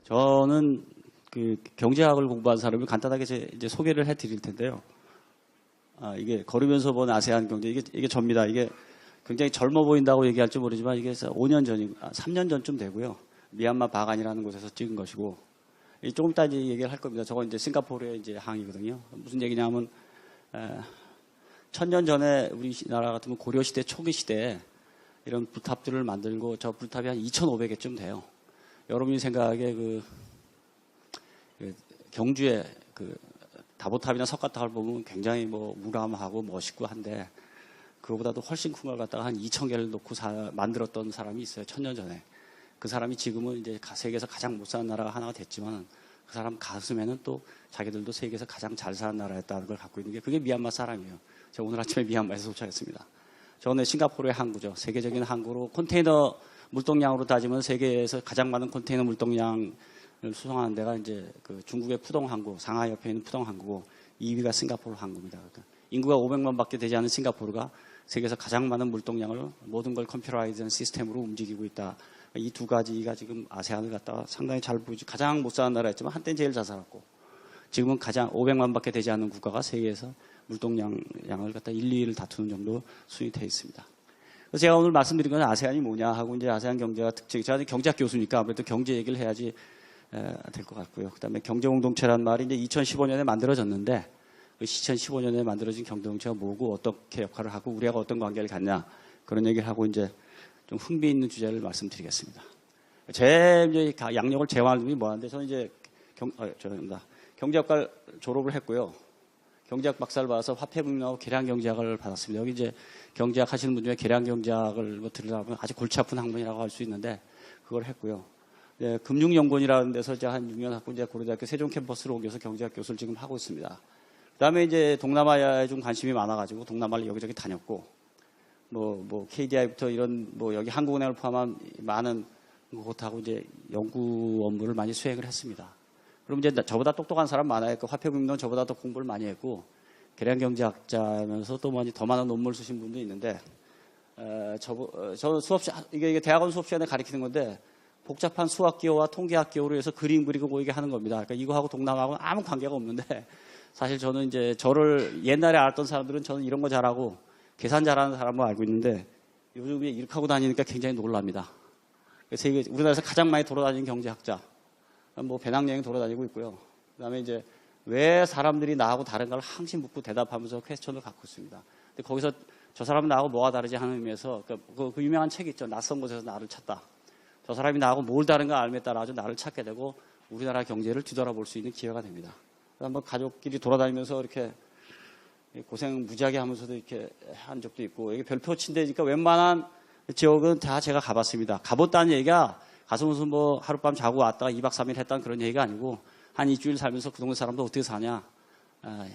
저는 그 경제학을 공부한 사람을 간단하게 이제 소개를 해드릴 텐데요. 이게 걸으면서 본 아세안 경제 이게 접니다. 이게 굉장히 젊어 보인다고 얘기할지 모르지만 이게 5년 전이 3년 전쯤 되고요. 미얀마 바간이라는 곳에서 찍은 것이고 조금 이따 이제 얘기를 할 겁니다. 저건 이제 싱가포르의 이제 항이거든요. 무슨 얘기냐면 1000년 전에 우리나라 같으면 고려 시대 초기 시대에 이런 불탑들을 만들고 저 불탑이 한 2,500개쯤 돼요. 여러분이 생각하기에 그 경주에 그 다보탑이나 석가탑을 보면 굉장히 뭐 무람하고 멋있고 한데 그거보다도 훨씬 큰 걸 갖다가 한 2,000개를 놓고 만들었던 사람이 있어요. 1000년 전에. 그 사람이 지금은 이제 세계에서 가장 못 사는 나라가 하나가 됐지만 그 사람 가슴에는 또 자기들도 세계에서 가장 잘 사는 나라였다는 걸 갖고 있는 게 그게 미얀마 사람이에요. 제가 오늘 아침에 미얀마에서 도착했습니다. 저는 싱가포르의 항구죠. 세계적인 항구로 컨테이너 물동량으로 따지면 세계에서 가장 많은 컨테이너 물동량을 수송하는 데가 이제 그 중국의 푸동 항구, 상하이 옆에 있는 푸동 항구고 2위가 싱가포르 항구입니다. 그러니까 인구가 500만밖에 되지 않은 싱가포르가 세계에서 가장 많은 물동량을 모든 걸 컴퓨터라이즈한 시스템으로 움직이고 있다. 이 두 가지가 지금 아세안을 갖다가 상당히 잘 보이죠. 가장 못 사는 나라였지만 한때는 제일 잘 살았고 지금은 가장 500만밖에 되지 않는 국가가 세계에서 물동량을 갖다 1, 2위를 다투는 정도 순위 되어 있습니다. 그래서 제가 오늘 말씀드린 건 아세안이 뭐냐 하고 이제 아세안 경제가 특징이 제가 경제학 교수니까 아무래도 경제 얘기를 해야지 될 것 같고요. 그다음에 경제공동체란 말이 이제 2015년에 만들어졌는데 그 2015년에 만들어진 경제공동체가 뭐고 어떻게 역할을 하고 우리하고 어떤 관계를 갖냐 그런 얘기를 하고 이제 좀 흥미 있는 주제를 말씀드리겠습니다. 제 이제 양력을 제왕하는 분이 뭐하는데 저는 이제 경제학과를 졸업을 했고요. 경제학 박사를 받아서 화폐분야하고 계량경제학을 받았습니다. 여기 이제 경제학 하시는 분 중에 계량경제학을 뭐 들으려면 아주 골치 아픈 학문이라고 할 수 있는데 그걸 했고요. 네, 금융연구원이라는 데서 이제 한 6년 하고 이제 고려대학교 세종 캠퍼스로 옮겨서 경제학 교수를 지금 하고 있습니다. 그다음에 이제 동남아에 좀 관심이 많아가지고 동남아를 여기저기 다녔고 뭐 KDI부터 이런 뭐 여기 한국은행을 포함한 많은 곳하고 이제 연구 업무를 많이 수행을 했습니다. 그럼 이제 저보다 똑똑한 사람 많아요. 그 화폐금융은 저보다 더 공부를 많이 했고 계량경제학자면서 또 많이 더 많은 논문을 쓰신 분도 있는데 저는 이게 대학원 수업 시간에 가르치는 건데 복잡한 수학기호와 통계학기호로 해서 그림 그리고 보이게 하는 겁니다. 그러니까 이거하고 동남아하고는 아무 관계가 없는데 사실 저는 이제 저를 옛날에 알았던 사람들은 저는 이런 거 잘하고 계산 잘하는 사람으로 알고 있는데 요즘에 이렇게 하고 다니니까 굉장히 놀랍니다. 그래서 우리나라에서 가장 많이 돌아다니는 경제학자, 뭐 배낭여행 돌아다니고 있고요. 그다음에 이제 왜 사람들이 나하고 다른가를 항상 묻고 대답하면서 퀘스천을 갖고 있습니다. 근데 거기서 저 사람은 나하고 뭐가 다르지 하는 의미에서 그 유명한 책 있죠. 낯선 곳에서 나를 찾다. 저 사람이 나하고 뭘 다른가 알에 따라 나를 찾게 되고 우리나라 경제를 뒤돌아볼 수 있는 기회가 됩니다. 한번 가족끼리 돌아다니면서 이렇게 고생 무지하게 하면서도 이렇게 한 적도 있고 이게 별표 친대니까 웬만한 지역은 다 제가 가봤습니다. 가봤다는 얘기가 가서 무슨 뭐 하룻밤 자고 왔다가 2박 3일 했다는 그런 얘기가 아니고 한 2주일 살면서 그 동네 사람도 어떻게 사냐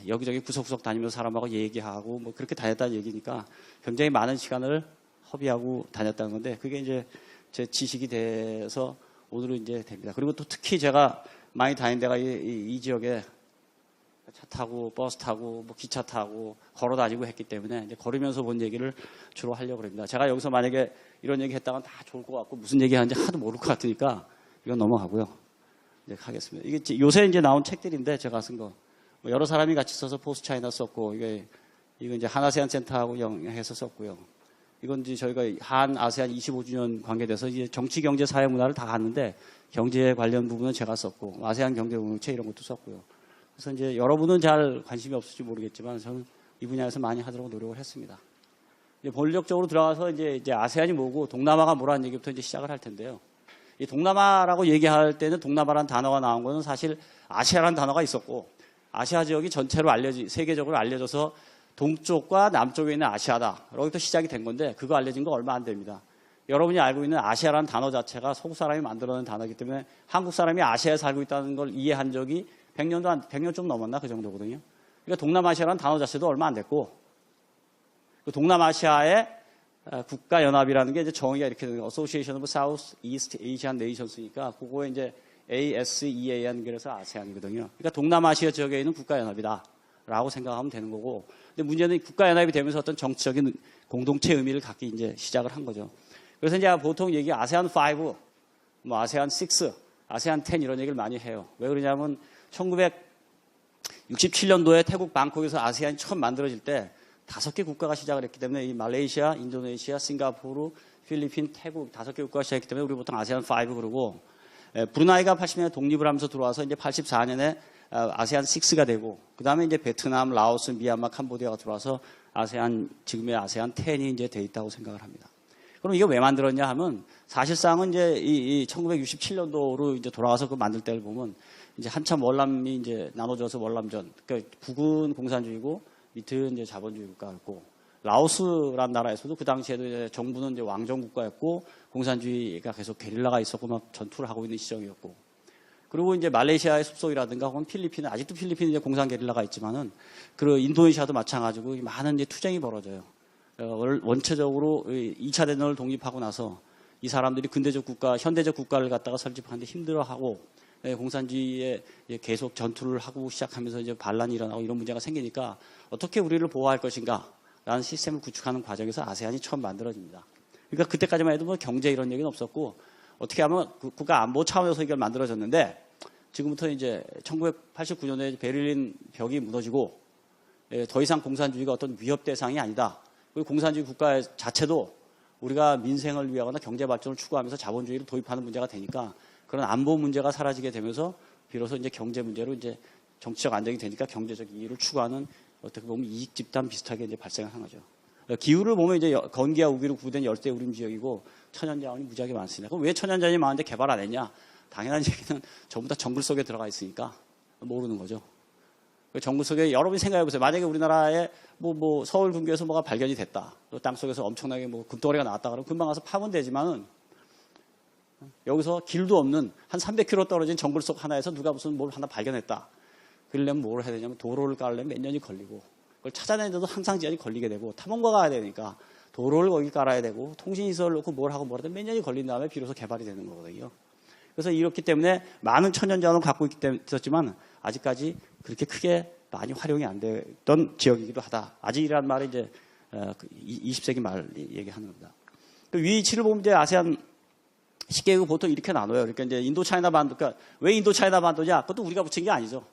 여기저기 구석구석 다니면서 사람하고 얘기하고 뭐 그렇게 다녔다는 얘기니까 굉장히 많은 시간을 허비하고 다녔다는 건데 그게 이제 제 지식이 돼서 오늘은 이제 됩니다. 그리고 또 특히 제가 많이 다닌 데가 이 지역에 차 타고 버스 타고 뭐 기차 타고 걸어 다니고 했기 때문에 이제 걸으면서 본 얘기를 주로 하려고 합니다. 제가 여기서 만약에 이런 얘기 했다간 다 좋을 것 같고 무슨 얘기 하는지 하도 모를 것 같으니까 이건 넘어가고요. 이제 하겠습니다. 이게 요새 이제 나온 책들인데 제가 쓴 거 뭐 여러 사람이 같이 써서 포스트 차이나 썼고 이거 이제 한아세안 센터하고 해서 썼고요. 이건 이제 저희가 한 아세안 25주년 관계돼서 이제 정치, 경제, 사회, 문화를 다 갔는데 경제 관련 부분은 제가 썼고 아세안 경제공동체 이런 것도 썼고요. 그래서 이제 여러분은 잘 관심이 없을지 모르겠지만 저는 이 분야에서 많이 하도록 노력을 했습니다. 이제 본격적으로 들어가서 이제 아세안이 뭐고 동남아가 뭐라는 얘기부터 이제 시작을 할 텐데요. 이 동남아라고 얘기할 때는 동남아라는 단어가 나온 거는 사실 아시아라는 단어가 있었고 아시아 지역이 전체로 세계적으로 알려져서 동쪽과 남쪽에 있는 아시아다. 여기부터 시작이 된 건데 그거 알려진 거 얼마 안 됩니다. 여러분이 알고 있는 아시아라는 단어 자체가 서구 사람이 만들어낸 단어이기 때문에 한국 사람이 아시아에 살고 있다는 걸 이해한 적이 100년 좀 넘었나 그 정도거든요. 그러니까 동남아시아라는 단어 자체도 얼마 안 됐고 그 동남아시아의 국가연합이라는 게 이제 정의가 이렇게 되는 거예요. Association of South East Asian Nations니까 그거에 이제 ASEAN 그래서 아세안이거든요. 그러니까 동남아시아 지역에 있는 국가연합이다라고 생각하면 되는 거고 근데 문제는 국가연합이 되면서 어떤 정치적인 공동체 의미를 갖기 이제 시작을 한 거죠. 그래서 이제 보통 얘기 아세안 5, 뭐 아세안 6 아세안 10 이런 얘기를 많이 해요. 왜 그러냐면 1967년도에 태국 방콕에서 아세안이 처음 만들어질 때 5개 국가가 시작을 했기 때문에 이 말레이시아, 인도네시아, 싱가포르, 필리핀, 태국 5개 국가가 시작했기 때문에 우리 보통 아세안 5 그러고 브루나이가 80년에 독립을 하면서 들어와서 이제 84년에 아세안 6가 되고 그다음에 이제 베트남, 라오스, 미얀마, 캄보디아가 들어와서 아세안 지금의 아세안 10이 이제 돼 있다고 생각을 합니다. 그럼 이게 왜 만들었냐 하면 사실상은 이제 이 1967년도로 이제 돌아와서 그 만들 때를 보면 이제 한참 월남이 이제 나눠져서 월남전 그러니까 북은 공산주의고 밑은 이제 자본주의 국가였고 라오스란 나라에서도 그 당시에도 이제 정부는 이제 왕정 국가였고 공산주의가 계속 게릴라가 있었고 막 전투를 하고 있는 시점이었고 그리고 이제 말레이시아의 숲속이라든가 혹은 필리핀은 아직도 필리핀은 이제 공산 게릴라가 있지만은 그 인도네시아도 마찬가지고 많은 이제 투쟁이 벌어져요. 원체적으로 2차 대전을 독립하고 나서 이 사람들이 근대적 국가, 현대적 국가를 갖다가 설립하는데 힘들어하고 공산주의에 계속 전투를 하고 시작하면서 이제 반란이 일어나고 이런 문제가 생기니까 어떻게 우리를 보호할 것인가 라는 시스템을 구축하는 과정에서 아세안이 처음 만들어집니다. 그러니까 그때까지만 해도 뭐 경제 이런 얘기는 없었고 어떻게 하면 국가 안보 차원에서 이걸 만들어졌는데 지금부터 이제 1989년에 베를린 벽이 무너지고 더 이상 공산주의가 어떤 위협 대상이 아니다. 그리고 공산주의 국가 자체도 우리가 민생을 위하거나 경제 발전을 추구하면서 자본주의를 도입하는 문제가 되니까 그런 안보 문제가 사라지게 되면서 비로소 이제 경제 문제로 이제 정치적 안정이 되니까 경제적 이익을 추구하는 어떻게 보면 이익 집단 비슷하게 이제 발생을 한 거죠. 기후를 보면 이제 건기와 우기로 구분된 열대우림 지역이고 천연자원이 무지하게 많습니다. 그럼 왜 천연자원이 많은데 개발 안 했냐? 당연한 얘기는 전부 다 정글 속에 들어가 있으니까 모르는 거죠. 정글 속에 여러분이 생각해 보세요. 만약에 우리나라에 뭐 서울 근교에서 뭐가 발견이 됐다. 또 땅 속에서 엄청나게 뭐 금덩어리가 나왔다 그러면 금방 가서 파면 되지만은 여기서 길도 없는 한 300km 떨어진 정글 속 하나에서 누가 무슨 뭘 하나 발견했다. 그러려면 뭘 해야 되냐면 도로를 깔려면 몇 년이 걸리고 그걸 찾아내는데도 항상 시간이 걸리게 되고 탐험가 가야 되니까 도로를 거기 깔아야 되고 통신시설을 놓고 뭘 하고 뭐라든 몇 년이 걸린 다음에 비로소 개발이 되는 거거든요. 그래서 이렇기 때문에 많은 천연자원을 갖고 있었지만 아직까지 그렇게 크게 많이 활용이 안 됐던 지역이기도 하다. 아직이란 말이 이제 20세기 말 얘기하는 겁니다. 그 위치를 보면 이제 아세안 10개국 보통 이렇게 나눠요. 그러니까 이제 인도차이나 반도, 그러니까 왜 인도차이나 반도냐? 그것도 우리가 붙인 게 아니죠.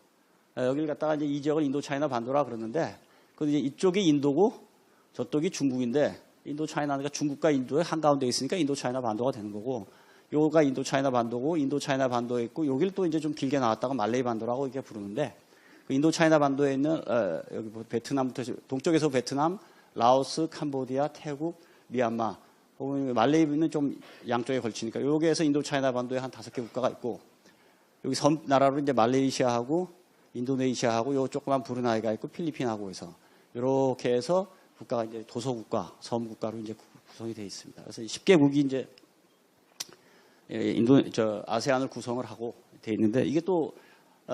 여기를 갖다가 이제 이 지역을 인도차이나 반도라 그러는데, 그 이제 이쪽이 인도고 저쪽이 중국인데, 인도차이나가 중국과 인도의 한가운데 있으니까 인도차이나 반도가 되는 거고, 요가 인도차이나 반도고, 인도차이나 반도에 있고, 여기를 또 이제 좀 길게 나왔다가 말레이 반도라고 이렇게 부르는데, 그 인도차이나 반도에 있는, 여기 베트남부터, 동쪽에서 베트남, 라오스, 캄보디아, 태국, 미얀마, 말레이는 좀 양쪽에 걸치니까, 여기에서 인도차이나 반도에 한 5개 국가가 있고, 여기 섬 나라로 이제 말레이시아하고, 인도네시아하고, 요 조그만 브루나이가 있고, 필리핀하고 해서, 이렇게 해서 국가가 이제 도서국가, 섬국가로 이제 구성이 되어 있습니다. 그래서 10개국이 이제 아세안을 구성을 하고 되어 있는데 이게 또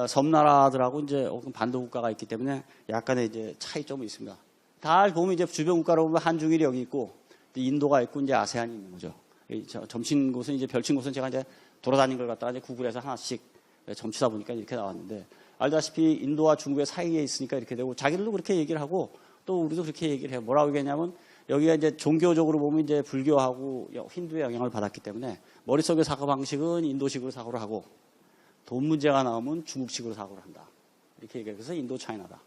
섬나라들하고 이제 반도 국가가 있기 때문에 약간의 이제 차이점이 있습니다. 다 보면 이제 주변 국가로 보면 한중일이 여기 있고 인도가 있고 이제 아세안이 있는 거죠. 점친 곳은 이제 별친 곳은 제가 이제 돌아다닌 걸 갖다가 이제 구글에서 하나씩 점치다 보니까 이렇게 나왔는데 알다시피 인도와 중국의 사이에 있으니까 이렇게 되고 자기들도 그렇게 얘기를 하고 또 우리도 그렇게 얘기를 해요. 뭐라고 얘기하냐면 여기가 이제 종교적으로 보면 이제 불교하고 힌두의 영향을 받았기 때문에 머릿속의 사고 방식은 인도식으로 사고를 하고 돈 문제가 나오면 중국식으로 사고를 한다. 이렇게 얘기해요. 그래서 인도 차이나다.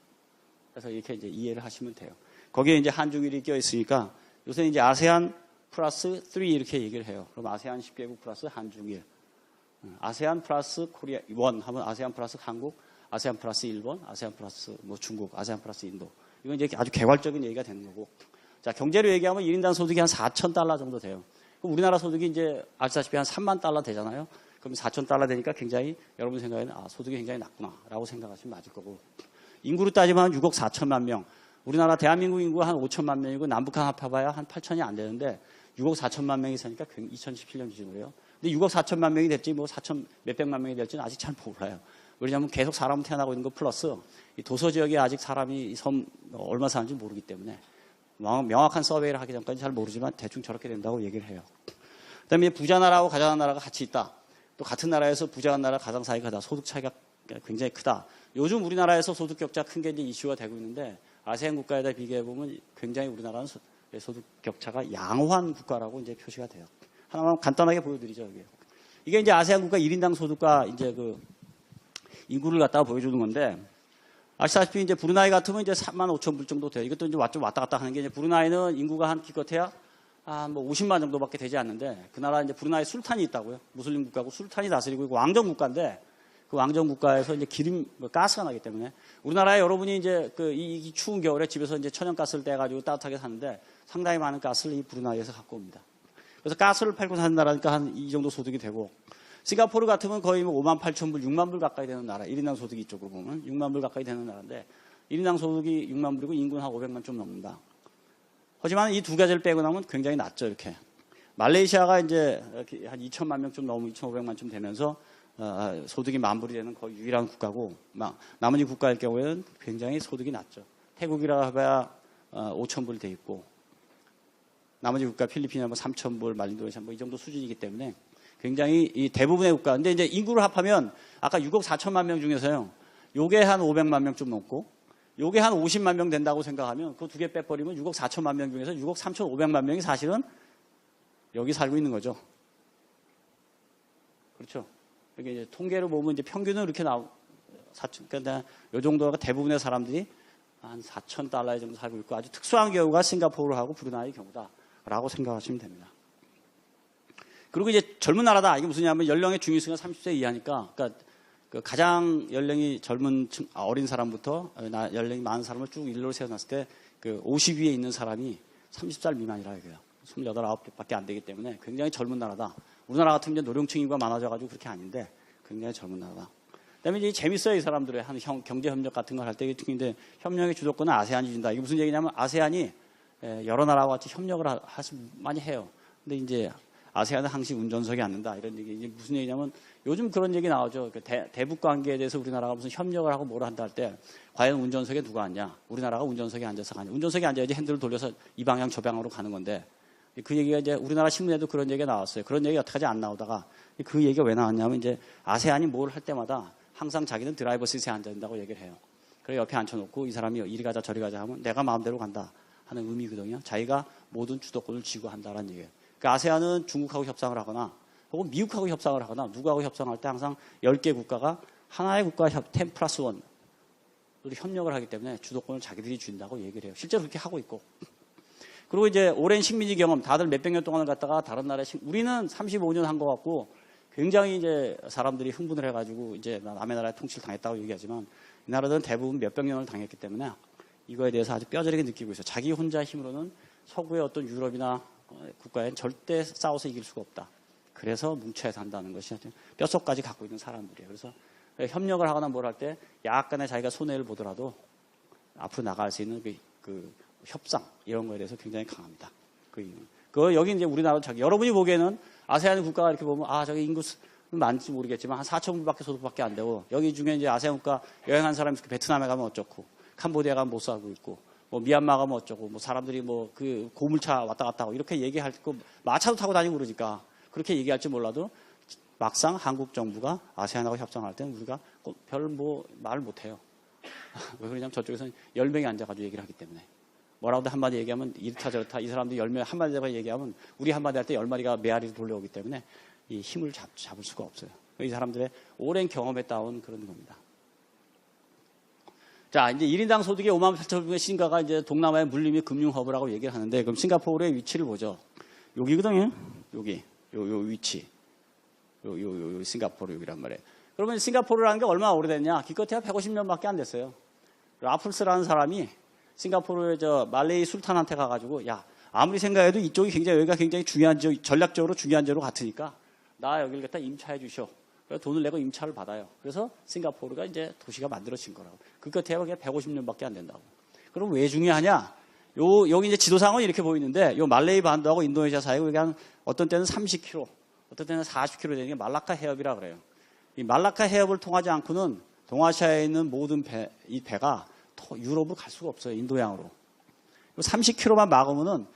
그래서 이렇게 이제 이해를 하시면 돼요. 거기에 이제 한중일이 껴 있으니까 요새 이제 아세안 플러스 3 이렇게 얘기를 해요. 그럼 아세안 10개국 플러스 한중일. 아세안 플러스 코리아 1 하면 아세안 플러스 한국, 아세안 플러스 일본, 아세안 플러스 뭐 중국, 아세안 플러스 인도. 이건 이제 아주 개괄적인 얘기가 되는 거고. 자, 경제로 얘기하면 1인당 소득이 한 4,000달러 정도 돼요. 그럼 우리나라 소득이 이제 아시다시피 한 3만 달러 되잖아요. 그럼 4,000달러 되니까 굉장히 여러분 생각에는 소득이 굉장히 낮구나라고 생각하시면 맞을 거고. 인구로 따지면 한 6억 4천만 명. 우리나라 대한민국 인구가 한 5천만 명이고 남북한 합해봐야 한 8천이 안 되는데 6억 4천만 명이 사니까 2017년 기준으로요. 근데 6억 4천만 명이 될지 뭐 4천 몇백만 명이 될지는 아직 잘 몰라요. 왜냐하면 계속 사람은 태어나고 있는 거 플러스 이 도서 지역에 아직 사람이 섬 얼마 사는지 모르기 때문에 명확한 서베이를 하기 전까지 잘 모르지만 대충 저렇게 된다고 얘기를 해요. 그다음에 부자 나라하고 가난한 나라가 같이 있다. 또 같은 나라에서 부자한 나라 가장 사이가 크다. 소득 차이가 굉장히 크다. 요즘 우리나라에서 소득 격차 큰 게 이제 이슈가 되고 있는데 아세안 국가에다 비교해 보면 굉장히 우리나라는 소득 격차가 양호한 국가라고 이제 표시가 돼요. 하나만 간단하게 보여드리죠. 여기. 이게 이제 아세안 국가 1인당 소득과 이제 그 인구를 갖다가 보여주는 건데, 아시다시피 이제 브루나이 같으면 이제 3만 5천 불 정도 돼요. 이것도 이제 좀 왔다 갔다 하는 게, 이제 브루나이는 인구가 한 기껏해야 한 뭐 50만 정도밖에 되지 않는데, 그 나라 이제 브루나이 술탄이 있다고요. 무슬림 국가고 술탄이 다스리고 있고 왕정 국가인데, 그 왕정 국가에서 이제 가스가 나기 때문에, 우리나라에 여러분이 이제 이 추운 겨울에 집에서 이제 천연가스를 떼가지고 따뜻하게 사는데, 상당히 많은 가스를 이 브루나이에서 갖고 옵니다. 그래서 가스를 팔고 사는 나라니까 한 이 정도 소득이 되고, 싱가포르 같으면 거의 뭐 5만 8천 불, 6만 불 가까이 되는 나라, 1인당 소득이 이쪽으로 보면 6만 불 가까이 되는 나라인데, 1인당 소득이 6만 불이고 인구는 한 500만 좀 넘는다. 하지만 이 두 가지를 빼고 나면 굉장히 낮죠, 이렇게. 말레이시아가 이제 한 2천만 명 좀 넘고 2,500만 좀 되면서 소득이 만 불이 되는 거의 유일한 국가고, 나머지 국가일 경우에는 굉장히 소득이 낮죠. 태국이라 해봐야 5천 불 돼 있고, 나머지 국가 필리핀은 뭐 3천 불, 말인도네시아 뭐 이 정도 수준이기 때문에 굉장히 이 대부분의 국가. 근데 이제 인구를 합하면 아까 6억 4천만 명 중에서요, 요게 한 500만 명 좀 넘고, 요게 한 50만 명 된다고 생각하면 그 두 개 빼버리면 6억 4천만 명 중에서 6억 3,500만 명이 사실은 여기 살고 있는 거죠. 그렇죠. 이게 이제 통계를 보면 이제 평균은 이렇게 그러니까 요 정도가 대부분의 사람들이 한 4,000달러 정도 살고 있고, 아주 특수한 경우가 싱가포르하고 브루나이 경우다라고 생각하시면 됩니다. 그리고 이제 젊은 나라다. 이게 무슨 냐면 연령의 중위수가 30세 이하니까, 그러니까 그 가장 연령이 젊은 어린 사람부터 연령이 많은 사람을 쭉 일로 세워놨을 때 그 50 위에 있는 사람이 30살 미만이라 이거예요. 28, 9밖에 안 되기 때문에 굉장히 젊은 나라다. 우리나라 같은 경우 노령층 인구가 많아져가지고 그렇게 아닌데 굉장히 젊은 나라다. 그다음에 이제 재밌어요. 이 사람들의 한 경제 협력 같은 걸 할 때 특히인데 협력의 주도권은 아세안이 준다. 이게 무슨 얘기냐면 아세안이 여러 나라와 같이 협력을 많이 해요. 근데 이제 아세안은 항상 운전석에 앉는다. 이런 얘기. 이제 무슨 얘기냐면 요즘 그런 얘기 나오죠. 대북 관계에 대해서 우리나라가 무슨 협력을 하고 뭐를 한다 할 때 과연 운전석에 누가 앉냐? 우리나라가 운전석에 앉아서 가냐? 운전석에 앉아야지 핸들을 돌려서 이 방향 저 방향으로 가는 건데, 그 얘기가 이제 우리나라 신문에도 그런 얘기가 나왔어요. 그런 얘기 어떡하지 안 나오다가 그 얘기가 왜 나왔냐면 이제 아세안이 뭘 할 때마다 항상 자기는 드라이버 시트에 앉아 있다고 얘기를 해요. 그래 옆에 앉혀놓고 이 사람이 이리 가자 저리 가자 하면 내가 마음대로 간다 하는 의미거든요. 자기가 모든 주도권을 쥐고 한다는 얘기예요. 그러니까 아세안은 중국하고 협상을 하거나 혹은 미국하고 협상을 하거나 누구하고 협상할 때 항상 10개 국가가 하나의 국가 10+1 협력을 하기 때문에 주도권을 자기들이 준다고 얘기를 해요. 실제로 그렇게 하고 있고. 그리고 이제 오랜 식민지 경험, 다들 몇백 년 동안을 갔다가 다른 나라에 우리는 35년 한 것 같고 굉장히 이제 사람들이 흥분을 해가지고 이제 남의 나라에 통치를 당했다고 얘기하지만 이 나라들은 대부분 몇백 년을 당했기 때문에 이거에 대해서 아주 뼈저리게 느끼고 있어요. 자기 혼자 힘으로는 서구의 어떤 유럽이나 국가에 절대 싸워서 이길 수가 없다. 그래서 뭉쳐야 한다는 것이 뼛속까지 갖고 있는 사람들이에요. 그래서 협력을 하거나 뭘 할 때 약간의 자기가 손해를 보더라도 앞으로 나갈 수 있는 그 협상 이런 거에 대해서 굉장히 강합니다. 여기 이제 우리나라 여러분이 보기에는 아세안 국가가 이렇게 보면 저기 인구 많지 모르겠지만 한 4,000불밖에 소득밖에 안 되고 여기 중에 이제 아세안 국가 여행한 사람이 베트남에 가면 어쩌고 캄보디아 가면 못 살고 있고 뭐 미얀마 가면 어쩌고 뭐 사람들이 뭐 그 고물차 왔다 갔다 하고 이렇게 얘기할 거 마차도 타고 다니고 그러니까 그렇게 얘기할지 몰라도 막상 한국 정부가 아세안하고 협상할 때는 우리가 별 말을 못 해요. 왜 그러냐면 저쪽에서는 10명이 앉아가지고 얘기를 하기 때문에. 뭐라고도 한마디 얘기하면 이렇다 저렇다 이 사람들이 10명 한마디가 얘기하면 우리 한마디 할 때 10마리가 메아리로 돌려오기 때문에 이 힘을 잡을 수가 없어요. 이 사람들의 오랜 경험에 따온 그런 겁니다. 자, 이제 1인당 소득이 5만 8천 불의 싱가가 이제 동남아의 물림의 금융 허브라고 얘기를 하는데 그럼 싱가포르의 위치를 보죠. 여기거든요. 여기. 요 위치. 요 싱가포르 여기란 말이에요. 그러면 싱가포르라는 게 얼마나 오래됐냐? 기껏해야 150년밖에 안 됐어요. 라플스라는 사람이 싱가포르의 말레이 술탄한테 가가지고 아무리 생각해도 여기가 굉장히 중요한 전략적으로 중요한 지역 같으니까 나 여기를 갖다 임차해 주셔. 그래서 돈을 내고 임차를 받아요. 그래서 싱가포르가 이제 도시가 만들어진 거라고. 그것에 그게 150년밖에 안 된다고. 그럼 왜 중요하냐? 여기 이제 지도상은 이렇게 보이는데 요 말레이 반도하고 인도네시아 사이가 여기 한 어떤 때는 30km, 어떤 때는 40km 되는 게 말라카 해협이라 그래요. 이 말라카 해협을 통하지 않고는 동아시아에 있는 모든 이 배가 유럽으로 갈 수가 없어요. 인도양으로. 30km만 막으면은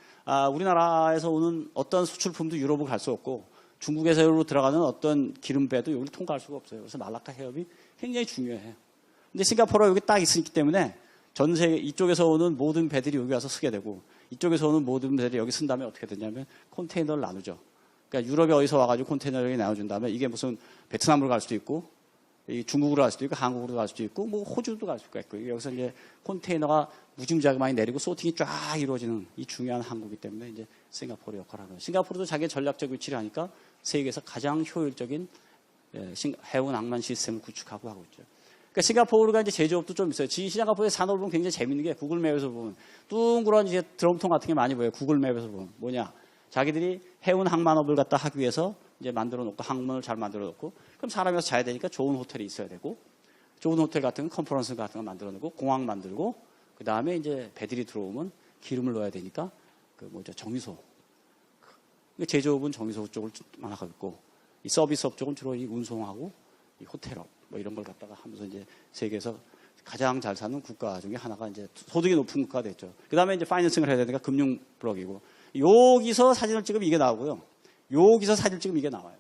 우리나라에서 오는 어떤 수출품도 유럽으로 갈 수 없고 중국에서 여기로 들어가는 어떤 기름배도 여기를 통과할 수가 없어요. 그래서 말라카 해협이 굉장히 중요해요. 근데 싱가포르가 여기 딱 있기 때문에 전 세계 이쪽에서 오는 모든 배들이 여기 와서 쓰게 되고 이쪽에서 오는 모든 배들이 여기 쓴 다음에 어떻게 되냐면 컨테이너를 나누죠. 그러니까 유럽에 어디서 와가지고 컨테이너를 나눠준 다음에 이게 무슨 베트남으로 갈 수도 있고, 중국으로 갈 수도 있고, 한국으로 갈 수도 있고, 뭐 호주도 갈 수가 있고, 여기서 이제 컨테이너가 무지무지하게 많이 내리고 소팅이 쫙 이루어지는 이 중요한 항구이기 때문에 이제 싱가포르 역할을 하는 거예요. 싱가포르도 자기의 전략적 위치를 하니까 세계에서 가장 효율적인 해운 항만 시스템을 구축하고 하고 있죠. 그러니까 싱가포르가 이제 제조업도 좀 있어요. 싱가포르의 산업을 보면 굉장히 재밌는 게 구글맵에서 보면 둥그런 이제 드럼통 같은 게 많이 보여요. 구글맵에서 보면 뭐냐? 자기들이 해운 항만업을 갖다 하기 위해서 이제 만들어 놓고 항만을 잘 만들어 놓고 그럼 사람이 와서 자야 되니까 좋은 호텔이 있어야 되고 좋은 호텔 같은 거 컨퍼런스 같은 거 만들어 놓고 공항 만들고 그 다음에 이제 배들이 들어오면 기름을 넣어야 되니까 그 뭐죠 정유소 제조업은 정유소 쪽을 많이 하고 있고 이 서비스업 쪽은 주로 이 운송하고 이 호텔업 뭐 이런 걸 갖다가 하면서 이제 세계에서 가장 잘 사는 국가 중에 하나가 이제 소득이 높은 국가가 됐죠. 그 다음에 이제 파이낸싱을 해야 되니까 금융 블록이고 여기서 사진을 찍으면 이게 나오고요. 여기서 사진을 찍으면 이게 나와요.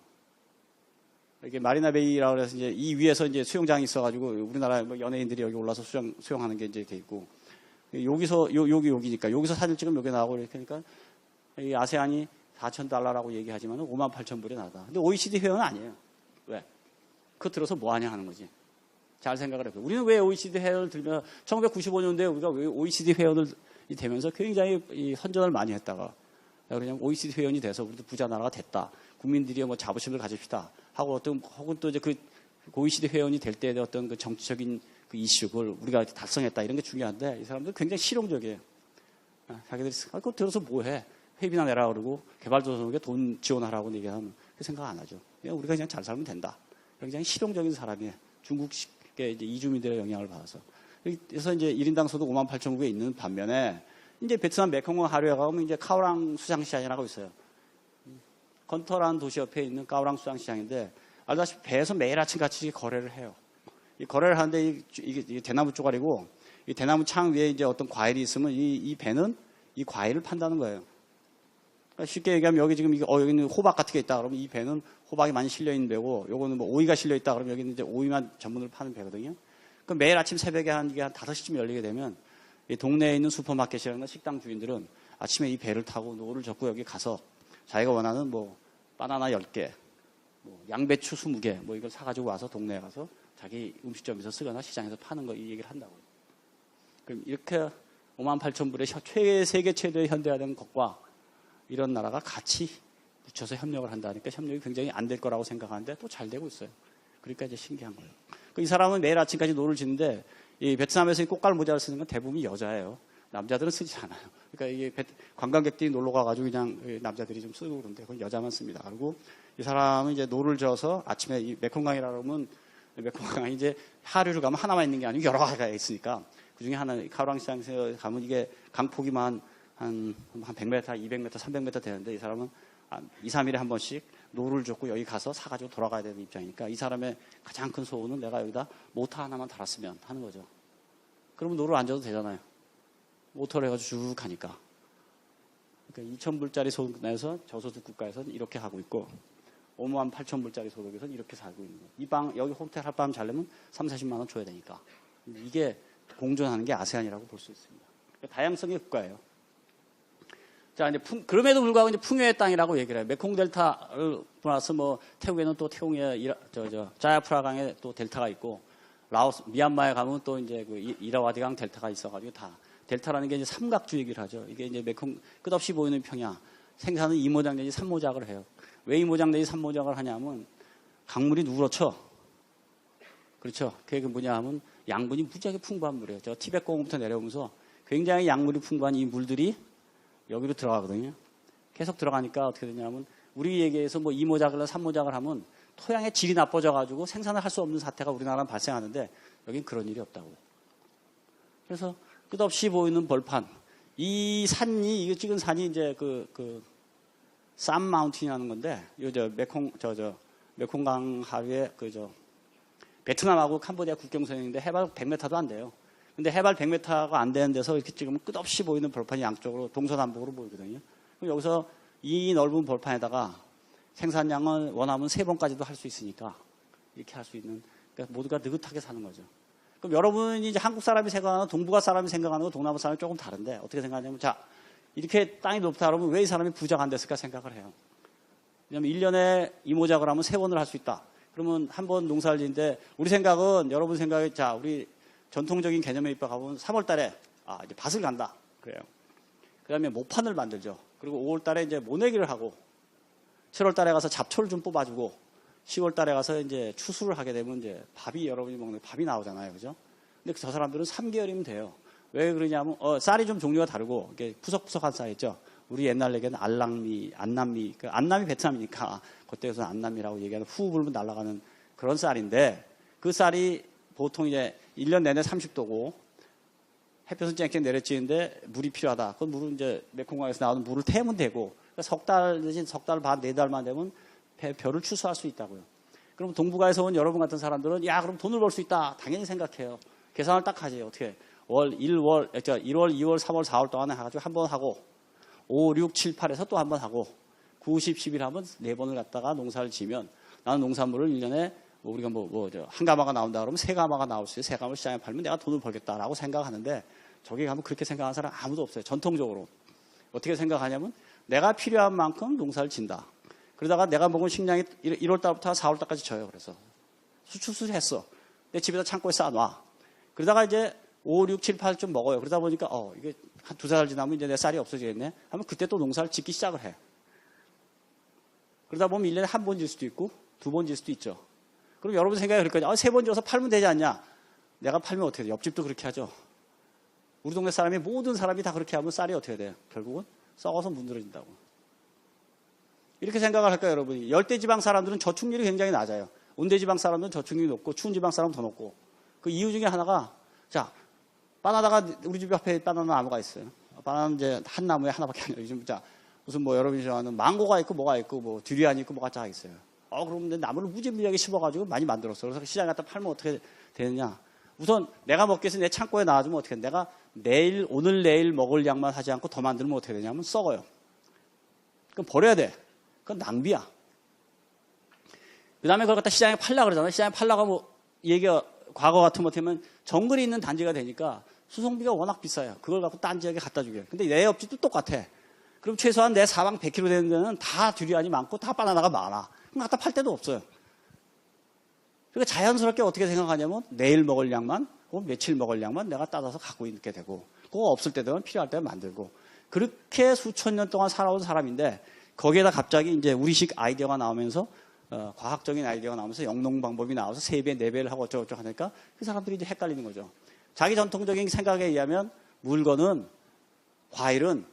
이게 마리나베이라고 해서 이제 이 위에서 이제 수영장이 있어가지고 우리나라 뭐 연예인들이 여기 올라서 수영하는 게 이제 돼 있고 여기서 여기니까 여기서 사진 찍으면 여기 나오고 이렇게 하니까 이 아세안이 $4,000라고 얘기하지만 58,000불이 나다. 근데 OECD 회원은 아니에요. 왜? 그거 들어서 뭐 하냐 하는 거지. 잘 생각을 해보세요. 우리는 왜 OECD 회원을 들면 1995년도에 우리가 왜 OECD 회원을 되면서 굉장히 이 선전을 많이 했다가 그냥 OECD 회원이 돼서 우리도 부자 나라가 됐다. 국민들이 뭐 자부심을 가집시다. 하고 혹은 또 이제 그 OECD 회원이 될 때의 어떤 그 정치적인 그 이슈, 그걸 우리가 달성했다. 이런 게 중요한데 이 사람들 굉장히 실용적이에요. 자기들이 그거 들어서 뭐 해? 회비나 내라 그러고 개발도상국에 돈 지원하라고 얘기하면 그 생각 안 하죠. 그냥 우리가 그냥 잘 살면 된다. 굉장히 실용적인 사람이에요. 중국식의 이제 이주민들의 영향을 받아서. 그래서 이제 1인당 소득 58,000불에 있는 반면에 이제 베트남 메콩강 하류에 가면 이제 카오랑 수상시장이라고 있어요. 건터라는 도시 옆에 있는 카오랑 수상시장인데 알다시피 배에서 매일 아침 같이 거래를 해요. 이 거래를 하는데 이게 대나무 쪼가리고 이 대나무 창 위에 이제 어떤 과일이 있으면 이 배는 이 과일을 판다는 거예요. 그러니까 쉽게 얘기하면 여기 지금 여기는 호박 같은 게 있다 그러면 이 배는 호박이 많이 실려 있는 배고 요거는 뭐 오이가 실려 있다 그러면 여기는 이제 오이만 전문으로 파는 배거든요. 그럼 매일 아침 새벽에 이게 한 5시쯤 열리게 되면 이 동네에 있는 슈퍼마켓이라는 식당 주인들은 아침에 이 배를 타고 노를 젓고 여기 가서 자기가 원하는 뭐 바나나 10개, 뭐 양배추 20개 뭐 이걸 사가지고 와서 동네에 가서 자기 음식점에서 쓰거나 시장에서 파는 거 이 얘기를 한다고요. 그럼 이렇게 58,000불의 세계 최대의 현대화된 것과 이런 나라가 같이 붙여서 협력을 한다니까 협력이 굉장히 안 될 거라고 생각하는데 또 잘 되고 있어요. 그러니까 이제 신기한 거예요. 이 사람은 매일 아침까지 노를 짓는데 이 베트남에서 이 꽃갈 모자를 쓰는 건 대부분 여자예요. 남자들은 쓰지 않아요. 그러니까 이게 관광객들이 놀러 가가지고 그냥 남자들이 좀 쓰고 그러는데 그건 여자만 씁니다. 그리고 이 사람은 이제 노를 져서 아침에 이 메콩강이라 그러면 메콩강이 이제 하류를 가면 하나만 있는 게 아니고 여러 가지가 있으니까 그 중에 하나 카오랑시장에서 가면 이게 강폭이만 한 100m, 200m, 300m 되는데 이 사람은 한 2, 3일에 한 번씩 노를 젓고 여기 가서 사가지고 돌아가야 되는 입장이니까 이 사람의 가장 큰 소원은 내가 여기다 모터 하나만 달았으면 하는 거죠. 그러면 노를 안 져도 되잖아요. 모터를 해가지고 쭉 가니까. 그러니까 2,000불짜리 소득 내에서 저소득 국가에서는 이렇게 하고 있고 58,000불짜리 소득에서는 이렇게 살고 있는 거예요. 여기 호텔 하룻밤 자려면 3, 40만 원 줘야 되니까. 이게 공존하는 게 아세안이라고 볼 수 있습니다. 그러니까 다양성의 국가예요. 자, 이제 그럼에도 불구하고 이제 풍요의 땅이라고 얘기를 해요. 메콩 델타를 플러스 뭐 태국에는 또 태국의 자야프라강에 또 델타가 있고 라오스, 미얀마에 가면 또 이제 그 이라와디강 델타가 있어가지고 다 델타라는 게 이제 삼각주 얘기를 하죠. 이게 이제 메콩 끝없이 보이는 평야 생산은 이모작 내지 삼모작을 해요. 왜 이모작 내지 삼모작을 하냐면 강물이 누렇죠. 그렇죠. 그게 뭐냐 하면 양분이 무지하게 풍부한 물이에요. 저 티베트 공부부터 내려오면서 굉장히 양물이 풍부한 이 물들이 여기로 들어가거든요. 계속 들어가니까 어떻게 되냐면 우리 얘기에서 뭐 2모작을 3모작을 하면 토양의 질이 나빠져가지고 생산을 할 수 없는 사태가 우리나라는 발생하는데 여긴 그런 일이 없다고요. 그래서 끝없이 보이는 벌판. 이 산이, 이거 찍은 산이 이제 쌈 마운틴이라는 건데, 메콩강 하류에 베트남하고 캄보디아 국경선인데 해발 100m도 안 돼요. 근데 해발 100m가 안 되는 데서 이렇게 찍으면 끝없이 보이는 벌판이 양쪽으로 동서남북으로 보이거든요. 그럼 여기서 이 넓은 벌판에다가 생산량을 원하면 3번까지도 할 수 있으니까 이렇게 할 수 있는, 그러니까 모두가 느긋하게 사는 거죠. 그럼 여러분이 이제 한국 사람이 생각하는 동북아 사람이 생각하는 거 동남아 사람이 조금 다른데 어떻게 생각하냐면 자, 이렇게 땅이 높다 그러면 왜 이 사람이 부자가 안 됐을까 생각을 해요. 왜냐면 1년에 이모작을 하면 3번을 할 수 있다. 그러면 한 번 농사를 짓는데 우리 생각은 여러분 생각에 자 우리 전통적인 개념에 입각하면 3월 달에 이제 밭을 간다. 그래요. 그다음에 모판을 만들죠. 그리고 5월 달에 이제 모내기를 하고 7월 달에 가서 잡초를 좀 뽑아주고 10월 달에 가서 이제 추수를 하게 되면 이제 밥이 여러분이 먹는 밥이 나오잖아요. 그죠? 근데 저 사람들은 3개월이면 돼요. 왜 그러냐면 쌀이 좀 종류가 다르고 이게 푸석푸석한 쌀 있죠. 우리 옛날 얘기는 알랑미, 안남미, 그 안남이 베트남이니까 그때에서 안남미라고 얘기하는 후 불면 날아가는 그런 쌀인데 그 쌀이 보통 이제 1년 내내 30도고 햇볕은 쨍쨍 내려지는데 물이 필요하다. 그 물은 이제 메콩강에서 나오는 물을 태우면 되고 그러니까 석 달 내지 석 달 반, 4달만 되면 벼를 추수할 수 있다고요. 그럼 동북아에서 온 여러분 같은 사람들은 야 그럼 돈을 벌 수 있다. 당연히 생각해요. 계산을 딱 하지. 어떻게 1월, 1월, 2월, 3월, 4월 동안에 해가지고 한 번 하고 5, 6, 7, 8에서 또 한 번 하고 9, 10, 11 하면 4번을 갖다가 농사를 지면 나는 농산물을 1년에 우리가 한 가마가 나온다 그러면 3가마가 나올 수 있어요. 3가마를 시장에 팔면 내가 돈을 벌겠다라고 생각하는데 저기 가면 그렇게 생각하는 사람 아무도 없어요. 전통적으로. 어떻게 생각하냐면 내가 필요한 만큼 농사를 진다. 그러다가 내가 먹은 식량이 1월 달부터 4월 달까지 져요. 그래서 수출을 했어. 내 집에다 창고에 쌓아놔. 그러다가 이제 5, 6, 7, 8 좀 먹어요. 그러다 보니까 이게 한 2달 지나면 이제 내 쌀이 없어지겠네. 하면 그때 또 농사를 짓기 시작을 해. 그러다 보면 1년에 한 번 질 수도 있고 2번 질 수도 있죠. 그럼 여러분 생각이 그럴 거냐. 3번 져서 팔면 되지 않냐. 내가 팔면 어떻게 돼? 옆집도 그렇게 하죠. 우리 동네 사람이 모든 사람이 다 그렇게 하면 쌀이 어떻게 돼요? 결국은 썩어서 문드러진다고. 이렇게 생각을 할까요, 여러분이? 열대지방 사람들은 저축률이 굉장히 낮아요. 온대지방 사람들은 저축률이 높고 추운 지방 사람은 더 높고. 그 이유 중에 하나가 자 바나나가 우리 집 앞에 바나나 나무가 있어요. 바나나는 이제 한 나무에 하나밖에 안 해요. 요즘 자 무슨 여러분이 좋아하는 망고가 있고 뭐가 있고 듀리안이 있고 뭐가 쫙 있어요. 그럼 나무를 무지무지하게 심어가지고 많이 만들었어. 그래서 시장에 갖다 팔면 어떻게 되느냐? 우선 내가 먹기 위해서 내 창고에 놔주면 어떻게 돼? 내가 오늘 내일 먹을 양만 하지 않고 더 만들면 어떻게 되냐면 썩어요. 그럼 버려야 돼. 그건 낭비야. 그 다음에 그걸 갖다 시장에 팔려고 그러잖아요. 시장에 팔려고 하면 얘기가 과거 같은 것 같으면 정글에 있는 단지가 되니까 수송비가 워낙 비싸요. 그걸 갖고 딴 지역에 갖다 주게. 근데 내 옆집도 똑같아. 그럼 최소한 내 사방 100km 되는 데는 다 듀리안이 많고 다 바나나가 많아. 그럼 갖다 팔 데도 없어요. 그러니까 자연스럽게 어떻게 생각하냐면 내일 먹을 양만, 며칠 먹을 양만 내가 따라서 갖고 있게 되고 그거 없을 때 되면 필요할 때 만들고 그렇게 수천 년 동안 살아온 사람인데 거기에다 갑자기 이제 우리식 아이디어가 나오면서 과학적인 아이디어가 나오면서 영농 방법이 나와서 3배, 4배를 하고 어쩌고저쩌고 하니까 그 사람들이 이제 헷갈리는 거죠. 자기 전통적인 생각에 의하면 물건은 과일은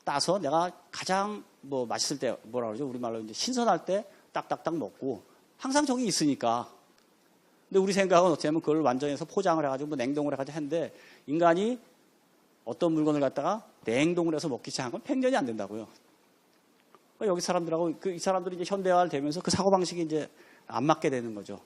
따서 내가 가장 맛있을 때 뭐라 그러죠? 우리말로 이제 신선할 때 딱딱딱 먹고 항상 저기 있으니까. 근데 우리 생각은 어떻게 하면 그걸 완전히 해서 포장을 해가지고 냉동을 해가지고 했는데 인간이 어떤 물건을 갖다가 냉동을 해서 먹기 시작한 건 100년이 안 된다고요. 여기 사람들하고 이 사람들이 이제 현대화를 되면서 그 사고방식이 이제 안 맞게 되는 거죠.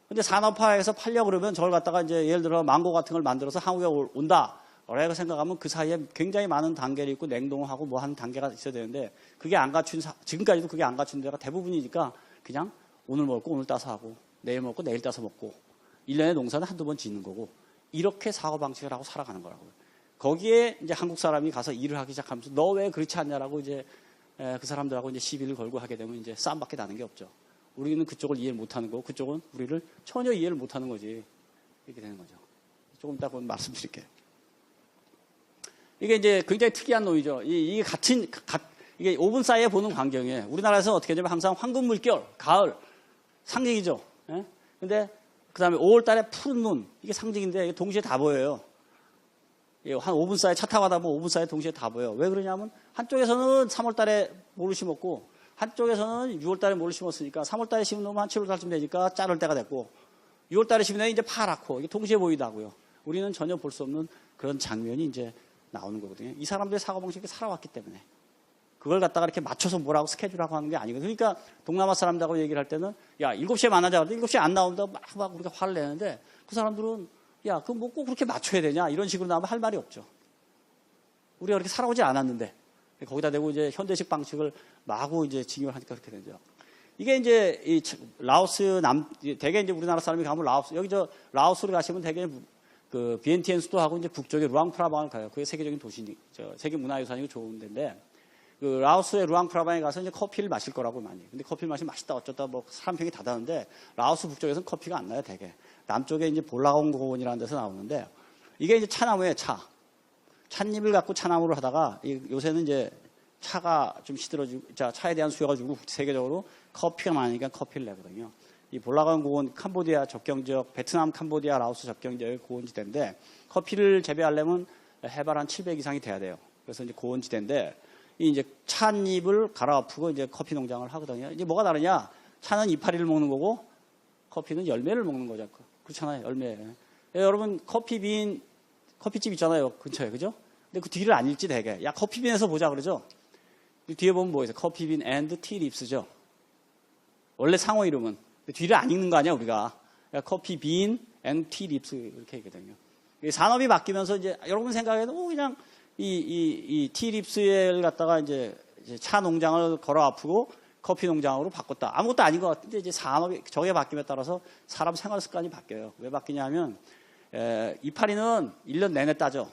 근데 산업화해서 팔려고 그러면 저걸 갖다가 이제 예를 들어 망고 같은 걸 만들어서 한국에 온다. 라고 생각하면 그 사이에 굉장히 많은 단계를 있고 냉동하고 뭐 하는 단계가 있어야 되는데 그게 안 갖춘, 지금까지도 그게 안 갖춘 데가 대부분이니까 그냥 오늘 먹고 오늘 따서 하고 내일 먹고 내일 따서 먹고 1년에 농사는 한두 번 짓는 거고 이렇게 사고방식을 하고 살아가는 거라고요. 거기에 이제 한국 사람이 가서 일을 하기 시작하면서 너 왜 그렇지 않냐라고 이제 그 사람들하고 이제 시비를 걸고 하게 되면 이제 싸움밖에 나는 게 없죠. 우리는 그쪽을 이해를 못하는 거고 그쪽은 우리를 전혀 이해를 못하는 거지. 이렇게 되는 거죠. 조금 이따 말씀드릴게요. 이게 이제 굉장히 특이한 노이죠. 이게 이게 5분 사이에 보는 광경이에요. 우리나라에서 어떻게 하냐면 항상 황금 물결, 가을 상징이죠. 예? 근데 그 다음에 5월 달에 푸른 눈 이게 상징인데 이게 동시에 다 보여요. 한 5분 사이에 차 타고 가다 보면 5분 사이에 동시에 다 보여요. 왜 그러냐면 한쪽에서는 3월 달에 모를 심었고 한쪽에서는 6월 달에 모를 심었으니까 3월 달에 심으면 한 7월 달쯤 되니까 자를 때가 됐고 6월 달에 심으면 이제 파랗고 이게 동시에 보이다고요. 우리는 전혀 볼 수 없는 그런 장면이 이제 나오는 거거든요. 이 사람들의 사고방식이 살아왔기 때문에 그걸 갖다가 이렇게 맞춰서 뭐라고 스케줄하고 하는 게 아니거든요. 그러니까 동남아 사람들하고 얘기를 할 때는 야 7시에 만나자 그러는데 7시에 안 나온다 막 우리가 화를 내는데 그 사람들은 야 그럼 뭐 꼭 그렇게 맞춰야 되냐 이런 식으로 나오면 할 말이 없죠. 우리가 그렇게 살아오지 않았는데 거기다 대고 이제 현대식 방식을 마구 이제 직용을 하니까 그렇게 되죠. 이게 이제 이 라오스 대개 이제 우리나라 사람이 가면 라오스 여기 라오스로 가시면 대개 그 비엔티엔 수도하고 이제 북쪽에 루앙프라방을 가요. 그게 세계적인 도시, 세계 문화유산이고 좋은 데인데 그 라오스의 루앙프라방에 가서 이제 커피를 마실 거라고 많이. 근데 커피를 마시면 맛있다 어쩌다 뭐 사람 평이 다다는데 라오스 북쪽에서는 커피가 안 나요, 되게. 남쪽에 이제 볼라공 고원이라는 데서 나오는데 이게 이제 차나무예요, 차. 찻잎을 갖고 차나무를 하다가 요새는 이제 차가 좀 시들어지고, 차에 대한 수요가 줄고 세계적으로 커피가 많으니까 커피를 내거든요. 이 볼라공 고원, 캄보디아 접경 지역, 베트남, 캄보디아, 라오스 접경 지역의 고원지대인데 커피를 재배하려면 해발 한 700 이상이 돼야 돼요. 그래서 이제 고원지대인데 이 이제 찻잎을 갈아엎고 이제 커피 농장을 하거든요. 이제 뭐가 다르냐? 차는 이파리를 먹는 거고 커피는 열매를 먹는 거죠. 그렇잖아요, 열매. 여러분 커피빈, 커피집 있잖아요, 근처에, 그죠? 근데 그 뒤를 안 읽지 되게. 야, 커피빈에서 보자 그러죠. 뒤에 보면 뭐 있어요? 커피빈 앤드 티립스죠. 원래 상호 이름은. 뒤를 안 읽는 거 아니야 우리가. 커피빈 앤드 티립스 이렇게 얘기거든요. 산업이 바뀌면서 이제 여러분 생각에도 그냥 이 티립스를 갖다가 이제 차 농장을 걸어 아프고 커피 농장으로 바꿨다. 아무것도 아닌 것 같은데 이제 산업이 저게 바뀜에 따라서 사람 생활 습관이 바뀌어요. 왜 바뀌냐면 이파리는 1년 내내 따죠.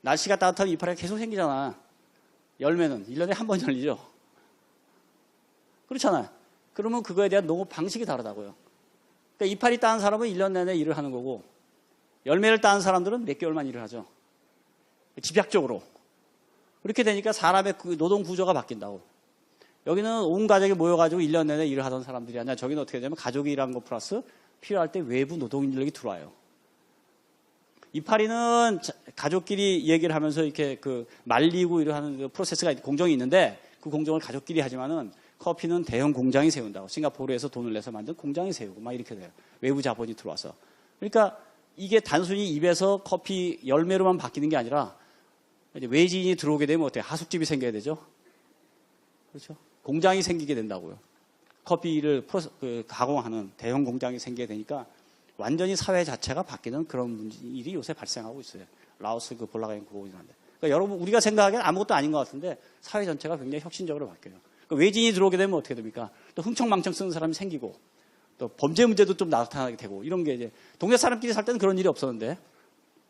날씨가 따뜻하면 이파리가 계속 생기잖아. 열매는 1년에 한 번 열리죠. 그렇잖아요. 그러면 그거에 대한 농업 방식이 다르다고요. 그러니까 이파리 따는 사람은 1년 내내 일을 하는 거고 열매를 따는 사람들은 몇 개월만 일을 하죠. 집약적으로. 그렇게 되니까 사람의 노동 구조가 바뀐다고. 여기는 온 가족이 모여가지고 1년 내내 일을 하던 사람들이 아니라 저기는 어떻게 되냐면 가족이 일하는 거 플러스 필요할 때 외부 노동 인력이 들어와요. 이파리는 가족끼리 얘기를 하면서 이렇게 말리고 이러는 그 프로세스가 공정이 있는데 그 공정을 가족끼리 하지만은 커피는 대형 공장이 세운다고. 싱가포르에서 돈을 내서 만든 공장이 세우고 막 이렇게 돼요. 외부 자본이 들어와서. 그러니까 이게 단순히 입에서 커피 열매로만 바뀌는 게 아니라 이제 외지인이 들어오게 되면 어때요? 하숙집이 생겨야 되죠. 그렇죠? 공장이 생기게 된다고요. 커피를 가공하는 대형 공장이 생기게 되니까 완전히 사회 자체가 바뀌는 그런 일이 요새 발생하고 있어요. 라오스 볼라공 고원이라는데. 그러니까 여러분 우리가 생각하기엔 아무것도 아닌 것 같은데 사회 전체가 굉장히 혁신적으로 바뀌어요. 그러니까 외지인이 들어오게 되면 어떻게 됩니까? 또 흥청망청 쓰는 사람이 생기고 또 범죄 문제도 좀 나타나게 되고 이런 게 이제 동네 사람끼리 살 때는 그런 일이 없었는데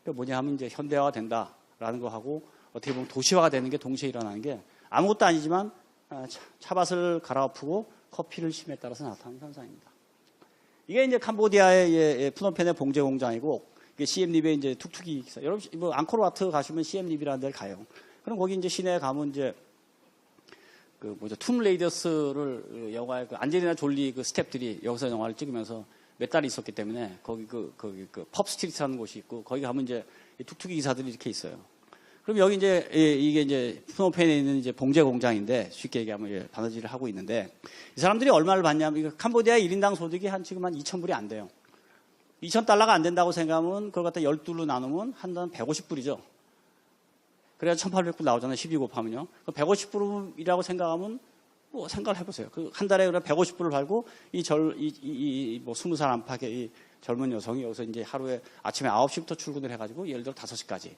뭐냐 하면 이제 현대화가 된다라는 거 하고 어떻게 보면 도시화가 되는 게 동시에 일어나는 게 아무것도 아니지만 차밭을 갈아엎고 커피를 심에 따라서 나타나는 현상입니다. 이게 이제 캄보디아의 푸놈펜의 봉제 공장이고 이게 시엠립의 이제 툭툭이 기사. 여러분 뭐 앙코르와트 가시면 시엠립이라는 데를 가요. 그럼 거기 이제 시내에 가면 이제 툼 레이더스를 영화에 안젤리나 졸리 스태프들이 여기서 영화를 찍으면서 몇 달 있었기 때문에 거기 펍 스트리트라는 곳이 있고 거기 가면 이제 툭툭이 기사들이 이렇게 있어요. 그럼 여기 이제 이게 이제 푸놈펜에 있는 이제 봉제 공장인데 쉽게 얘기하면 바느질을 하고 있는데 이 사람들이 얼마를 받냐면 캄보디아 1인당 소득이 지금 한 2,000불이 안 돼요. 2,000달러가 안 된다고 생각하면 그걸 갖다 12로 나누면 한 단 150불이죠. 그래야 1,800불 나오잖아요. 12 곱하면요. 150불이라고 생각하면 뭐 생각을 해보세요. 한 달에 그럼 150불을 벌고 뭐 20살 안팎의 이 젊은 여성이 여기서 이제 하루에 아침에 9시부터 출근을 해가지고 예를 들어 5시까지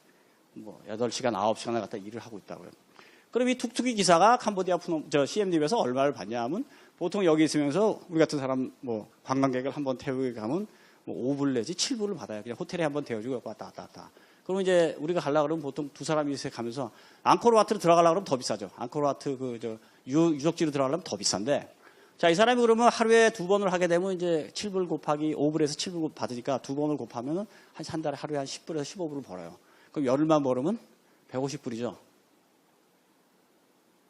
뭐 8시간, 9시간을 갖다 일을 하고 있다고요. 그럼 이 툭툭이 기사가 캄보디아 시엠립에서 얼마를 받냐 하면 보통 여기 있으면서 우리 같은 사람 뭐 관광객을 한번 태우게 가면 뭐 5불 내지 7불을 받아요. 그냥 호텔에 한번 태워주고 왔다 갔다. 그러면 이제 우리가 가려고 그러면 보통 두 사람이 가면서 앙코르와트로 들어가려고 그러면 더 비싸죠. 앙코르와트 유적지로 들어가려면 더 비싼데 자, 이 사람이 그러면 하루에 2번을 하게 되면 이제 7불 곱하기 5불에서 7불 받으니까 2번을 곱하면은 한 달에 하루에 한 10불에서 15불을 벌어요. 그럼 열흘만 벌으면 150불이죠.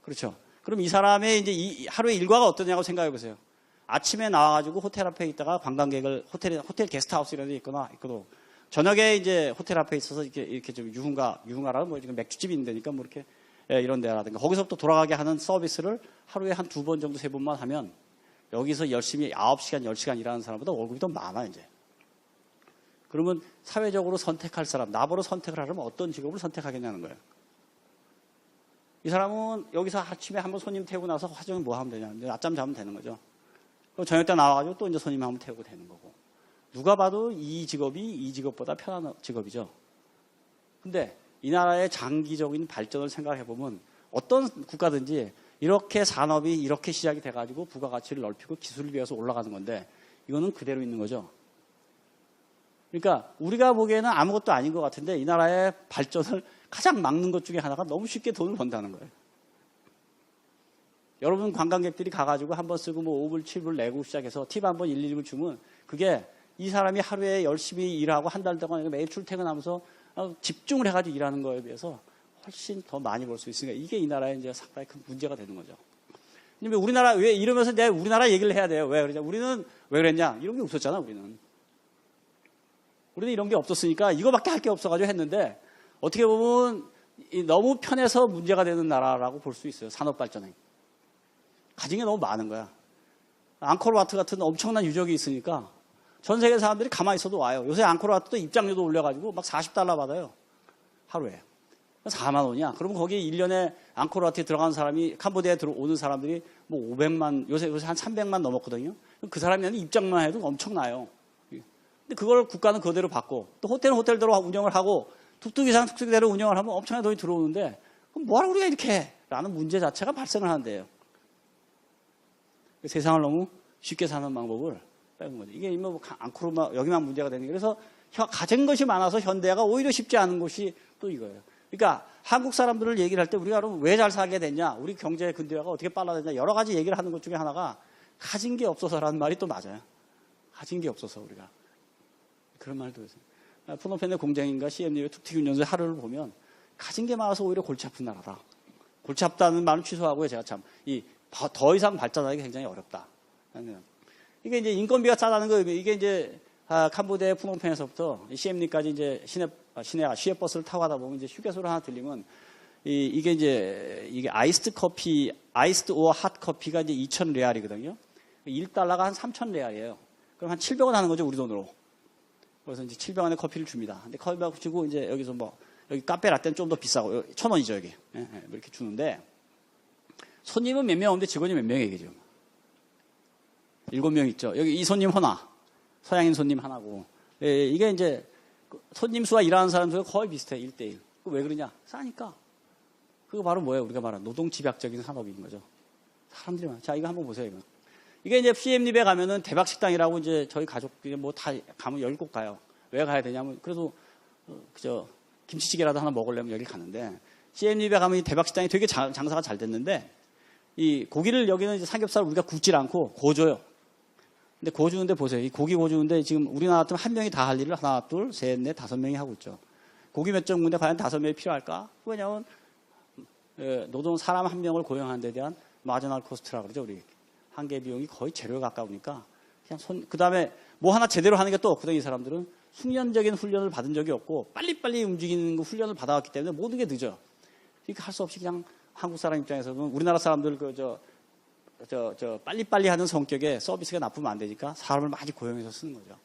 그렇죠. 그럼 이 사람의 이제 하루의 일과가 어떠냐고 생각해 보세요. 아침에 나와가지고 호텔 앞에 있다가 관광객을 호텔 게스트하우스 이런 데 있거든. 저녁에 이제 호텔 앞에 있어서 이렇게 좀 유흥가라는 뭐 지금 맥주집이 있는 데니까 뭐 이렇게 이런 데라든가 거기서부터 돌아가게 하는 서비스를 하루에 한 2번 정도 3번만 하면 여기서 열심히 9시간, 10시간 일하는 사람보다 월급이 더 많아 이제. 그러면 사회적으로 선택할 사람, 나보러 선택을 하려면 어떤 직업을 선택하겠냐는 거예요. 이 사람은 여기서 아침에 한번 손님 태우고 나서 화정에 뭐 하면 되냐. 낮잠 자면 되는 거죠. 그럼 저녁 때 나와가지고 또 이제 손님 한번 태우고 되는 거고. 누가 봐도 이 직업이 이 직업보다 편한 직업이죠. 근데 이 나라의 장기적인 발전을 생각해보면 어떤 국가든지 이렇게 산업이 이렇게 시작이 돼가지고 부가가치를 넓히고 기술을 비워서 올라가는 건데 이거는 그대로 있는 거죠. 그러니까 우리가 보기에는 아무것도 아닌 것 같은데 이 나라의 발전을 가장 막는 것 중에 하나가 너무 쉽게 돈을 번다는 거예요. 여러분 관광객들이 가가지고 한 번 쓰고 뭐 5불, 7불 내고 시작해서 팁 한 번 1, 2불 주면 그게 이 사람이 하루에 열심히 일하고 한 달 동안 매일 출퇴근하면서 집중을 해가지고 일하는 거에 비해서 훨씬 더 많이 벌 수 있으니까 이게 이 나라의 이제 상당히 큰 문제가 되는 거죠. 근데 우리나라 왜 이러면서 내가 우리나라 얘기를 해야 돼요? 왜 그러냐? 우리는 왜 그랬냐? 이런 게 없었잖아, 우리는. 우리는 이런 게 없었으니까 이거밖에 할 게 없어가지고 했는데 어떻게 보면 너무 편해서 문제가 되는 나라라고 볼 수 있어요. 산업 발전에. 가진 게 너무 많은 거야. 앙코르와트 같은 엄청난 유적이 있으니까 전 세계 사람들이 가만히 있어도 와요. 요새 앙코르와트도 입장료도 올려가지고 막 $40 받아요. 하루에. 4만 원이야. 그러면 거기 1년에 앙코르와트에 들어가는 사람이 캄보디아에 들어오는 사람들이 뭐 500만, 요새 한 300만 넘었거든요. 그 사람이 입장만 해도 엄청나요. 근데 그걸 국가는 그대로 받고 또 호텔대로 운영을 하고 툭툭 이상 툭툭대로 운영을 하면 엄청난 돈이 들어오는데 그럼 뭐하러 우리가 이렇게 해? 라는 문제 자체가 발생을 하는데요. 세상을 너무 쉽게 사는 방법을 빼는 거죠. 이게 뭐 앙코르만 여기만 문제가 되는 게 그래서 가진 것이 많아서 현대화가 오히려 쉽지 않은 것이 또 이거예요. 그러니까 한국 사람들을 얘기를 할 때 우리가 왜 잘 살게 됐냐, 우리 경제 근대화가 어떻게 빨라졌냐 여러 가지 얘기를 하는 것 중에 하나가 가진 게 없어서라는 말이 또 맞아요. 가진 게 없어서 우리가 그런 말도 있어요. 푸놈펜의 공장인가 CM님의 툭튀기운전소의 하루를 보면 가진 게 많아서 오히려 골치 아픈 나라다. 골치 아프다는 말은 취소하고요. 제가 참 더 이상 발전하기 굉장히 어렵다. 이게 이제 인건비가 싸다는 거, 이게 이제, 캄보디아 푸놈펜에서부터 CM리까지 이제 시외버스를 타고 가다 보면 이제 휴게소를 하나 들리면, 이게 이제, 아이스드 커피, 아이스드 오어 핫 커피가 이제 2,000레알이거든요. 1달러가 한 3,000레알이에요. 그럼 한 700원 하는 거죠, 우리 돈으로. 그래서 이제 700원에 커피를 줍니다. 근데 커피를 주고 이제 여기서 여기 카페 라떼는 좀 더 비싸고, 1,000원이죠, 여기. 이렇게 주는데, 손님은 몇 명 없는데 직원이 몇 명이에요, 지금? 7명 있죠. 여기 이 손님 하나, 서양인 손님 하나고. 이게 이제 손님 수와 일하는 사람 수가 거의 비슷해, 1대1. 왜 그러냐? 싸니까. 그거 바로 뭐예요? 우리가 말하는 노동집약적인 산업인 거죠. 사람들이 많아. 자, 이거 한번 보세요, 이거. 이게 이제 CM립에 가면은 대박식당이라고 이제 저희 가족들이 뭐 다 가면 여기 꼭 가요. 왜 가야 되냐면, 그래도, 김치찌개라도 하나 먹으려면 여기 가는데, CM립에 가면 이 대박식당이 되게 장사가 잘 됐는데, 이 고기를 여기는 이제 삼겹살 우리가 굽질 않고 고줘요. 근데 고주는데 보세요. 이 고기 고주는데 지금 우리나라 같으면 한 명이 다 할 일을 하나, 둘, 셋, 넷, 5명이 하고 있죠. 고기 몇 정도인데 과연 5명이 필요할까? 왜냐하면 노동 사람 한 명을 고용하는 데 대한 마지널 코스트라고 그러죠. 우리 한계 비용이 거의 제로에 가까우니까 그냥 그 다음에 뭐 하나 제대로 하는 게 또 없거든요. 이 사람들은 숙련적인 훈련을 받은 적이 없고 빨리빨리 움직이는 그 훈련을 받아왔기 때문에 모든 게 늦어요. 그러니까 할 수 없이 그냥 한국 사람 입장에서는 우리나라 사람들 빨리빨리 하는 성격에 서비스가 나쁘면 안 되니까 사람을 많이 고용해서 쓰는 거죠.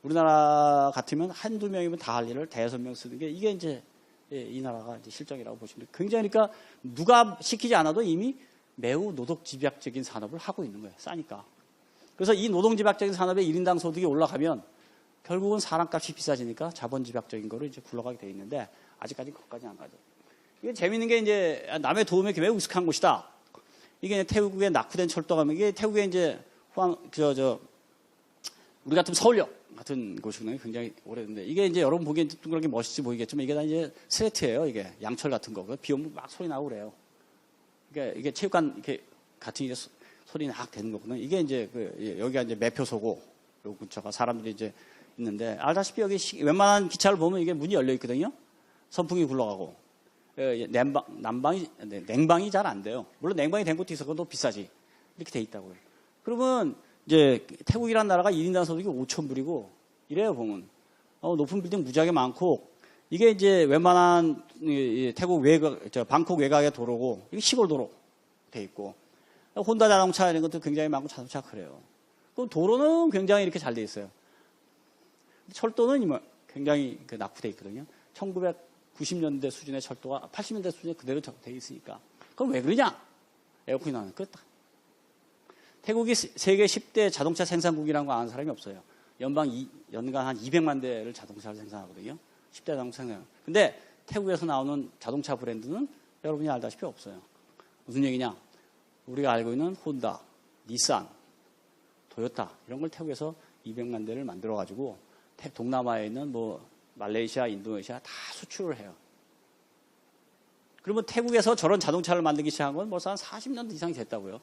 우리나라 같으면 한두 명이면 다 할 일을 5명 쓰는 게 이게 이제 이 나라가 이제 실정이라고 보시면 돼요. 굉장히 그러니까 누가 시키지 않아도 이미 매우 노동집약적인 산업을 하고 있는 거예요. 싸니까. 그래서 이 노동집약적인 산업의 1인당 소득이 올라가면 결국은 사람값이 비싸지니까 자본집약적인 거로 이제 굴러가게 돼 있는데 아직까지 그것까지 안 가죠. 이게 재밌는 게 이제 남의 도움에 매우 익숙한 곳이다. 이게 태국의 낙후된 철도가 이게 태국에 이제 우리 같으면 서울역 같은 곳이거든요. 굉장히 오래됐는데 이게 이제 여러분 보기엔 둥그렇게 멋있지 보이겠지만 이게 다 이제 스레트예요. 이게 양철 같은 거. 비 오면 막 소리 나고 그래요. 그러니까 이게 체육관 이렇게 같은 게 소리 막 되는 거거든요. 이게 이제 여기가 이제 매표소고 요 근처가 사람들이 이제 있는데 알다시피 여기 웬만한 기차를 보면 이게 문이 열려 있거든요. 선풍기 굴러가고. 냉방이 잘 안 돼요. 물론 냉방이 된 것도 있어. 그건 또 비싸지. 이렇게 돼 있다고요. 그러면 이제 태국이라는 나라가 1인당 소득이 5,000불이고 이래요, 보면. 높은 빌딩 무지하게 많고 이게 이제 웬만한 태국 방콕 외곽의 도로고 이게 시골 도로 돼 있고 혼다 자동차 이런 것도 굉장히 많고 자동차 그래요. 그럼 도로는 굉장히 이렇게 잘 돼 있어요. 철도는 굉장히 낙후돼 있거든요. 1990년대 수준의 철도가 80년대 수준에 그대로 돼 있으니까. 그럼 왜 그러냐? 에어컨이 나는 그렇다. 태국이 세계 10대 자동차 생산국이라는 거 아는 사람이 없어요. 연간 한 200만 대를 자동차를 생산하거든요. 10대 자동차 생산. 근데 태국에서 나오는 자동차 브랜드는 여러분이 알다시피 없어요. 무슨 얘기냐? 우리가 알고 있는 혼다, 닛산, 토요타 이런 걸 태국에서 200만 대를 만들어가지고 동남아에 있는 말레이시아, 인도네시아 다 수출을 해요. 그러면 태국에서 저런 자동차를 만들기 시작한 건 벌써 한 40년 이상이 됐다고요.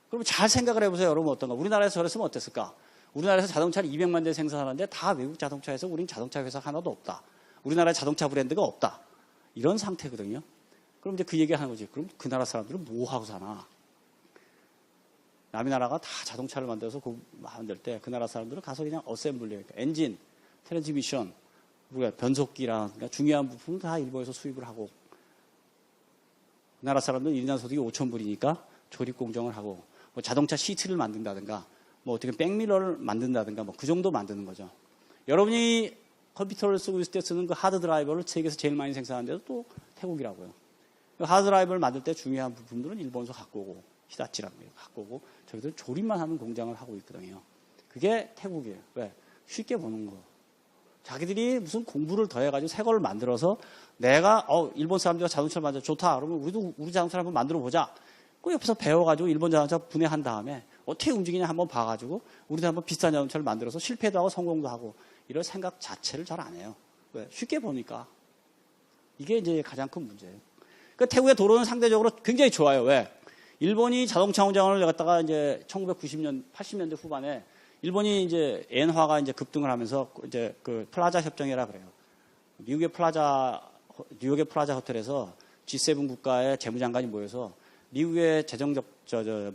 그럼 잘 생각을 해보세요. 여러분 어떤가? 우리나라에서 저랬으면 어땠을까? 우리나라에서 자동차를 200만 대 생산하는데 다 외국 자동차에서 우린 자동차 회사 하나도 없다. 우리나라에 자동차 브랜드가 없다. 이런 상태거든요. 그럼 이제 그 얘기 하는 거지. 그럼 그 나라 사람들은 뭐 하고 사나? 남의 나라가 다 자동차를 만들어서 만들 때 그 나라 사람들은 가서 그냥 어셈블리, 그러니까 엔진, 트랜스미션, 우리가 변속기랑 그러니까 중요한 부품은 다 일본에서 수입을 하고 그 나라 사람들은 1년 소득이 5,000불이니까 조립 공정을 하고 뭐 자동차 시트를 만든다든가 뭐 어떻게 백밀러를 만든다든가 뭐 그 정도 만드는 거죠. 여러분이 컴퓨터를 쓰고 있을 때 쓰는 그 하드 드라이버를 세계에서 제일 많이 생산하는 데도 또 태국이라고요. 그 하드 드라이버를 만들 때 중요한 부품들은 일본에서 갖고 오고 히다치랑 갖고 오고 저희들 조립만 하는 공장을 하고 있거든요. 그게 태국이에요. 왜? 쉽게 보는 거. 자기들이 무슨 공부를 더해가지고 새 거를 만들어서 내가 일본 사람들이 자동차를 만들어 좋다. 그러면 우리도 우리 자동차를 한번 만들어 보자. 그 옆에서 배워가지고 일본 자동차 분해한 다음에 어떻게 움직이냐 한번 봐가지고 우리도 한번 비슷한 자동차를 만들어서 실패도 하고 성공도 하고 이런 생각 자체를 잘 안 해요. 왜? 쉽게 보니까. 이게 이제 가장 큰 문제예요. 그 태국의 도로는 상대적으로 굉장히 좋아요. 왜? 일본이 자동차 공장을 갖다가 이제 1990년, 80년대 후반에 일본이 이제 엔화가 이제 급등을 하면서 이제 그 플라자 협정이라 그래요. 뉴욕의 플라자 호텔에서 G7 국가의 재무장관이 모여서 미국의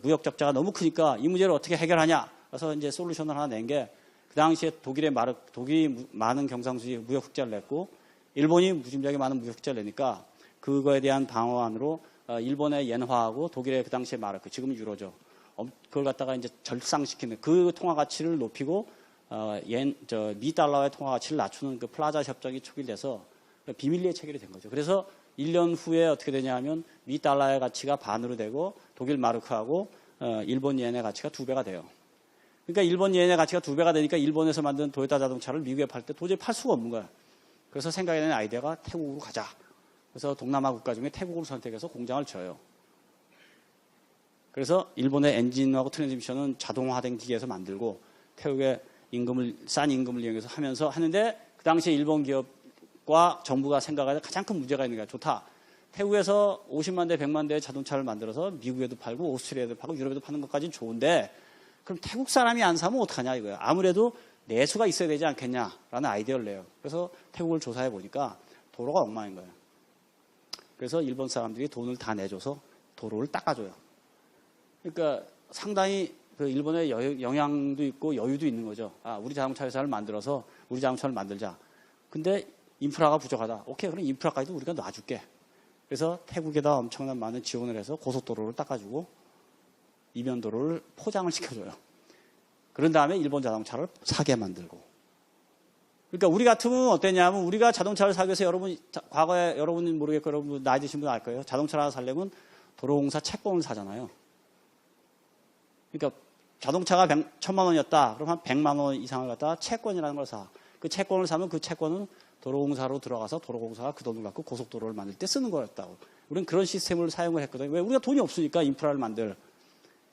무역 적자가 너무 크니까 이 문제를 어떻게 해결하냐. 그래서 이제 솔루션을 하나 낸 게 그 당시에 독일이 많은 경상수지 무역 흑자를 냈고 일본이 무지무지하게 많은 무역 흑자를 내니까 그거에 대한 방어안으로 일본의 엔화하고 독일의 그 당시에 마르크, 지금은 유로죠. 그걸 갖다가 이제 절상시키는 그 통화 가치를 높이고 미 달러의 통화 가치를 낮추는 그 플라자 협정이 촉일돼서 비밀리에 체결이 된 거죠. 그래서 1년 후에 어떻게 되냐면 미 달러의 가치가 반으로 되고 독일 마르크하고 일본 엔의 가치가 2배가 돼요. 그러니까 일본 엔의 가치가 2배가 되니까 일본에서 만든 도요타 자동차를 미국에 팔 때 도저히 팔 수가 없는 거야. 그래서 생각해낸 아이디어가 태국으로 가자. 그래서 동남아 국가 중에 태국을 선택해서 공장을 지어요. 그래서 일본의 엔진하고 트랜스미션은 자동화된 기계에서 만들고 태국의 싼 임금을 이용해서 하면서 하는데 그 당시에 일본 기업과 정부가 생각하는 가장 큰 문제가 있는 거야. 좋다. 태국에서 50만 대, 100만 대의 자동차를 만들어서 미국에도 팔고 오스트리아에도 팔고 유럽에도 파는 것까지는 좋은데 그럼 태국 사람이 안 사면 어떡하냐 이거예요. 아무래도 내수가 있어야 되지 않겠냐라는 아이디어를 내요. 그래서 태국을 조사해 보니까 도로가 엉망인 거예요. 그래서 일본 사람들이 돈을 다 내줘서 도로를 닦아줘요. 그러니까 상당히 그 일본의 영향도 있고 여유도 있는 거죠. 우리 자동차 회사를 만들어서 우리 자동차를 만들자. 근데 인프라가 부족하다. 오케이, 그럼 인프라까지도 우리가 놔줄게. 그래서 태국에다 엄청난 많은 지원을 해서 고속도로를 닦아주고 이면도로를 포장을 시켜줘요. 그런 다음에 일본 자동차를 사게 만들고. 그러니까 우리 같으면 어땠냐면 우리가 자동차를 사기 위해서 과거에 여러분은 모르겠고 여러분 나이 드신 분 알 거예요. 자동차를 하나 사려면 도로공사 채권을 사잖아요. 그러니까 자동차가 1,000만 원이었다. 그럼 한 100만 원 이상을 갖다가 채권이라는 걸 사. 그 채권을 사면 그 채권은 도로공사로 들어가서 도로공사가 그 돈을 갖고 고속도로를 만들 때 쓰는 거였다고. 우리는 그런 시스템을 사용을 했거든요. 왜? 우리가 돈이 없으니까 인프라를 만들.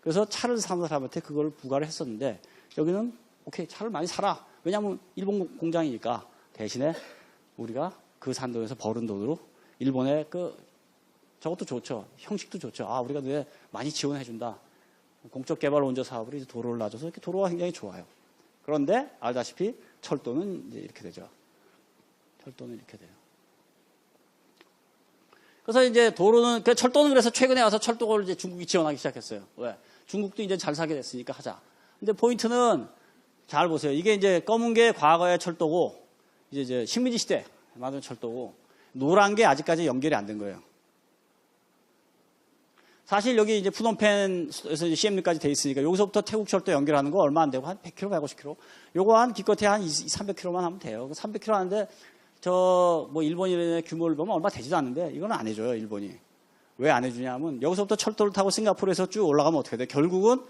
그래서 차를 사는 사람한테 그걸 부과를 했었는데 여기는 오케이, 차를 많이 사라. 왜냐하면 일본 공장이니까 대신에 우리가 그 산 돈에서 벌은 돈으로 일본의 저것도 좋죠. 형식도 좋죠. 우리가 왜 많이 지원해준다. 공적 개발 원조 사업으로 이제 도로를 놔줘서 이렇게 도로가 굉장히 좋아요. 그런데 알다시피 철도는 이제 이렇게 되죠. 철도는 이렇게 돼요. 그래서 이제 철도는 그래서 최근에 와서 철도를 이제 중국이 지원하기 시작했어요. 왜? 중국도 이제 잘 사게 됐으니까 하자. 근데 포인트는 잘 보세요. 이게 이제 검은 게 과거의 철도고, 이제 식민지 시대 만든 철도고, 노란 게 아직까지 연결이 안 된 거예요. 사실 여기 이제 푸놈펜에서 CM까지 돼 있으니까 여기서부터 태국 철도 연결하는 거 얼마 안 되고 한 100km, 150km. 요거 한 기껏해 한 300km만 하면 돼요. 300km 하는데 일본의 규모를 보면 얼마 되지도 않는데 이거는 안 해줘요, 일본이. 왜 안 해주냐면 여기서부터 철도를 타고 싱가포르에서 쭉 올라가면 어떻게 돼? 결국은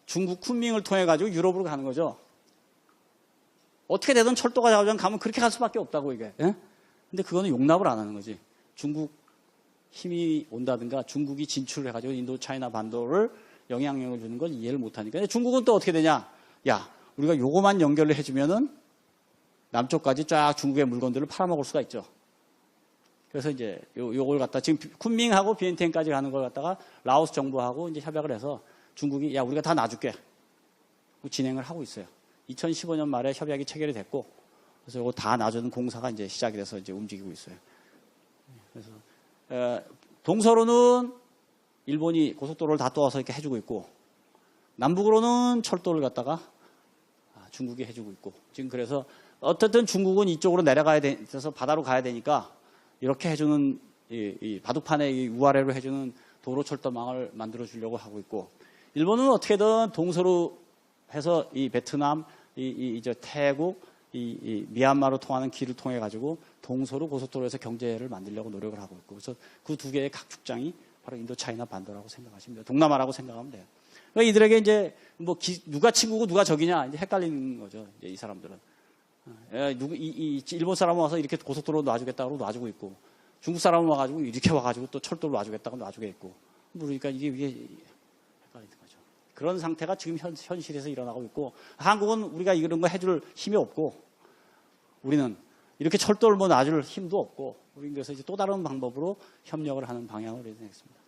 중국 쿤밍을 통해 가지고 유럽으로 가는 거죠. 어떻게 되든 철도가 가면 그렇게 갈 수밖에 없다고 이게. 예? 근데 그거는 용납을 안 하는 거지. 중국 힘이 온다든가 중국이 진출을 해가지고 인도 차이나 반도를 영향력을 주는 걸 이해를 못하니까. 근데 중국은 또 어떻게 되냐? 야, 우리가 요거만 연결을 해주면은 남쪽까지 쫙 중국의 물건들을 팔아먹을 수가 있죠. 그래서 이제 요걸 갖다 지금 쿤밍하고 비엔텐까지 가는 걸 갖다가 라오스 정부하고 이제 협약을 해서 중국이 야 우리가 다 놔줄게 진행을 하고 있어요. 2015년 말에 협약이 체결이 됐고 그래서 이거 다 놔주는 공사가 이제 시작이 돼서 이제 움직이고 있어요. 그래서 동서로는 일본이 고속도로를 다 떠와서 이렇게 해주고 있고 남북으로는 철도를 갖다가 중국이 해주고 있고 지금 그래서 어쨌든 중국은 이쪽으로 내려가야 돼서 바다로 가야 되니까 이렇게 해주는 이 바둑판에 이 위아래로 해주는 도로 철도망을 만들어 주려고 하고 있고 일본은 어떻게든 동서로 해서 이 베트남, 저 태국, 이 미얀마로 통하는 길을 통해 가지고 동서로 고속도로에서 경제를 만들려고 노력을 하고 있고 그래서 그 두 개의 각축장이 바로 인도차이나 반도라고 생각하시면 돼요. 동남아라고 생각하면 돼요. 그러니까 이들에게 이제 뭐 누가 친구고 누가 적이냐 이제 헷갈리는 거죠. 이제 이 사람들은 일본 사람 와서 이렇게 고속도로 놔주겠다고 놔주고 있고 중국 사람 와가지고 이렇게 와가지고 또 철도로 놔주겠다고 놔주고 있고 그러니까 이게 헷갈리는 거죠. 그런 상태가 지금 현실에서 일어나고 있고 한국은 우리가 이런 거 해줄 힘이 없고 우리는 이렇게 철도를 뭐 놔줄 힘도 없고 우리는 그래서 이제 또 다른 방법으로 협력을 하는 방향으로 했습니다.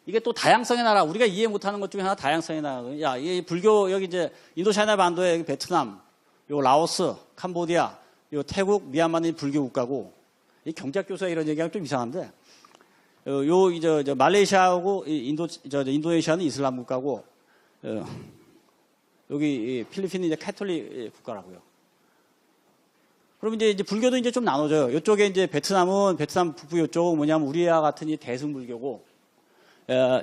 이게 또 다양성의 나라, 우리가 이해 못하는 것 중에 하나 다양성의 나라. 야, 이 불교, 여기 이제 인도차이나 반도에 베트남, 요 라오스, 캄보디아, 요 태국, 미얀마는 불교 국가고, 이 경제학 교수가 이런 얘기하면 좀 이상한데, 말레이시아하고 인도네시아는 이슬람 국가고, 여기 필리핀은 이제 캐톨릭 국가라고요. 그럼 이제 불교도 이제 좀 나눠져요. 이쪽에 이제 베트남 북부 이쪽은 뭐냐면 우리와 같은 이 대승불교고,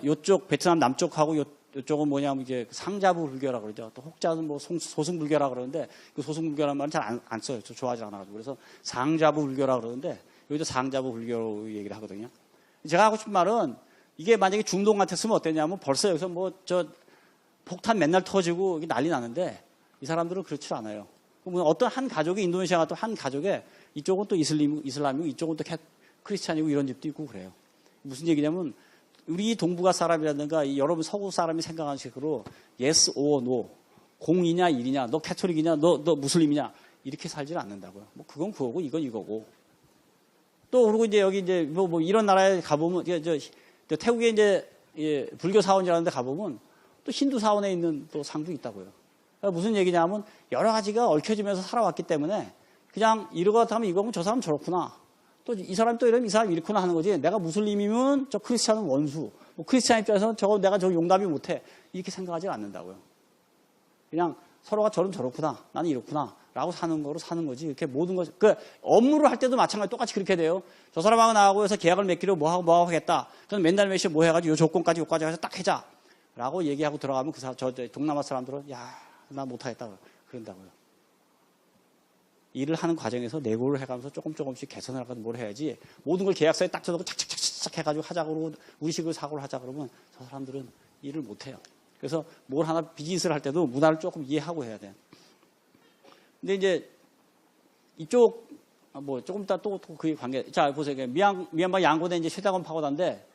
요쪽 베트남 남쪽하고 요쪽은 뭐냐면 이제 상자부 불교라고 그러죠. 또 혹자는 뭐 소승불교라고 그러는데 그 소승불교라는 말은 잘 안 써요. 저 좋아하지 않아가지고. 그래서 상자부 불교라고 그러는데 여기도 상자부 불교로 얘기를 하거든요. 제가 하고 싶은 말은 이게 만약에 중동 같았으면 어땠냐면 벌써 여기서 뭐 저 폭탄 맨날 터지고 이게 난리 나는데 이 사람들은 그렇지 않아요. 어떤 한 가족이 인도네시아 같은 한 가족에 이쪽은 또 이슬람이고 이쪽은 또 크리스찬이고 이런 집도 있고 그래요. 무슨 얘기냐면 우리 동북아 사람이라든가 여러분 서구 사람이 생각하는 식으로 yes or no, 공이냐 일이냐, 너 캐톨릭이냐, 너 무슬림이냐 이렇게 살지는 않는다고요. 뭐 그건 그거고 이건 이거고. 또 그리고 이제 여기 이제 뭐 이런 나라에 가보면 저 태국에 이제 불교 사원이라는 데 가보면 또 힌두 사원에 있는 또 상도 있다고요. 그러니까 무슨 얘기냐면 여러 가지가 얽혀지면서 살아왔기 때문에 그냥 이러고 하면 이거면 저 사람 저렇구나. 또 이 사람이 또 이러면 이 사람이 이렇구나 하는 거지. 내가 무슬림이면 저 크리스찬은 원수. 뭐 크리스찬 입장에서는 내가 저 용납이 못해. 이렇게 생각하지 않는다고요. 그냥 서로가 저는 저렇구나. 나는 이렇구나. 라고 사는 거로 사는 거지. 이렇게 모든 것, 업무를 할 때도 마찬가지로 똑같이 그렇게 돼요. 저 사람하고 나하고 해서 계약을 맺기로 뭐하고 하겠다. 그럼 맨날 몇시 뭐 해가지고 요 조건까지 요까지 해서 딱 해자. 라고 얘기하고 들어가면 저 동남아 사람들은 야, 나 못하겠다. 그런다고요. 일을 하는 과정에서 내고를 해가면서 조금씩 개선을 하고 뭘 해야지 모든 걸 계약서에 딱 써놓고 착착착착 해가지고 하자 그러고 우리식으로 사고를 하자 그러면 저 사람들은 일을 못해요. 그래서 뭘 하나 비즈니스를 할 때도 문화를 조금 이해하고 해야 돼요. 근데 이제 이쪽 뭐 조금 이따 또 그 관계 자 보세요. 미얀마 양곤에 이제 최다원 파고다인데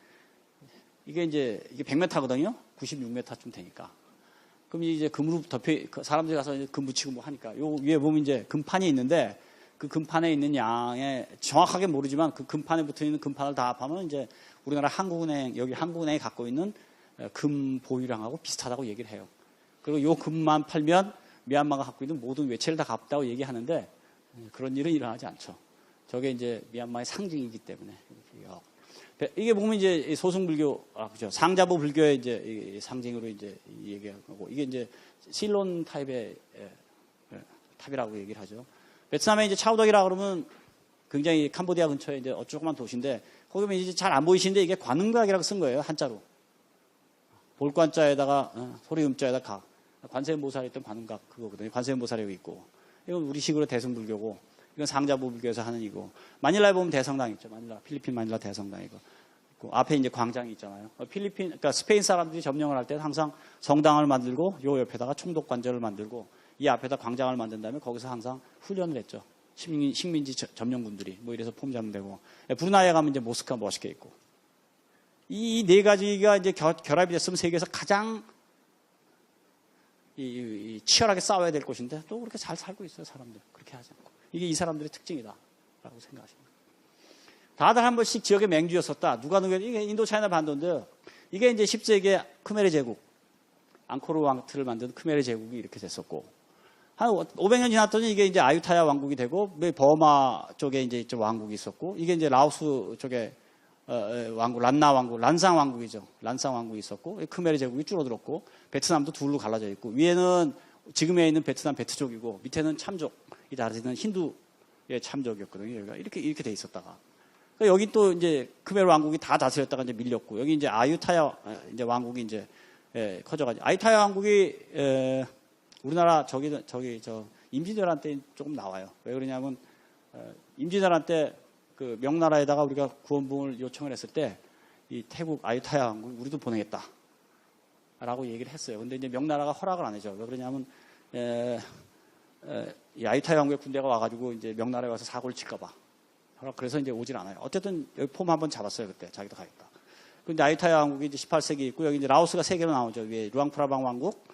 이게 100m거든요. 96m쯤 되니까. 그럼 이제 금으로 사람들이 가서 이제 금 묻히고 뭐 하니까 요 위에 보면 이제 금판이 있는데 그 금판에 있는 양에 정확하게 모르지만 그 금판에 붙어 있는 금판을 다 합하면 이제 우리나라 여기 한국은행이 갖고 있는 금 보유량하고 비슷하다고 얘기를 해요. 그리고 요 금만 팔면 미얀마가 갖고 있는 모든 외채를 다 갚다고 얘기하는데 그런 일은 일어나지 않죠. 저게 이제 미얀마의 상징이기 때문에. 이게 보면 이제 소승불교, 그죠. 상자부 불교의 이제 상징으로 이제 얘기하고, 이게 이제 실론 타입의 탑이라고 얘기를 하죠. 베트남에 이제 차오덕이라 그러면 굉장히 캄보디아 근처에 이제 조그만 도시인데, 거기 보면 이제 잘 안 보이시는데 이게 관음각이라고 쓴 거예요, 한자로. 볼관자에다가, 소리음자에다가 각. 관세음보살이 있던 관음각 그거거든요. 관세음보살이 여기 있고. 이건 우리식으로 대승불교고, 이건 상자부 불교에서 하는 이고. 마닐라에 보면 대성당 있죠. 필리핀 마닐라 대성당이고. 앞에 이제 광장이 있잖아요. 그러니까 스페인 사람들이 점령을 할 때 항상 성당을 만들고 요 옆에다가 총독관절을 만들고 이 앞에다 광장을 만든 다음에 거기서 항상 훈련을 했죠. 식민지 점령군들이 뭐 이래서 폼 잡는 데고. 브루나이에 가면 이제 모스크가 멋있게 있고. 이 네 가지가 이제 결합이 됐으면 세계에서 가장 치열하게 싸워야 될 곳인데 또 그렇게 잘 살고 있어요, 사람들. 그렇게 하지 않고. 이게 이 사람들의 특징이다라고 생각하십니다. 다들 한 번씩 지역에 맹주였었다. 이게 인도차이나 반도인데 이게 이제 10세기에 크메르 제국, 앙코르 왕트를 만든 크메르 제국이 이렇게 됐었고 한 500년 지났더니 이게 이제 아유타야 왕국이 되고 버마 쪽에 이제 왕국이 있었고 이게 이제 라오스 쪽에 왕국, 란상 왕국이죠. 란상 왕국이 있었고 크메르 제국이 줄어들었고 베트남도 둘로 갈라져 있고 위에는 지금에 있는 베트남 베트족이고 밑에는 참족이 다르는 힌두의 참족이었거든요. 이렇게 돼 있었다가 그러니까 여기 또 이제 크메르 왕국이 다 다스렸다가 이제 밀렸고 여기 이제 아유타야 이제 왕국이 이제 커져가지고 아유타야 왕국이 우리나라 임진왜란 때 조금 나와요. 왜 그러냐면 임진왜란 때 그 명나라에다가 우리가 구원봉을 요청을 했을 때 이 태국 아유타야 왕국 우리도 보내겠다라고 얘기를 했어요. 근데 이제 명나라가 허락을 안 해줘. 왜 그러냐면 이 아유타야 왕국의 군대가 와가지고 이제 명나라에 와서 사고를 칠까봐. 그래서 이제 오질 않아요. 어쨌든 여기 폼 한번 잡았어요 그때 자기도 가겠다. 근데 아유타야 왕국이 이제 18세기 있고 여기 이제 라오스가 세 개로 나오죠. 위에 루앙프라방 왕국,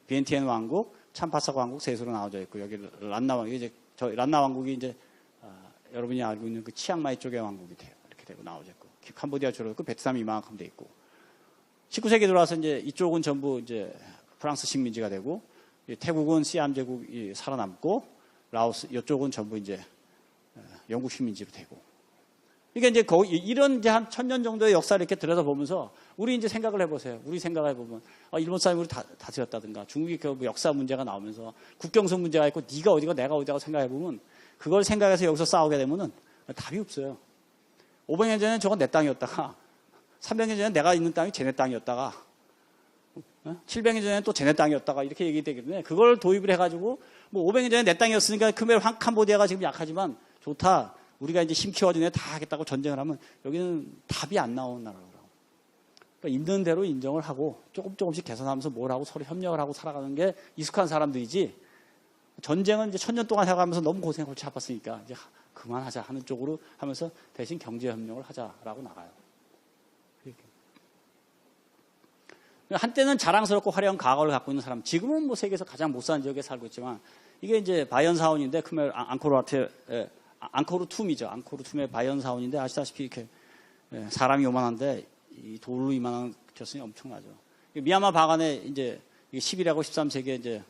비엔티엔 왕국, 참파삭 왕국 셋으로 나오져 있고 여기 란나 왕국 이제 란나 왕국이 이제 여러분이 알고 있는 그 치앙마이 쪽의 왕국이 돼요. 이렇게 되고 나오져 있고 캄보디아 주로 있고 베트남이 이만큼 돼 있고 19세기 들어와서 이제 이쪽은 전부 이제 프랑스 식민지가 되고 태국은 시암 제국이 살아남고 라오스 이쪽은 전부 이제 영국 식민지로 되고 이게 이제 이런 이제 한 1000년 정도의 역사를 이렇게 들여다보면서 우리 이제 생각을 해보세요. 우리 생각을 해보면 일본 사람이 우리 다스렸다든가 중국이 그 역사 문제가 나오면서 국경선 문제가 있고 네가 어디가 내가 어디가 생각해보면 그걸 생각해서 여기서 싸우게 되면은 답이 없어요. 500년 전에 저건 내 땅이었다가 300년 전에 내가 있는 땅이 쟤네 땅이었다가 700년 전에 또 쟤네 땅이었다가 이렇게 얘기되기 때문에 그걸 도입을 해가지고 뭐 500년 전에 내 땅이었으니까 크메르 캄보디아가 지금 약하지만 좋다. 우리가 이제 힘 키워주네 다 하겠다고 전쟁을 하면 여기는 답이 안 나오는 나라라고. 그러니까 있는 대로 인정을 하고 조금씩 개선하면서 뭘 하고 서로 협력을 하고 살아가는 게 익숙한 사람들이지 전쟁은 이제 1000년 동안 해가면서 너무 고생 골치 아팠으니까 이제 그만하자 하는 쪽으로 하면서 대신 경제 협력을 하자라고 나가요. 한때는 자랑스럽고 화려한 과거를 갖고 있는 사람, 지금은 뭐 세계에서 가장 못 사는 지역에 살고 있지만 이게 이제 바이언사원인데 크메르 앙코르 툼이죠. 앙코르 툼의 바이언사원인데 아시다시피 이렇게 사람이 요만한데 이 돌로 이만한 졌으니 엄청나죠. 미얀마 바간에 이제 11하고 13세기에 이제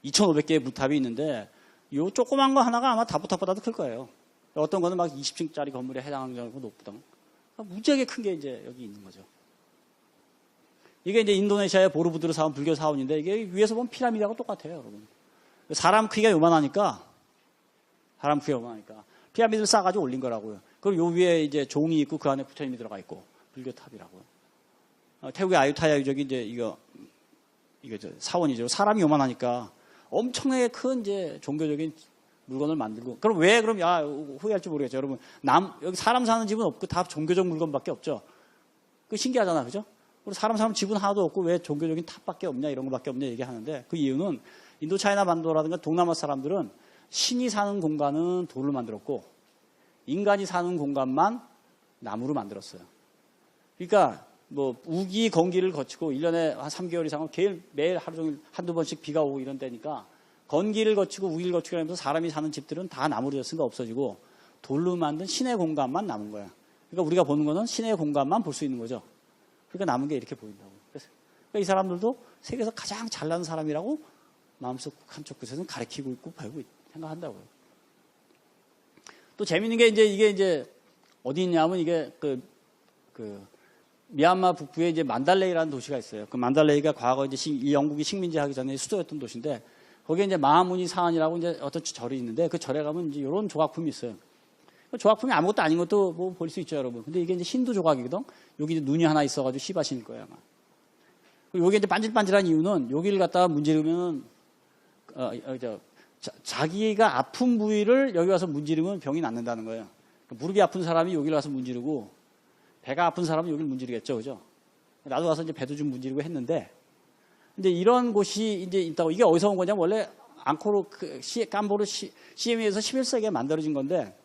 2,500개의 무탑이 있는데 요 조그만 거 하나가 아마 다부탑보다도 클 거예요. 어떤 거는 막 20층짜리 건물에 해당하는 경우가 높거든. 무지하게 큰 게 이제 여기 있는 거죠. 이게 이제 인도네시아의 보르부드르 사원, 불교 사원인데 이게 위에서 보면 피라미드하고 똑같아요, 여러분. 사람 크기가 요만하니까 피라미드를 쌓아가지고 올린 거라고요. 그리고 요 위에 이제 종이 있고 그 안에 부처님이 들어가 있고 불교 탑이라고요. 태국의 아유타야 유적이 이제 이거 사원이죠. 사람이 요만하니까 엄청나게 큰 이제 종교적인 물건을 만들고. 그럼 왜 그럼 후회할지 모르겠죠, 여러분. 여기 사람 사는 집은 없고 다 종교적 물건밖에 없죠. 그 신기하잖아, 그죠? 우리 사람 사는 집은 하나도 없고 왜 종교적인 탑밖에 없냐 이런 거밖에 없냐 얘기하는데 그 이유는 인도차이나 반도라든가 동남아 사람들은 신이 사는 공간은 돌로 만들었고 인간이 사는 공간만 나무로 만들었어요. 그러니까 뭐 우기 건기를 거치고 1년에 한 3개월 이상은 매일 하루 종일 한두 번씩 비가 오고 이런 데니까 건기를 거치고 우기를 거치고 하면서 사람이 사는 집들은 다 나무로 졌으니까 없어지고 돌로 만든 신의 공간만 남은 거야. 그러니까 우리가 보는 거는 신의 공간만 볼 수 있는 거죠. 그러니까 남은 게 이렇게 보인다고. 그러니까 이 사람들도 세계에서 가장 잘난 사람이라고 마음속 한쪽 끝에서는 가르치고 있고 배우고 생각한다고요. 또 재밌는 게 이게 이제 어디 있냐면 이게 미얀마 북부에 이제 만달레이라는 도시가 있어요. 그 만달레이가 과거 이제 이 영국이 식민지 하기 전에 수도였던 도시인데 거기에 이제 마하무니 사안이라고 이제 어떤 절이 있는데 그 절에 가면 이제 이런 조각품이 있어요. 그 조각품이 아무것도 아닌 것도 뭐 볼 수 있죠, 여러분. 근데 이게 이제 힌두 조각이거든. 여기 이제 눈이 하나 있어가지고 시바신일 거예요, 아마. 그리고 여기 이제 반질반질한 이유는 여기를 갖다가 문지르면 자기가 아픈 부위를 여기 와서 문지르면 병이 낫는다는 거예요. 무릎이 아픈 사람이 여기를 와서 문지르고 배가 아픈 사람은 여기를 문지르겠죠, 그죠? 나도 와서 이제 배도 좀 문지르고 했는데, 근데 이런 곳이 이제 있다고. 이게 어디서 온 거냐면 원래 앙코르 캄보르 시엠에서 11세기에 만들어진 건데,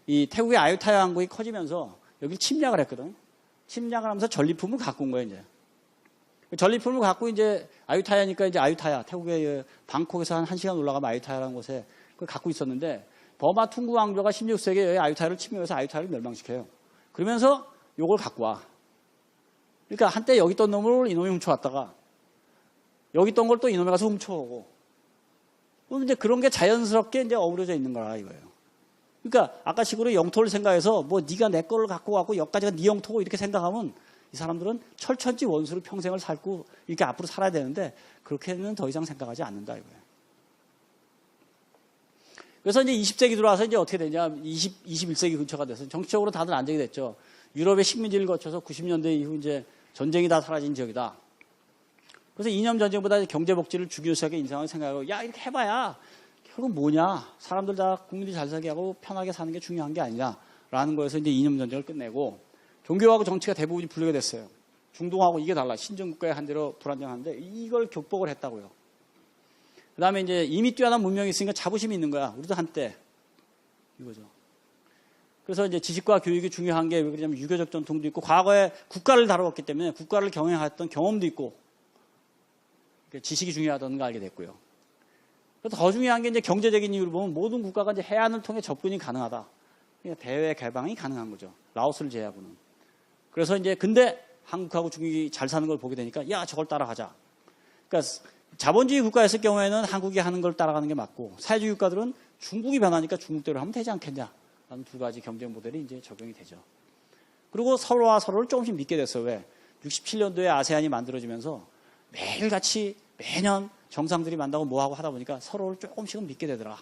이 태국의 아유타야 왕국이 커지면서 여기 침략을 했거든. 침략을 하면서 전리품을 갖고 온 거예요, 이제. 전리품을 갖고 이제 아유타야니까 이제 아유타야, 태국의 방콕에서 한 1시간 올라가면 아유타야라는 곳에 그걸 갖고 있었는데 버마 퉁구 왕조가 16세기에 아유타야를 침략해서 아유타야를 멸망시켜요. 그러면서 요걸 갖고 와. 그러니까 한때 여기 있던 놈을 이놈이 훔쳐왔다가 여기 있던 걸 또 이놈이 가서 훔쳐오고. 그럼 이제 그런 게 자연스럽게 이제 어우러져 있는 거라 이거예요. 그러니까 아까 식으로 영토를 생각해서 뭐 네가 내 거를 갖고 왔고 여기까지가 네 영토고 이렇게 생각하면 이 사람들은 철천지 원수로 평생을 살고 이렇게 앞으로 살아야 되는데 그렇게는 더 이상 생각하지 않는다 이거예요. 그래서 이제 20세기 들어와서 이제 어떻게 되냐 21세기 근처가 돼서 정치적으로 다들 안정이 됐죠. 유럽의 식민지를 거쳐서 90년대 이후 이제 전쟁이 다 사라진 지역이다. 그래서 이념 전쟁보다 경제 복지를 중요시하게 인상을 생각하고 야 이렇게 해봐야 결국 뭐냐 사람들 다 국민들이 잘 살게 하고 편하게 사는 게 중요한 게 아니냐라는 거에서 이제 이념 전쟁을 끝내고 종교하고 정치가 대부분이 분리가 됐어요. 중동하고 이게 달라. 신정국가의 한대로 불안정한데 이걸 극복을 했다고요. 그 다음에 이제 이미 뛰어난 문명이 있으니까 자부심이 있는 거야. 우리도 한때 이거죠. 그래서 이제 지식과 교육이 중요한 게 왜 그러냐면 유교적 전통도 있고 과거에 국가를 다루었기 때문에 국가를 경영했던 경험도 있고 지식이 중요하다는 걸 알게 됐고요. 더 중요한 게 이제 경제적인 이유를 보면 모든 국가가 이제 해안을 통해 접근이 가능하다. 그러니까 대외 개방이 가능한 거죠. 라오스를 제외하고는. 그래서 이제 근데 한국하고 중국이 잘 사는 걸 보게 되니까 야 저걸 따라가자. 그러니까 자본주의 국가였을 경우에는 한국이 하는 걸 따라가는 게 맞고 사회주의 국가들은 중국이 변하니까 중국대로 하면 되지 않겠냐. 라는 두 가지 경쟁 모델이 이제 적용이 되죠. 그리고 서로와 서로를 조금씩 믿게 됐어요. 왜? 67년도에 아세안이 만들어지면서 매일같이 매년 정상들이 만나고 뭐하고 하다 보니까 서로를 조금씩은 믿게 되더라.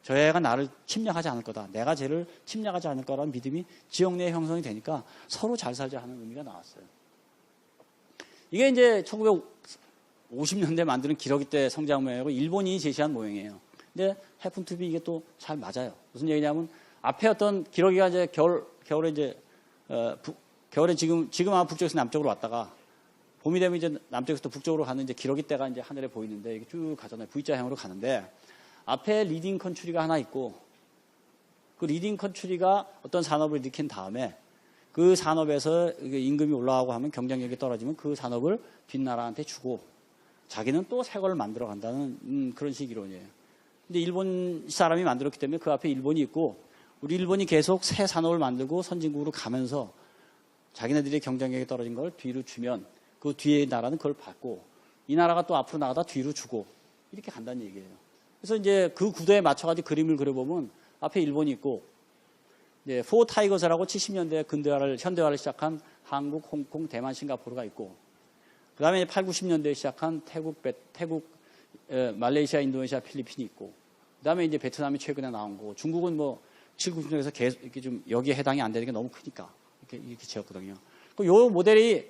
저 애가 나를 침략하지 않을 거다. 내가 쟤를 침략하지 않을 거라는 믿음이 지역 내에 형성이 되니까 서로 잘 살자 하는 의미가 나왔어요. 이게 이제 1950년대 만드는 기러기 때 성장 모양이고 일본이 제시한 모형이에요. 근데 해픈 투비 이게 또 잘 맞아요. 무슨 얘기냐면 앞에 어떤 기러기가 이제 겨울에 이제 겨울에 지금 아마 북쪽에서 남쪽으로 왔다가 봄이 되면 이제 남쪽에서 또 북쪽으로 가는 이제 기러기 떼가 이제 하늘에 보이는데 이게 쭉 가잖아요. V자형으로 가는데 앞에 리딩 컨트리가 하나 있고 그 리딩 컨트리가 어떤 산업을 일으킨 다음에 그 산업에서 임금이 올라가고 하면 경쟁력이 떨어지면 그 산업을 뒷나라한테 주고 자기는 또 새 걸 만들어 간다는 그런 식 이론이에요. 근데 일본 사람이 만들었기 때문에 그 앞에 일본이 있고 우리 일본이 계속 새 산업을 만들고 선진국으로 가면서 자기네들이 경쟁력이 떨어진 걸 뒤로 주면 그 뒤에 나라는 그걸 받고 이 나라가 또 앞으로 나가다 뒤로 주고 이렇게 간다는 얘기예요. 그래서 이제 그 구도에 맞춰가지고 그림을 그려보면 앞에 일본이 있고 이제 포 타이거즈라고 70년대 현대화를 시작한 한국, 홍콩, 대만, 싱가포르가 있고 그 다음에 8, 90년대에 시작한 태국, 말레이시아, 인도네시아, 필리핀이 있고 그 다음에 이제 베트남이 최근에 나온 거고 중국은 뭐 7, 90년대에서 계속 이렇게 좀 여기에 해당이 안 되는 게 너무 크니까 이렇게 지었거든요. 요 모델이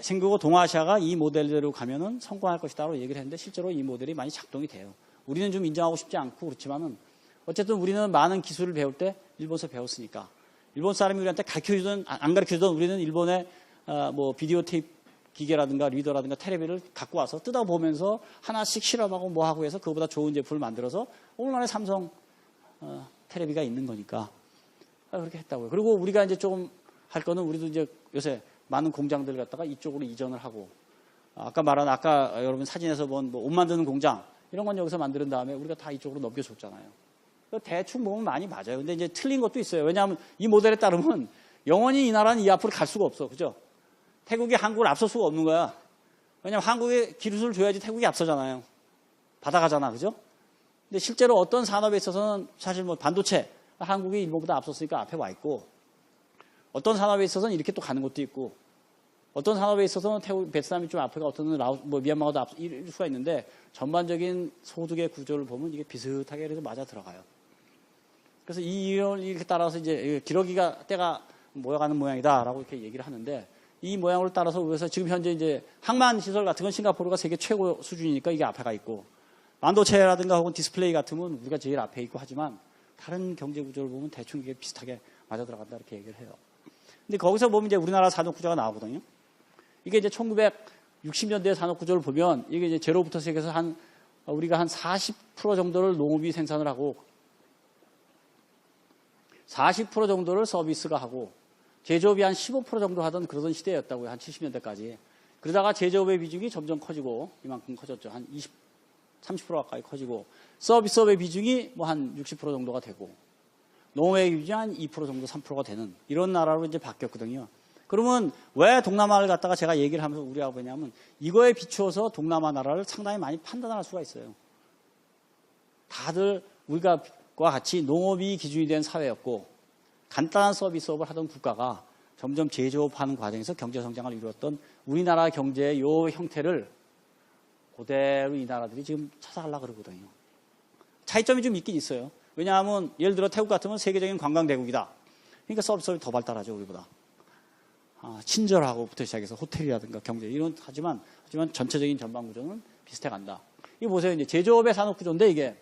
생기고 동아시아가 이 모델대로 가면은 성공할 것이다라고 얘기를 했는데 실제로 이 모델이 많이 작동이 돼요. 우리는 좀 인정하고 싶지 않고 그렇지만은 어쨌든 우리는 많은 기술을 배울 때 일본에서 배웠으니까 일본 사람이 우리한테 가르쳐주든 안 가르쳐주든 우리는 일본의 뭐 비디오 테이프 기계라든가 리더라든가 테레비를 갖고 와서 뜯어보면서 하나씩 실험하고 뭐하고 해서 그거보다 좋은 제품을 만들어서 오늘날의 삼성 테레비가 있는 거니까 그렇게 했다고요. 그리고 우리가 이제 조금 할 거는 우리도 이제 요새 많은 공장들 갖다가 이쪽으로 이전을 하고 아까 여러분 사진에서 본 뭐 옷 만드는 공장 이런 건 여기서 만든 다음에 우리가 다 이쪽으로 넘겨줬잖아요. 대충 보면 많이 맞아요. 근데 이제 틀린 것도 있어요. 왜냐하면 이 모델에 따르면 영원히 이 나라는 이 앞으로 갈 수가 없어. 그죠? 태국이 한국을 앞설 수가 없는 거야. 왜냐하면 한국에 기술을 줘야지 태국이 앞서잖아요. 받아가잖아. 그죠? 근데 실제로 어떤 산업에 있어서는 사실 뭐 반도체 한국이 일본보다 앞섰으니까 앞에 와 있고 어떤 산업에 있어서는 이렇게 또 가는 것도 있고 어떤 산업에 있어서는 태국, 베트남이 좀 앞에 가 어떤 미얀마가 더 앞서 이럴 수가 있는데 전반적인 소득의 구조를 보면 이게 비슷하게 그래서 맞아 들어가요. 그래서 이렇게 따라서 이제 기러기가 때가 모여가는 모양이다라고 이렇게 얘기를 하는데 이 모양을 따라서 그래서 지금 현재 이제 항만 시설 같은 건 싱가포르가 세계 최고 수준이니까 이게 앞에 가 있고 반도체라든가 혹은 디스플레이 같으면 우리가 제일 앞에 있고 하지만 다른 경제 구조를 보면 대충 이게 비슷하게 맞아 들어간다 이렇게 얘기를 해요. 근데 거기서 보면 이제 우리나라 산업 구조가 나오거든요. 이게 이제 1960년대 산업 구조를 보면 이게 이제 제로부터 시작해서 우리가 한 40% 정도를 농업이 생산을 하고 40% 정도를 서비스가 하고 제조업이 한 15% 정도 하던 그러던 시대였다고요. 한 70년대까지. 그러다가 제조업의 비중이 점점 커지고 이만큼 커졌죠. 한 30% 가까이 커지고 서비스업의 비중이 뭐 한 60% 정도가 되고 농업의 비중이 한 2% 정도 3%가 되는 이런 나라로 이제 바뀌었거든요. 그러면 왜 동남아를 갖다가 제가 얘기를 하면서 우려하고 있냐면 이거에 비추어서 동남아 나라를 상당히 많이 판단할 수가 있어요. 다들 우리가 같이 농업이 기준이 된 사회였고 간단한 서비스업을 하던 국가가 점점 제조업하는 과정에서 경제성장을 이루었던 우리나라 경제의 요 형태를 그대로 이 나라들이 지금 찾아가려고 그러거든요. 차이점이 좀 있긴 있어요. 왜냐하면 예를 들어 태국 같으면 세계적인 관광대국이다. 그러니까 서비스업이 더 발달하죠, 우리보다. 친절하고부터 시작해서 호텔이라든가 경제 이런 하지만 전체적인 전반 구조는 비슷해 간다. 이거 보세요. 이제 제조업의 산업 구조인데 이게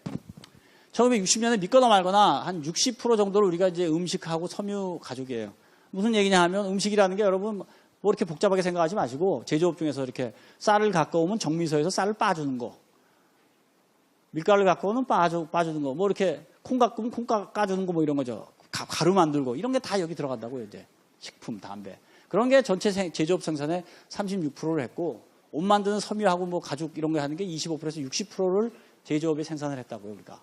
1960년에 믿거나 말거나 한 60% 정도를 우리가 이제 음식하고 섬유 가족이에요. 무슨 얘기냐 하면 음식이라는 게 여러분 뭐 이렇게 복잡하게 생각하지 마시고 제조업 중에서 이렇게 쌀을 갖고 오면 정미소에서 쌀을 빠주는 거, 밀가루를 갖고 오면 빠주는 거, 뭐 이렇게 콩 갖고 오면 콩 까주는 거 뭐 이런 거죠. 가루 만들고 이런 게 다 여기 들어간다고요. 이제 식품, 담배 그런 게 전체 제조업 생산의 36%를 했고 옷 만드는 섬유하고 뭐 가죽 이런 거 하는 게 25%에서 60%를 제조업에 생산을 했다고요, 우리가.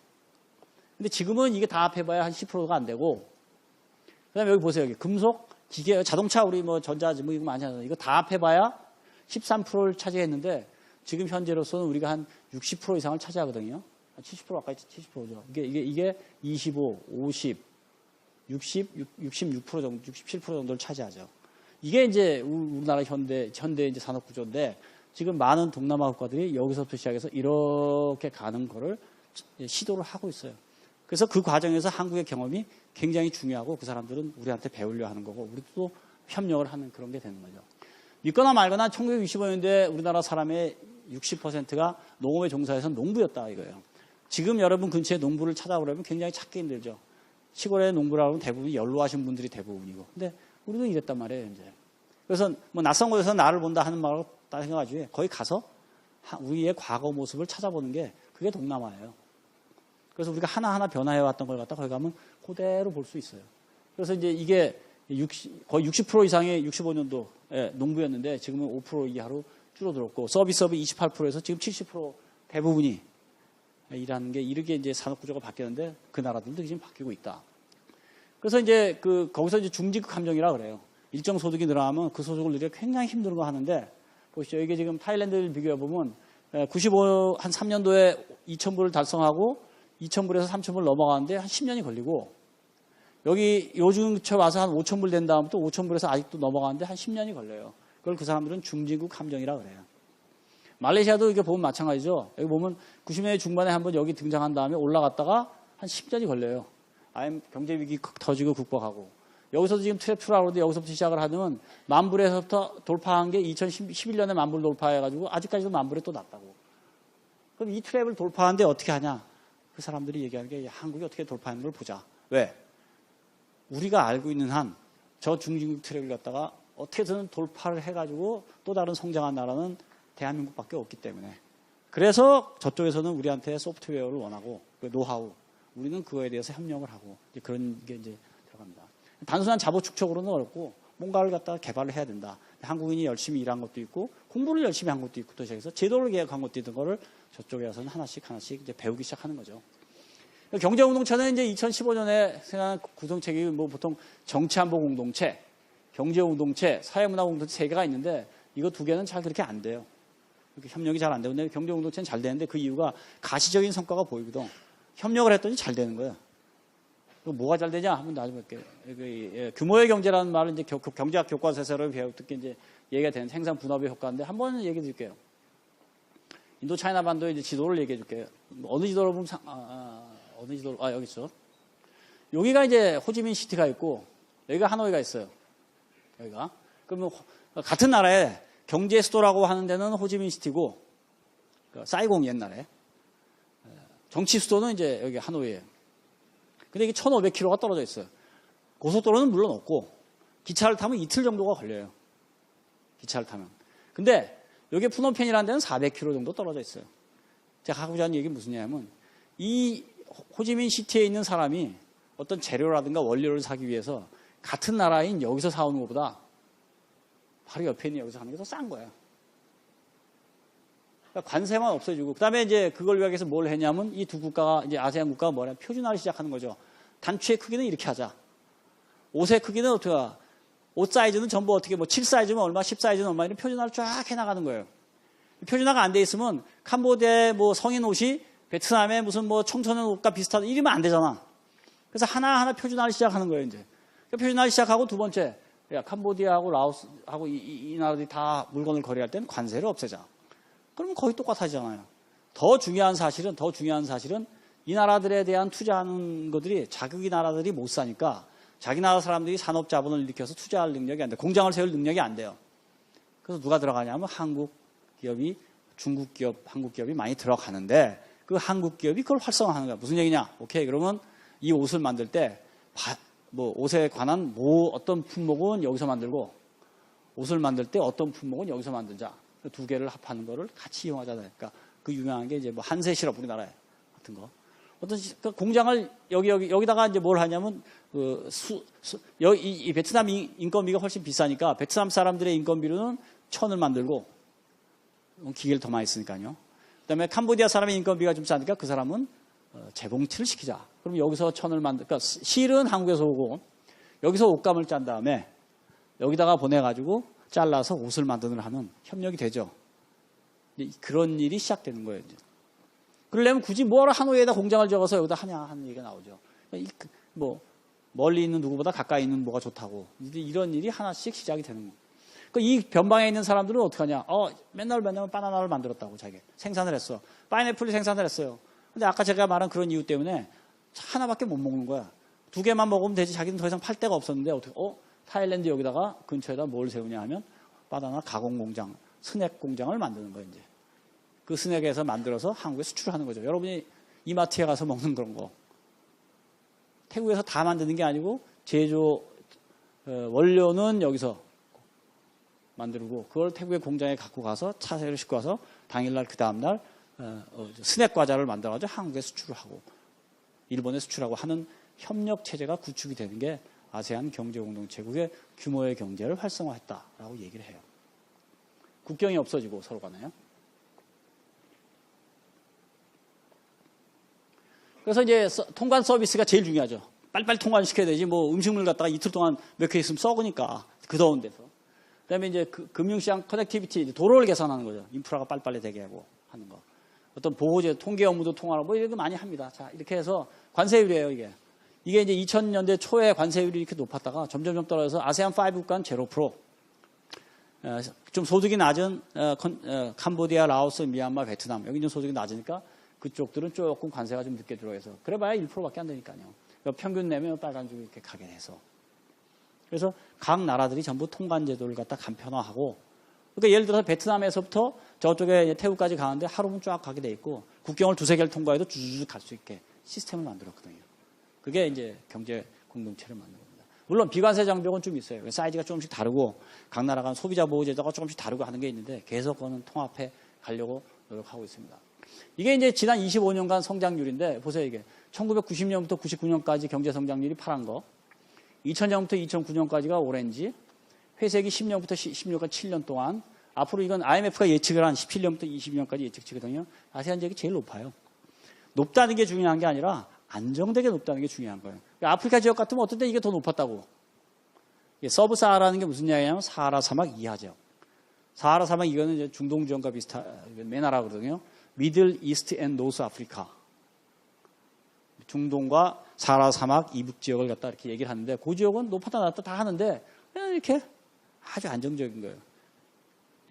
근데 지금은 이게 다 합해봐야 한 10%가 안 되고, 그 다음에 여기 보세요. 여기 금속, 기계, 자동차, 우리 뭐 전자지 뭐 이거 많이 하잖아요. 이거 다 합해봐야 13%를 차지했는데, 지금 현재로서는 우리가 한 60% 이상을 차지하거든요. 70% 가까이 70%죠. 이게 25, 50, 60, 66% 정도, 67% 정도를 차지하죠. 이게 이제 우리나라 현대 이제 산업 구조인데, 지금 많은 동남아 국가들이 여기서부터 시작해서 이렇게 가는 거를 시도를 하고 있어요. 그래서 그 과정에서 한국의 경험이 굉장히 중요하고 그 사람들은 우리한테 배우려 하는 거고 우리도 협력을 하는 그런 게 되는 거죠. 믿거나 말거나 1965년대 우리나라 사람의 60%가 농업에 종사해서 농부였다 이거예요. 지금 여러분 근처에 농부를 찾아보려면 굉장히 찾기 힘들죠. 시골의 농부라고 하면 대부분 연로하신 분들이 대부분이고. 근데 우리도 이랬단 말이에요, 이제. 그래서 뭐 낯선 곳에서 나를 본다 하는 말로 딱 생각하지. 거기 가서 우리의 과거 모습을 찾아보는 게 그게 동남아예요. 그래서 우리가 하나하나 변화해왔던 걸 갖다 거기 가면 그대로 볼 수 있어요. 그래서 이제 이게 거의 60% 이상의 65년도 농부였는데 지금은 5% 이하로 줄어들었고 서비스업이 28%에서 지금 70% 대부분이 일하는 게 이렇게 이제 산업구조가 바뀌었는데 그 나라들도 지금 바뀌고 있다. 그래서 이제 거기서 이제 중지급 함정이라 그래요. 일정 소득이 늘어나면 그 소득을 누리기가 굉장히 힘든 거 하는데 보시죠. 이게 지금 타일랜드를 비교해보면 95, 한 3년도에 2,000불을 달성하고 2,000불에서 3,000불 넘어가는데 한 10년이 걸리고 여기 요즘 와서 한 5,000불 된 다음부터 5,000불에서 아직도 넘어가는데 한 10년이 걸려요. 그걸 그 사람들은 중진국 함정이라 그래요. 말레이시아도 이게 보면 마찬가지죠. 여기 보면 90년대 중반에 한번 여기 등장한 다음에 올라갔다가 한 10년이 걸려요. 경제 위기 터지고 극복하고. 여기서도 지금 트랩 2라고 그러는데 여기서부터 시작을 하면 만불에서부터 돌파한 게 2011년에 만불 돌파해가지고 아직까지도 만불에 또 났다고. 그럼 이 트랩을 돌파하는데 어떻게 하냐? 그 사람들이 얘기하는 게 한국이 어떻게 돌파하는 걸 보자. 왜? 우리가 알고 있는 한 저 중진국 트랩을 갖다가 어떻게든 돌파를 해가지고 또 다른 성장한 나라는 대한민국밖에 없기 때문에. 그래서 저쪽에서는 우리한테 소프트웨어를 원하고 그 노하우. 우리는 그거에 대해서 협력을 하고 이제 그런 게 이제 들어갑니다. 단순한 자본 축적으로는 어렵고 뭔가를 갖다가 개발을 해야 된다. 한국인이 열심히 일한 것도 있고 공부를 열심히 한 것도 있고 또 시작해서 제도를 개혁한 것도 있던 거를 저쪽에 와서는 하나씩 이제 배우기 시작하는 거죠. 경제공동체는 이제 2015년에 생각한 구성책이 뭐 보통 정치안보 공동체, 경제공동체, 사회문화공동체 세 개가 있는데 이거 두 개는 잘 그렇게 안 돼요. 이렇게 협력이 잘 안 되고 근데 경제공동체는 잘 되는데 그 이유가 가시적인 성과가 보이거든. 협력을 했더니 잘 되는 거예요. 뭐가 잘 되냐? 한번 나중에 볼게요. 규모의 경제라는 말은 이제 경제학 교과서에서 배웠던 게 이제 얘기가 되는 생산 분업의 효과인데 한번 얘기해 드릴게요. 인도 차이나 반도의 이제 지도를 얘기해 줄게요. 어느 지도로 보면 어느 지도로 여기 있죠. 여기가 이제 호지민 시티가 있고 여기가 하노이가 있어요. 여기가. 그러면 같은 나라에 경제 수도라고 하는 데는 호지민 시티고 사이공 옛날에 정치 수도는 이제 여기 하노이예요. 근데 이게 1,500km가 떨어져 있어요. 고속도로는 물론 없고 기차를 타면 이틀 정도가 걸려요. 기차를 타면. 근데 여기 푸놈펜이라는 데는 400km 정도 떨어져 있어요. 제가 하고자 하는 얘기는 무슨 얘기냐면 이 호지민 시티에 있는 사람이 어떤 재료라든가 원료를 사기 위해서 같은 나라인 여기서 사오는 것보다 바로 옆에 있는 여기서 사는 게 더 싼 거예요. 그러니까 관세만 없어지고, 그 다음에 이제 그걸 위해서 뭘 했냐면 이 두 국가가, 이제 아세안 국가가 뭐냐, 표준화를 시작하는 거죠. 단추의 크기는 이렇게 하자. 옷의 크기는 어떻게 하자. 옷 사이즈는 전부 어떻게, 뭐 7 사이즈면 얼마, 10 사이즈는 얼마, 이런 표준화를 쫙 해나가는 거예요. 표준화가 안 돼 있으면 캄보디아의 뭐 성인 옷이 베트남의 무슨 뭐 청소년 옷과 비슷하다 이러면 안 되잖아. 그래서 하나하나 표준화를 시작하는 거예요, 이제. 표준화를 시작하고 두 번째, 야, 캄보디아하고 라오스하고 이 나라들이 다 물건을 거래할 때는 관세를 없애자. 그러면 거의 똑같아지잖아요. 더 중요한 사실은 이 나라들에 대한 투자하는 것들이 자기 나라들이 못 사니까 자기 나라 사람들이 산업 자본을 일으켜서 투자할 능력이 안 돼. 공장을 세울 능력이 안 돼요. 그래서 누가 들어가냐면 한국 기업이, 중국 기업, 한국 기업이 많이 들어가는데 그 한국 기업이 그걸 활성화하는 거야. 무슨 얘기냐? 오케이, 그러면 이 옷을 만들 때 뭐 옷에 관한 뭐 어떤 품목은 여기서 만들고 옷을 만들 때 어떤 품목은 여기서 만들자. 두 개를 합하는 거를 같이 이용하자. 그러니까 그 유명한 게 이제 뭐 한세 시럽 우리나라에 같은 거. 어떤 그 공장을 여기다가 이제 뭘 하냐면 이 베트남 인건비가 훨씬 비싸니까 베트남 사람들의 인건비로는 천을 만들고 기계를 더 많이 쓰니까요. 그다음에 캄보디아 사람의 인건비가 좀 싸니까 그 사람은 재봉틀을 시키자. 그럼 여기서 천을 그러니까 실은 한국에서 오고 여기서 옷감을 짠 다음에 여기다가 보내가지고 잘라서 옷을 만드는 하면 협력이 되죠. 그런 일이 시작되는 거예요. 이제. 그러려면 굳이 뭐하러 하노이에다 공장을 적어서 여기다 하냐 하는 얘기가 나오죠. 뭐 멀리 있는 누구보다 가까이 있는 뭐가 좋다고. 이런 일이 하나씩 시작이 되는 거예요. 이 변방에 있는 사람들은 어떻게 하냐. 맨날 바나나를 만들었다고 자기 생산을 했어. 파인애플을 생산을 했어요. 근데 아까 제가 말한 그런 이유 때문에 하나밖에 못 먹는 거야. 두 개만 먹으면 되지. 자기는 더 이상 팔 데가 없었는데 어떻게 타일랜드 여기다가 근처에다 뭘 세우냐 하면 바나나 가공 공장, 스낵 공장을 만드는 거예요. 이제 그 스낵에서 만들어서 한국에 수출하는 거죠. 여러분이 이마트에 가서 먹는 그런 거 태국에서 다 만드는 게 아니고 제조 원료는 여기서 만들고 그걸 태국의 공장에 갖고 가서 차세를 싣고 가서 당일날 그 다음날 스낵 과자를 만들어가지고 한국에 수출을 하고 일본에 수출하고 하는 협력 체제가 구축이 되는 게 아세안 경제공동체국의 규모의 경제를 활성화했다라고 얘기를 해요. 국경이 없어지고 서로 간에요. 그래서 이제 통관 서비스가 제일 중요하죠. 빨리빨리 통관시켜야 되지. 뭐 음식물 갖다가 이틀 동안 몇 개 있으면 썩으니까 그 더운 데서. 그다음에 이제 금융시장 커넥티비티 도로를 개선하는 거죠. 인프라가 빨리빨리 되게 하고 하는 거. 어떤 보호제 통계 업무도 통하고 뭐 이런 거 많이 합니다. 자 이렇게 해서 관세율이에요 이게. 이게 이제 2000년대 초에 관세율이 이렇게 높았다가 점점 떨어져서 아세안 5 국가는 0%. 좀 소득이 낮은 캄보디아, 라오스, 미얀마, 베트남 여기 좀 소득이 낮으니까 그쪽들은 조금 관세가 좀 늦게 들어가서 그래봐야 1%밖에 안 되니까요. 평균 내면 빨간줄이 이렇게 가게 돼서. 그래서 각 나라들이 전부 통관 제도를 갖다 간편화하고 그러니까 예를 들어서 베트남에서부터 저쪽에 태국까지 가는데 하루는 쫙 가게 돼 있고 국경을 두세 개를 통과해도 쭉 갈 수 있게 시스템을 만들었거든요. 그게 이제 경제 공동체를 만든 겁니다. 물론 비관세 장벽은 좀 있어요. 사이즈가 조금씩 다르고 각 나라가 소비자 보호 제도가 조금씩 다르고 하는 게 있는데 계속 그거는 통합해 가려고 노력하고 있습니다. 이게 이제 지난 25년간 성장률인데 보세요. 이게 1990년부터 99년까지 경제 성장률이 파란 거 2000년부터 2009년까지가 오렌지 회색이 10년부터 16년까지 7년 동안 앞으로 이건 IMF가 예측을 한 17년부터 22년까지 예측치거든요. 아세안 지역이 제일 높아요. 높다는 게 중요한 게 아니라 안정되게 높다는 게 중요한 거예요. 아프리카 지역 같으면 어떤 때 이게 더 높았다고. 서브사하라는 게 무슨 이야기냐면 사하라 사막 이하 지역. 사하라 사막 이거는 이제 중동 지역과 비슷한 메나라거든요. 미들 이스트 앤 노스 아프리카. 중동과 사하라 사막 이북 지역을 갖다 이렇게 얘기를 하는데 그 지역은 높았다 낮다 다 하는데 그냥 이렇게 아주 안정적인 거예요.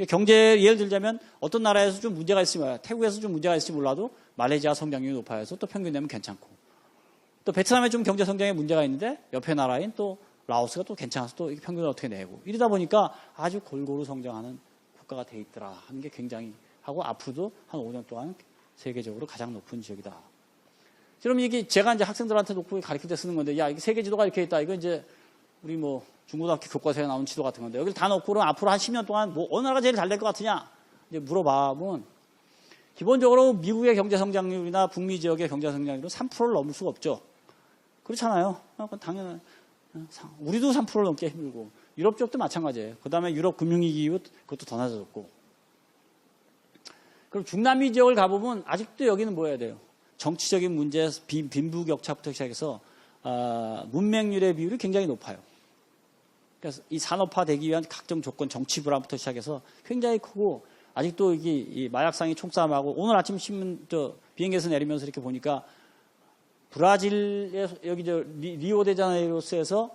경제 예를 들자면 어떤 나라에서 좀 문제가 있으면 태국에서 좀 문제가 있을지 몰라도 말레이시아 성장률이 높아서 또 평균 내면 괜찮고 또 베트남에 좀 경제 성장에 문제가 있는데 옆에 나라인 또 라오스가 또 괜찮아서 또 평균을 어떻게 내고 이러다 보니까 아주 골고루 성장하는 국가가 돼 있더라 하는 게 굉장히 하고 앞으로도 한 5년 동안 세계적으로 가장 높은 지역이다. 그럼 이게 제가 이제 학생들한테 놓고 가르칠 때 쓰는 건데 야 이게 세계 지도가 이렇게 있다. 이거 이제 우리 뭐 중고등학교 교과서에 나온 지도 같은 건데 여기를 다 놓고 그럼 앞으로 한 10년 동안 뭐 어느 나라가 제일 잘 될 것 같으냐 이제 물어봐보면 기본적으로 미국의 경제 성장률이나 북미 지역의 경제 성장률은 3%를 넘을 수가 없죠. 그렇잖아요. 당연히 우리도 3%를 넘기 힘들고 유럽 지역도 마찬가지예요. 그다음에 유럽 금융위기 이후 그것도 더 낮아졌고 그럼 중남미 지역을 가보면 아직도 여기는 뭐 해야 돼요? 정치적인 문제, 빈부격차부터 시작해서 문맹률의 비율이 굉장히 높아요. 그래서 이 산업화되기 위한 각종 조건, 정치 불안부터 시작해서 굉장히 크고 아직도 이 마약상이 총싸움하고 오늘 아침 신문 비행기에서 내리면서 이렇게 보니까 브라질에 여기 리오데자네이로스에서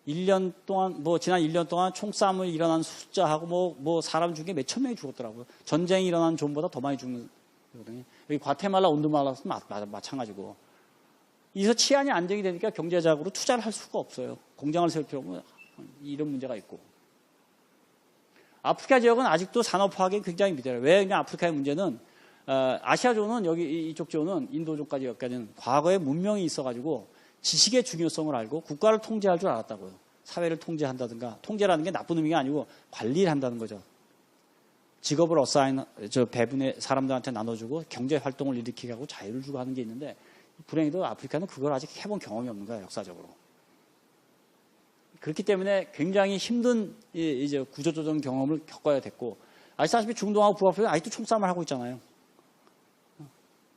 1년 동안 지난 1년 동안 총싸움을 일어난 숫자하고 뭐 사람 중에 몇천 명이 죽었더라고요. 전쟁이 일어난 존보다 더 많이 죽는 거거든요. 여기 과테말라, 온두말라도 마찬가지고. 이서 치안이 안정이 되니까 경제적으로 투자를 할 수가 없어요. 공장을 세울 필요 없고 이런 문제가 있고. 아프리카 지역은 아직도 산업화하기 굉장히 미달해요. 왜? 그냥 아프리카의 문제는 아시아존은 여기 이쪽 존은 인도존까지 여기까지는 과거에 문명이 있어가지고 지식의 중요성을 알고 국가를 통제할 줄 알았다고요. 사회를 통제한다든가 통제라는 게 나쁜 의미가 아니고 관리를 한다는 거죠. 직업을 배분의 사람들한테 나눠주고 경제 활동을 일으키게 하고 자유를 주고 하는 게 있는데 불행히도 아프리카는 그걸 아직 해본 경험이 없는 거예요. 역사적으로. 그렇기 때문에 굉장히 힘든 이제 구조조정 경험을 겪어야 됐고 아시다시피 중동하고 북아프리카 아직도 총싸움을 하고 있잖아요.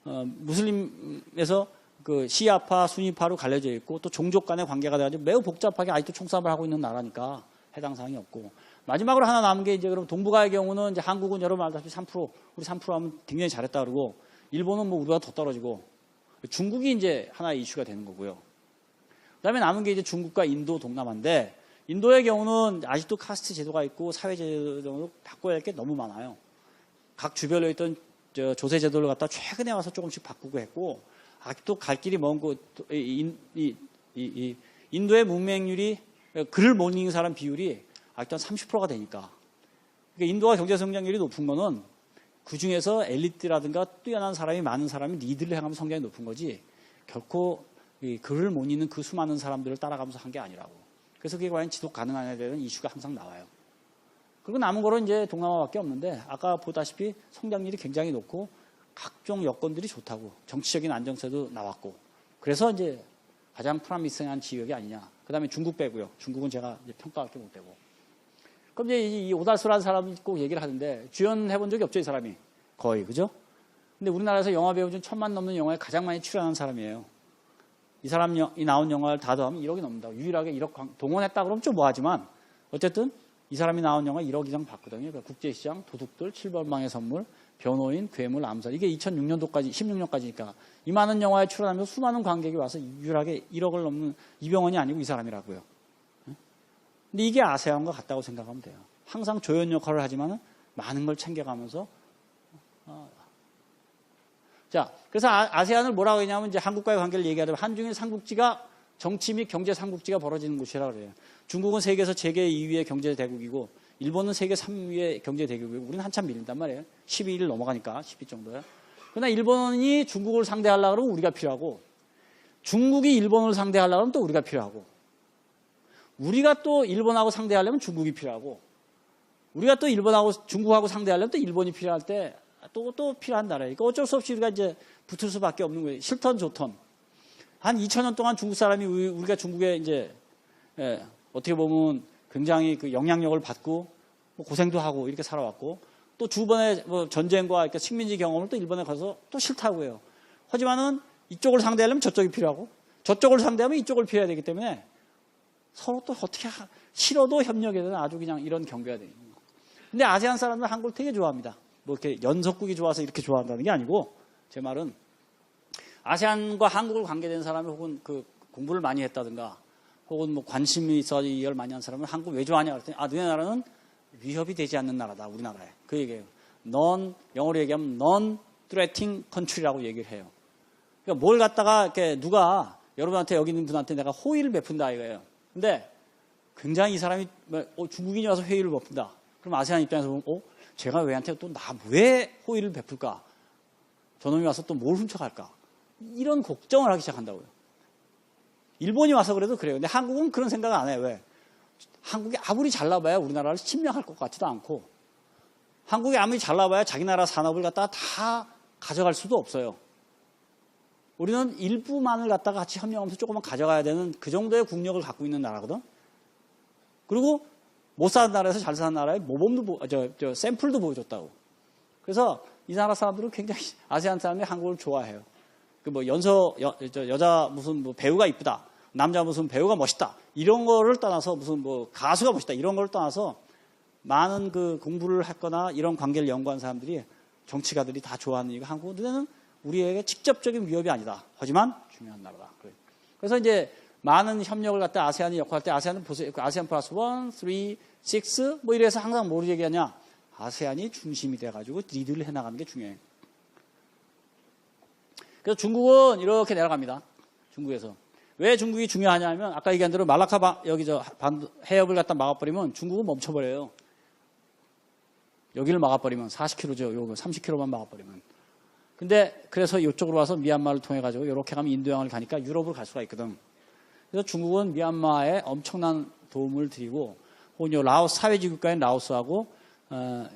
무슬림에서 그 시아파, 수니파로 갈려져 있고 또 종족 간의 관계가 돼가지고 매우 복잡하게 아직도 총싸움을 하고 있는 나라니까 해당 사항이 없고 마지막으로 하나 남은 게 이제 그럼 동북아의 경우는 이제 한국은 여러분 알다시피 3% 우리 3% 하면 굉장히 잘했다 그러고 일본은 뭐 우리가 더 떨어지고 중국이 이제 하나의 이슈가 되는 거고요. 그다음에 남은 게 이제 중국과 인도, 동남아인데 인도의 경우는 아직도 카스트 제도가 있고 사회 제도로 바꿔야 할 게 너무 많아요. 각 주별로 있던 조세 제도를 갖다 최근에 와서 조금씩 바꾸고 했고 아직도 갈 길이 먼 곳. 인도의 문맹률이 글을 못 읽는 사람 비율이 아직도 한 30%가 되니까. 그러니까 인도가 경제 성장률이 높은 거는 그 중에서 엘리트라든가 뛰어난 사람이 많은 사람이 리드를 행하면 성장이 높은 거지 결코 글을 못 읽는 그 수많은 사람들을 따라가면서 한 게 아니라고. 그래서 그게 과연 지속 가능하냐에 대한 이슈가 항상 나와요. 그리고 남은 거는 이제 동남아밖에 없는데 아까 보다시피 성장률이 굉장히 높고 각종 여건들이 좋다고 정치적인 안정세도 나왔고 그래서 이제 가장 프라미스한 지역이 아니냐. 그 다음에 중국 빼고요. 중국은 제가 이제 평가할 게 못 되고. 그럼 이제 이 오달수라는 사람이 꼭 얘기를 하는데 주연해본 적이 없죠, 이 사람이. 거의, 그죠? 근데 우리나라에서 영화 배우 중 1000만 넘는 영화에 가장 많이 출연한 사람이에요. 이 사람이 나온 영화를 다 더하면 1억이 넘는다. 유일하게 1억 동원했다 그러면 좀 뭐하지만 어쨌든 이 사람이 나온 영화 1억 이상 봤거든요. 그러니까 국제시장, 도둑들, 7번방의 선물, 변호인, 괴물, 암살. 이게 2006년도까지, 16년까지니까 이 많은 영화에 출연하면서 수많은 관객이 와서 유일하게 1억을 넘는 이병헌이 아니고 이 사람이라고요. 근데 이게 아세안과 같다고 생각하면 돼요. 항상 조연 역할을 하지만 많은 걸 챙겨가면서 자, 그래서 아세안을 뭐라고 하냐면 이제 한국과의 관계를 얘기하자면 한중일 삼국지가 정치 및 경제 삼국지가 벌어지는 곳이라고 그래요. 중국은 세계에서 세계 2위의 경제 대국이고 일본은 세계 3위의 경제 대국이고 우리는 한참 밀린단 말이에요. 12위를 넘어가니까 10위 정도야. 그러나 일본이 중국을 상대하려고 그러면 우리가 필요하고 중국이 일본을 상대하려고 그러면 또 우리가 필요하고 우리가 또 일본하고 상대하려면 중국이 필요하고 우리가 또 중국하고 상대하려면 또 일본이 필요할 때 또 필요한 나라예요. 그러니까 어쩔 수 없이 우리가 이제 붙을 수밖에 없는 거예요. 싫던 좋던. 한 2000년 동안 중국 사람이 우리가 중국에 이제 어떻게 보면 굉장히 그 영향력을 받고 뭐 고생도 하고 이렇게 살아왔고 또 두 번의 뭐 전쟁과 이렇게 식민지 경험을 또 일본에 가서 또 싫다고 해요. 하지만은 이쪽을 상대하려면 저쪽이 필요하고 저쪽을 상대하면 이쪽을 피해야 되기 때문에 서로 또 어떻게 싫어도 협력해야 되는 아주 그냥 이런 경계가 되는 거예요. 근데 아세안 사람들은 한국을 되게 좋아합니다. 뭐 이렇게 연속국이 좋아서 이렇게 좋아한다는 게 아니고 제 말은 아세안과 한국을 관계된 사람이 혹은 그 공부를 많이 했다든가 혹은 뭐 관심이 있어서 이해를 많이 한 사람은 한국 왜 좋아하냐 그랬더니 너네 나라는 위협이 되지 않는 나라다 우리나라에 그 얘기예요. 영어로 얘기하면 non-threatening country라고 얘기를 해요. 그러니까 뭘 갖다가 이렇게 누가 여러분한테 여기 있는 분한테 내가 호의를 베푼다 이거예요. 근데 굉장히 이 사람이 중국인이 와서 회의를 베푼다. 그럼 아세안 입장에서 보면 제가 왜한테 또 왜 호의를 베풀까? 저놈이 와서 또 뭘 훔쳐갈까? 이런 걱정을 하기 시작한다고요. 일본이 와서 그래도 그래요. 근데 한국은 그런 생각 안 해요. 왜? 한국이 아무리 잘나봐야 우리나라를 침략할 것 같지도 않고 한국이 아무리 잘나봐야 자기 나라 산업을 갖다가 다 가져갈 수도 없어요. 우리는 일부만을 갖다가 같이 협력하면서 조금만 가져가야 되는 그 정도의 국력을 갖고 있는 나라거든. 그리고 못 사는 나라에서 잘 사는 나라에 모범도 샘플도 보여줬다고. 그래서 이 나라 사람들은 굉장히 아세안 사람들이 한국을 좋아해요. 그 뭐 여자 무슨 뭐 배우가 이쁘다, 남자 무슨 배우가 멋있다, 이런 거를 떠나서 무슨 뭐 가수가 멋있다, 이런 걸 떠나서 많은 그 공부를 했거나 이런 관계를 연구한 사람들이, 정치가들이 다 좋아하는 이유가 한국은 우리에게 직접적인 위협이 아니다. 하지만 중요한 나라다. 그래서 이제 많은 협력을 갖다 아세안이 역할할 때 아세안은 보세요. 아세안 플러스 1, 3, 6 뭐 이래서 항상 뭐를 얘기하냐. 아세안이 중심이 돼가지고 리드를 해나가는 게 중요해요. 그래서 중국은 이렇게 내려갑니다. 중국에서. 왜 중국이 중요하냐면 아까 얘기한 대로 말라카 여기 해협을 갖다 막아버리면 중국은 멈춰버려요. 여기를 막아버리면 40km죠. 요거 30km만 막아버리면. 근데 그래서 이쪽으로 와서 미얀마를 통해 가지고 이렇게 가면 인도양을 가니까 유럽을 갈 수가 있거든. 그래서 중국은 미얀마에 엄청난 도움을 드리고, 혹은 라오스 사회주의 국가인 라오스하고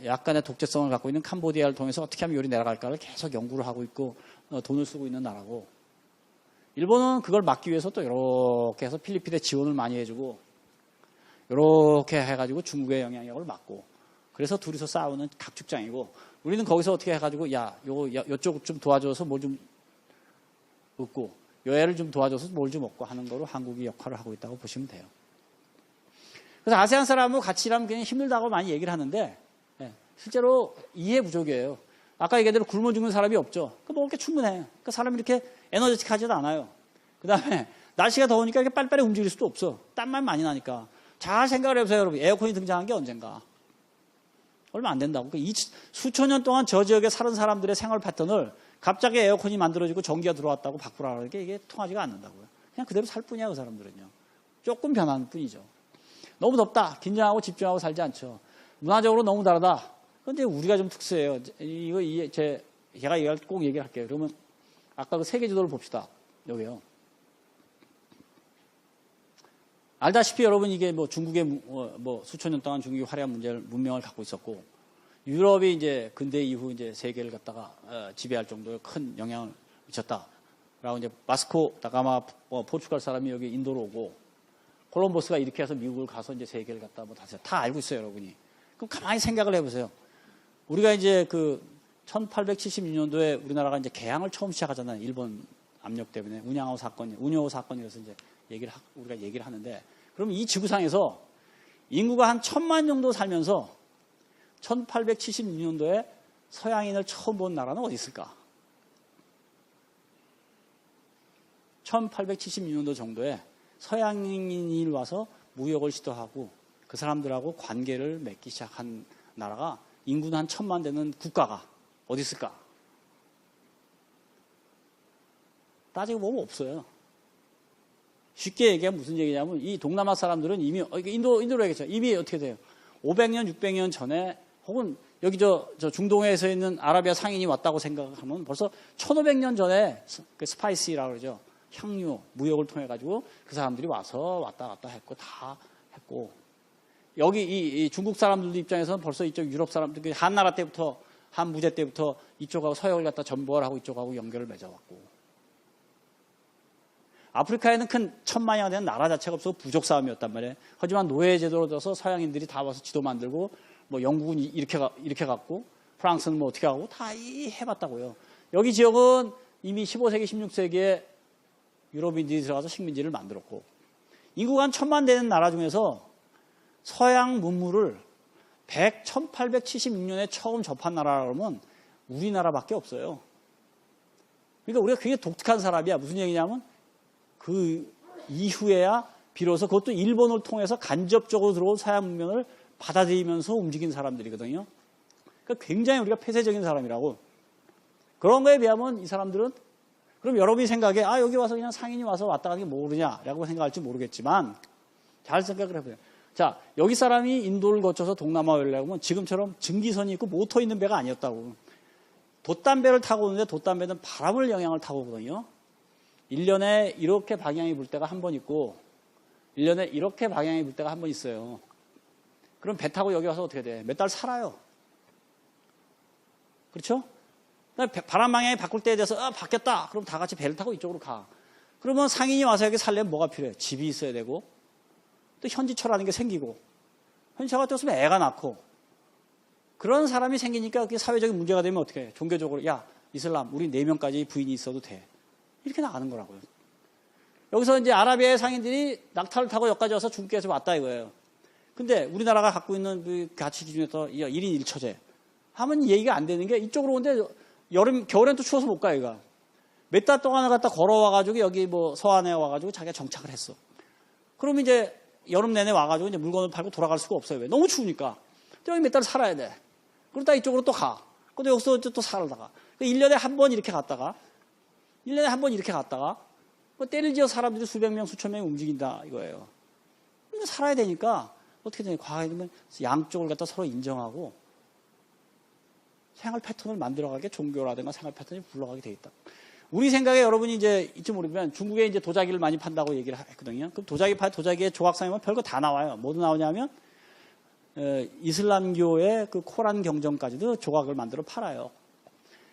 약간의 독재성을 갖고 있는 캄보디아를 통해서 어떻게 하면 요리 내려갈까를 계속 연구를 하고 있고 돈을 쓰고 있는 나라고, 일본은 그걸 막기 위해서 또 이렇게 해서 필리핀에 지원을 많이 해주고 이렇게 해가지고 중국의 영향력을 막고, 그래서 둘이서 싸우는 각축장이고, 우리는 거기서 어떻게 해가지고 요쪽 좀 도와줘서 뭘 좀 얻고 요 애를 좀 도와줘서 뭘 좀 얻고 하는 거로 한국이 역할을 하고 있다고 보시면 돼요. 그래서 아세안 사람하고 같이 일하면 그냥 힘들다고 많이 얘기를 하는데 실제로 이해 부족이에요. 아까 얘기한 대로 굶어 죽는 사람이 없죠. 그 먹을 게 충분해. 그 사람이 이렇게 에너제틱하지도 않아요. 그 다음에 날씨가 더우니까 이렇게 빨리빨리 움직일 수도 없어. 땀만 많이 나니까. 잘 생각을 해보세요, 여러분. 에어컨이 등장한 게 언젠가. 얼마 안 된다고. 수천 년 동안 저 지역에 사는 사람들의 생활 패턴을 갑자기 에어컨이 만들어지고 전기가 들어왔다고 바꾸라는 게 이게 통하지가 않는다고요. 그냥 그대로 살 뿐이야, 그 사람들은요. 조금 변하는 뿐이죠. 너무 덥다. 긴장하고 집중하고 살지 않죠. 문화적으로 너무 다르다. 그런데 우리가 좀 특수해요. 제가 꼭 얘기를 할게요. 그러면 아까 그 세계 지도를 봅시다. 여기요. 알다시피 여러분 이게 뭐 중국의 뭐 수천 년 동안 중국이 화려한 문명을 갖고 있었고, 유럽이 이제 근대 이후 이제 세계를 갖다가 지배할 정도의 큰 영향을 미쳤다라고 이제 바스코 다가마 포르투갈 사람이 여기 인도로 오고, 콜럼버스가 이렇게 해서 미국을 가서 이제 세계를 갖다 뭐 다 알고 있어요, 여러분이. 그럼 가만히 생각을 해보세요. 우리가 이제 그 1876년도에 우리나라가 이제 개항을 처음 시작하잖아요. 일본 압력 때문에 운영호 사건이라서 이제 우리가 얘기를 하는데, 그럼 이 지구상에서 인구가 한 1000만 정도 살면서 1876년도에 서양인을 처음 본 나라는 어디 있을까? 1876년도 정도에 서양인이 와서 무역을 시도하고 그 사람들하고 관계를 맺기 시작한 나라가 인구는 한 1000만 되는 국가가 어디 있을까? 따지고 보면 없어요. 쉽게 얘기하면 무슨 얘기냐면, 이 동남아 사람들은 이미 인도로 얘기했죠. 이미 어떻게 돼요? 500년, 600년 전에, 혹은 여기 저 중동에서 있는 아라비아 상인이 왔다고 생각하면 벌써 1500년 전에 그 스파이시라고 그러죠. 향유, 무역을 통해 가지고 그 사람들이 와서 왔다 갔다 했고 다 했고, 여기 이 중국 사람들 입장에서는 벌써 이쪽 유럽 사람들, 한나라 때부터, 한무제 때부터 이쪽하고 서역을 갖다 전복을 하고 이쪽하고 연결을 맺어왔고, 아프리카에는 큰 1000만이나 되는 나라 자체가 없어서 부족 싸움이었단 말이에요. 하지만 노예제도로 들어서 서양인들이 다 와서 지도 만들고, 뭐 영국은 이렇게 갔고, 프랑스는 뭐 어떻게 하고 다 해봤다고요. 여기 지역은 이미 15세기, 16세기에 유럽인들이 들어가서 식민지를 만들었고, 인구가 한 1000만 되는 나라 중에서 서양 문물을 1876년에 처음 접한 나라라 그러면 우리나라밖에 없어요. 그러니까 우리가 굉장히 독특한 사람이야. 무슨 얘기냐면, 그 이후에야 비로소 그것도 일본을 통해서 간접적으로 들어온 서양 문명을 받아들이면서 움직인 사람들이거든요. 그러니까 굉장히 우리가 폐쇄적인 사람이라고. 그런 거에 비하면 이 사람들은, 그럼 여러분이 생각에 여기 와서 그냥 상인이 와서 왔다 가는 게 모르냐라고 생각할지 모르겠지만, 잘 생각을 해보세요. 자, 여기 사람이 인도를 거쳐서 동남아에 오려면 지금처럼 증기선이 있고 모터 있는 배가 아니었다고. 돛담배를 타고 오는데, 돛담배는 바람을 영향을 타고 오거든요. 1년에 이렇게 방향이 불 때가 한 번 있고 1년에 이렇게 방향이 불 때가 한 번 있어요. 그럼 배 타고 여기 와서 어떻게 돼? 몇 달 살아요. 그렇죠? 바람 방향이 바꿀 때에 대해서 바뀌었다. 그럼 다 같이 배를 타고 이쪽으로 가. 그러면 상인이 와서 여기 살려면 뭐가 필요해? 집이 있어야 되고, 또 현지처라는 게 생기고, 현지처가 되었으면 애가 낳고, 그런 사람이 생기니까 그게 사회적인 문제가 되면 어떻게 해? 종교적으로 야 이슬람 우리 4명까지 부인이 있어도 돼. 이렇게 나가는 거라고요. 여기서 이제 아라비아의 상인들이 낙타를 타고 여기까지 와서 중국에서 왔다 이거예요. 근데 우리나라가 갖고 있는 그 가치 기준에서 1인 1처제 하면 얘기가 안 되는 게 이쪽으로 오는데 겨울엔 또 추워서 못 가, 얘가. 몇 달 동안을 갖다 걸어와가지고 여기 뭐 서안에 와가지고 자기가 정착을 했어. 그럼 이제 여름 내내 와가지고 이제 물건을 팔고 돌아갈 수가 없어요. 왜? 너무 추우니까. 여기 몇 달 살아야 돼. 그러다 이쪽으로 또 가. 근데 여기서 또 살다가. 1년에 한 번 이렇게 갔다가, 1년에 한 번 이렇게 갔다가, 뭐 때를 지어 사람들이 수백 명, 수천 명이 움직인다 이거예요. 살아야 되니까 어떻게 되냐. 과거에 되면 양쪽을 갖다 서로 인정하고 생활 패턴을 만들어가게 종교라든가 생활 패턴이 굴러가게 돼 있다. 우리 생각에 여러분이 이제 이쯤 모르면 중국에 이제 도자기를 많이 판다고 얘기를 했거든요. 그럼 도자기의 조각상에 보면 별거 다 나와요. 뭐도 나오냐면 이슬람교의 그 코란 경전까지도 조각을 만들어 팔아요.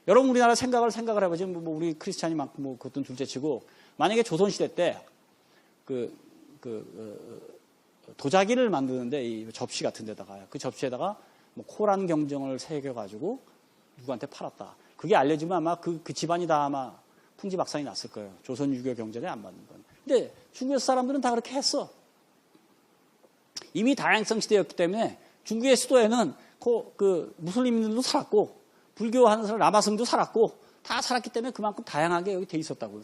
여러분 우리나라 생각을 해보지 뭐 우리 크리스찬이 많고 뭐 그것도 둘째치고 만약에 조선시대 때 도자기를 만드는데 이 접시 같은 데다가 그 접시에다가 뭐 코란 경전을 새겨가지고 누구한테 팔았다. 그게 알려지면 아마 그 집안이 다 아마 풍지박산이 났을 거예요. 조선 유교 경전에 안 맞는 건. 근데 중국 사람들은 다 그렇게 했어. 이미 다양성 시대였기 때문에 중국의 수도에는 그 무슬림들도 살았고 불교하는 사람 라마승도 살았고 다 살았기 때문에 그만큼 다양하게 여기 돼 있었다고요.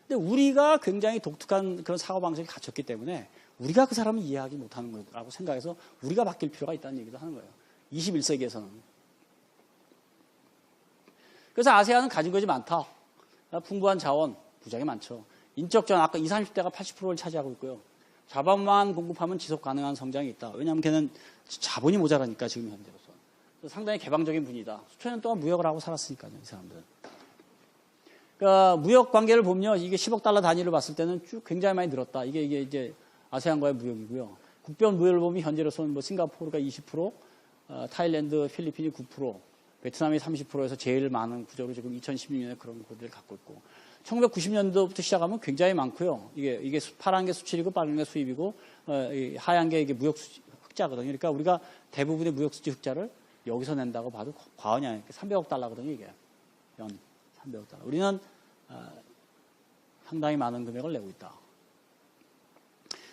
근데 우리가 굉장히 독특한 그런 사고방식이 갖췄기 때문에 우리가 그 사람을 이해하지 못하는 거라고 생각해서 우리가 바뀔 필요가 있다는 얘기도 하는 거예요. 21세기에서는. 그래서 아세안은 가진 것이 많다. 풍부한 자원, 부자가 많죠. 인적 자원, 아까 20, 30대가 80%를 차지하고 있고요. 자본만 공급하면 지속 가능한 성장이 있다. 왜냐하면 걔는 자본이 모자라니까 지금 현재로서. 상당히 개방적인 분이다. 수천 년 동안 무역을 하고 살았으니까요, 이 사람들은. 그러니까 무역 관계를 보면 이게 10억 달러 단위를 봤을 때는 쭉 굉장히 많이 늘었다. 이게 이제 아세안과의 무역이고요. 국별 무역을 보면 현재로서는 뭐 싱가포르가 20%, 타일랜드, 필리핀이 9%, 베트남이 30%에서 제일 많은 구조로 지금 2016년에 그런 구조를 갖고 있고 1990년도부터 시작하면 굉장히 많고요. 이게 파란 게 수출이고 빨간 게 수입이고 하얀 게 이게 무역 수지 흑자거든요. 그러니까 우리가 대부분의 무역 수지 흑자를 여기서 낸다고 봐도 과언이 아니에요. 300억 달러거든요. 이게 연 300억 달러. 우리는 상당히 많은 금액을 내고 있다.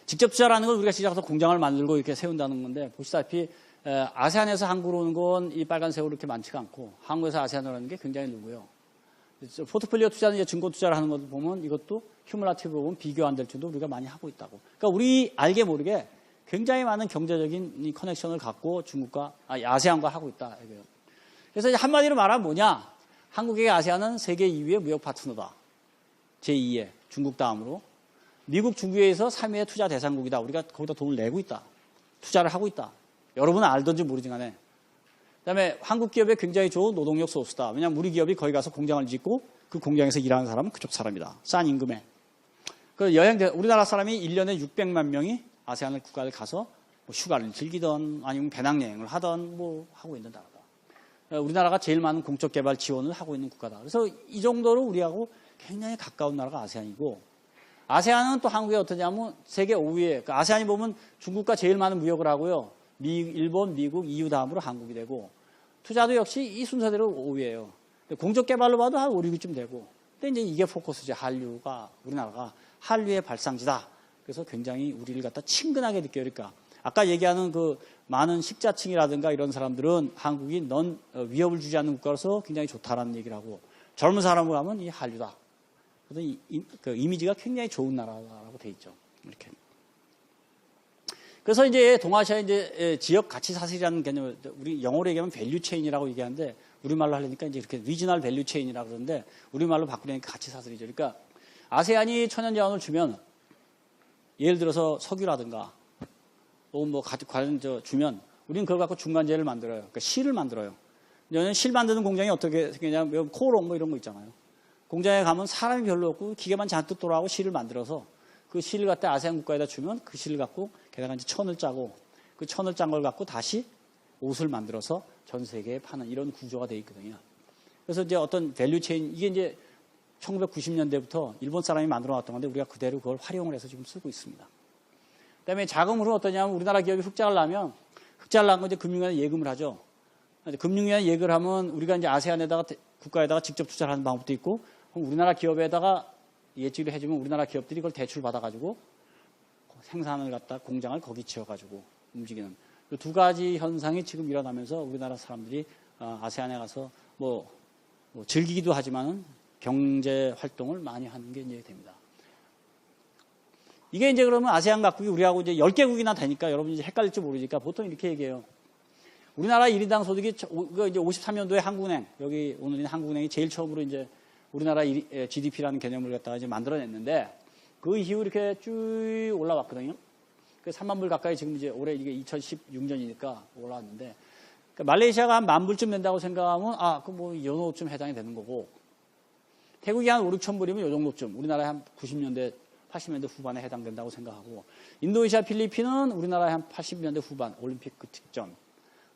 직접 투자라는 건 우리가 시작해서 공장을 만들고 이렇게 세운다는 건데 보시다시피 아세안에서 한국으로 오는 건 이 빨간색으로 이렇게 많지가 않고 한국에서 아세안으로 오는 게 굉장히 늘고요. 포트폴리오 투자는 이제 증권 투자를 하는 것도 보면 이것도 휴물라티브로 보면 비교 안 될 정도 우리가 많이 하고 있다고. 그러니까 우리 알게 모르게 굉장히 많은 경제적인 이 커넥션을 갖고 아세안과 하고 있다. 이거예요. 그래서 이제 한마디로 말하면 뭐냐? 한국에게 아세안은 세계 2위의 무역 파트너다. 제2의 중국 다음으로. 미국 중국에서 3위의 투자 대상국이다. 우리가 거기다 돈을 내고 있다. 투자를 하고 있다. 여러분은 알던지 모르지 간에. 그다음에 한국 기업에 굉장히 좋은 노동력 소스다. 왜냐하면 우리 기업이 거기 가서 공장을 짓고 그 공장에서 일하는 사람은 그쪽 사람이다. 싼 임금에. 우리나라 사람이 1년에 600만 명이 아세안 국가를 가서 뭐 휴가를 즐기던 아니면 배낭여행을 하던 뭐 하고 있는 나라다. 우리나라가 제일 많은 공적 개발 지원을 하고 있는 국가다. 그래서 이 정도로 우리하고 굉장히 가까운 나라가 아세안이고 아세안은 또 한국에 어떠냐면 세계 5위에 그러니까 아세안이 보면 중국과 제일 많은 무역을 하고요. 일본, 미국, EU 다음으로 한국이 되고 투자도 역시 이 순서대로 5위예요. 공적 개발로 봐도 한 5, 6위쯤 되고 근데 이제 이게 포커스죠. 한류가 우리나라가 한류의 발상지다. 그래서 굉장히 우리를 갖다 친근하게 느껴요. 그러니까 아까 얘기하는 그 많은 식자층이라든가 이런 사람들은 한국이 위협을 주지 않는 국가로서 굉장히 좋다라는 얘기를 하고 젊은 사람으로 하면 이 한류다. 그래서 그 이미지가 굉장히 좋은 나라라고 돼 있죠. 이렇게. 그래서 이제 동아시아 이제 지역 가치 사슬이라는 개념을 우리 영어로 얘기하면 밸류 체인이라고 얘기하는데 우리말로 하려니까 이제 이렇게 리지널 밸류 체인이라고 그러는데 우리말로 바꾸려니까 가치 사슬이죠. 그러니까 아세안이 천연 자원을 주면 예를 들어서 석유라든가 혹은 뭐 관련 주면 우리는 그걸 갖고 중간재를 만들어요. 그러니까 실을 만들어요. 실 만드는 공장이 어떻게 생기냐면 코오롱 뭐 이런 거 있잖아요. 공장에 가면 사람이 별로 없고 기계만 잔뜩 돌아가고 실을 만들어서 그 실을 갖다 아세안 국가에다 주면 그 실을 갖고 게다가 이제 천을 짜고 그 천을 짠 걸 갖고 다시 옷을 만들어서 전 세계에 파는 이런 구조가 되어 있거든요. 그래서 이제 어떤 밸류 체인 이게 이제 1990년대부터 일본 사람이 만들어 놨던 건데 우리가 그대로 그걸 활용을 해서 지금 쓰고 있습니다. 그다음에 자금으로 어떠냐면 우리나라 기업이 흑자를 나면 이제 금융원에 예금을 하죠. 금융위원 얘기를 하면 우리가 이제 아세안에다가 국가에다가 직접 투자를 하는 방법도 있고, 우리나라 기업에다가 예치를 해주면 우리나라 기업들이 그걸 대출 받아가지고 생산을 갖다 공장을 거기 지어가지고 움직이는 그 두 가지 현상이 지금 일어나면서 우리나라 사람들이 아세안에 가서 뭐 즐기기도 하지만은 경제 활동을 많이 하는 게 이제 됩니다. 이게 이제 그러면 아세안 각국이 우리하고 이제 10개국이나 되니까 여러분이 이제 헷갈릴지 모르니까 보통 이렇게 얘기해요. 우리나라 1인당 소득이 이제 53년도에 한국은행, 여기 오늘 있는 한국은행이 제일 처음으로 이제 우리나라 GDP라는 개념을 갖다가 이제 만들어냈는데 그 이후 이렇게 쭉 올라왔거든요. 그 3만 불 가까이 지금 이제 올해 이게 2016년이니까 올라왔는데 그러니까 말레이시아가 한 10,000불쯤 된다고 생각하면 그 뭐 이 정도쯤 해당이 되는 거고 태국이 한 5, 6천 불이면 이 정도쯤 우리나라에 한 90년대 80년대 후반에 해당된다고 생각하고 인도네시아, 필리핀은 우리나라에 한 80년대 후반 올림픽 그 직전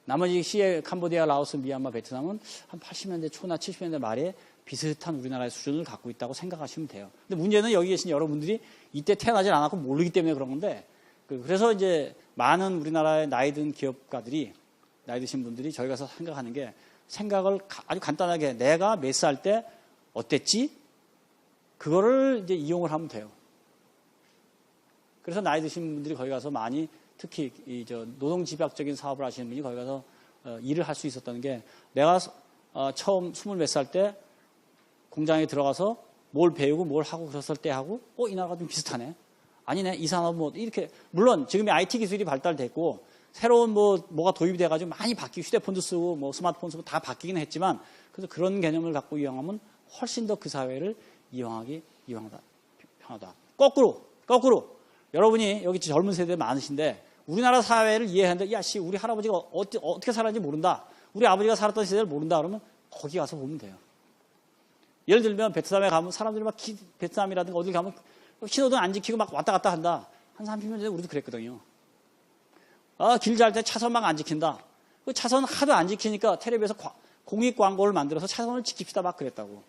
나머지 시에 캄보디아, 라오스, 미얀마, 베트남은 한 80년대 초나 70년대 말에 비슷한 우리나라의 수준을 갖고 있다고 생각하시면 돼요. 근데 문제는 여기 계신 여러분들이 이때 태어나질 않았고 모르기 때문에 그런 건데 그래서 이제 많은 우리나라의 나이 든 기업가들이 나이 드신 분들이 저희 가서 생각하는 게 생각을 아주 간단하게 내가 몇 살 때 어땠지? 그거를 이제 이용을 하면 돼요. 그래서 나이 드신 분들이 거기 가서 많이 특히 노동 집약적인 사업을 하시는 분이 거기 가서 일을 할 수 있었다는 게 내가 처음 20몇 살 때 공장에 들어가서 뭘 배우고 뭘 하고 그랬을 때 하고 이 나라가 좀 비슷하네. 아니네. 이 산업 뭐 이렇게 물론 지금 IT 기술이 발달됐고 새로운 뭐가 도입이 돼가지고 많이 바뀌고 휴대폰도 쓰고 뭐 스마트폰 쓰고 다 바뀌긴 했지만 그래서 그런 개념을 갖고 이용하면 훨씬 더 그 사회를 이용하기 편하다. 거꾸로 여러분이 여기 젊은 세대 많으신데 우리나라 사회를 이해하는데 야씨 우리 할아버지가 어떻게 살았는지 모른다. 우리 아버지가 살았던 시대를 모른다. 그러면 거기 가서 보면 돼요. 예를 들면 베트남에 가면 사람들이 막 베트남이라든가 어딜 가면 신호등 안 지키고 막 왔다 갔다 한다. 한 30년 전에 우리도 그랬거든요. 길 잘 때 차선 막 안 지킨다. 그 차선 하도 안 지키니까 텔레비에서 공익 광고를 만들어서 차선을 지킵시다 막 그랬다고.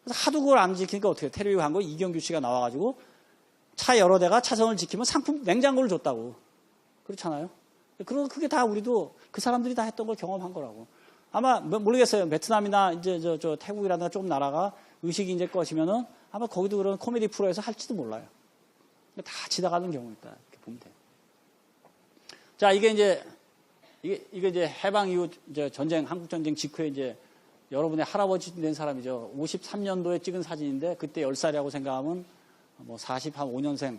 그래서 하도 그걸 안 지키니까 어떻게 텔레비 광고에 이경규 씨가 나와가지고 차 여러 대가 차선을 지키면 상품 냉장고를 줬다고. 그렇잖아요. 그리고 그게 다 우리도 그 사람들이 다 했던 걸 경험한 거라고. 아마 모르겠어요. 베트남이나 이제 저 태국이라든가 조금 나라가 의식이 이제 것이면은 아마 거기도 그런 코미디 프로에서 할지도 몰라요. 다 지나가는 경우니까 이렇게 보면 돼요. 자, 이게 이제 해방 이후 이제 한국 전쟁 직후에 이제 여러분의 할아버지 된 사람이죠. 53년도에 찍은 사진인데 그때 10살이라고 생각하면 뭐 45년생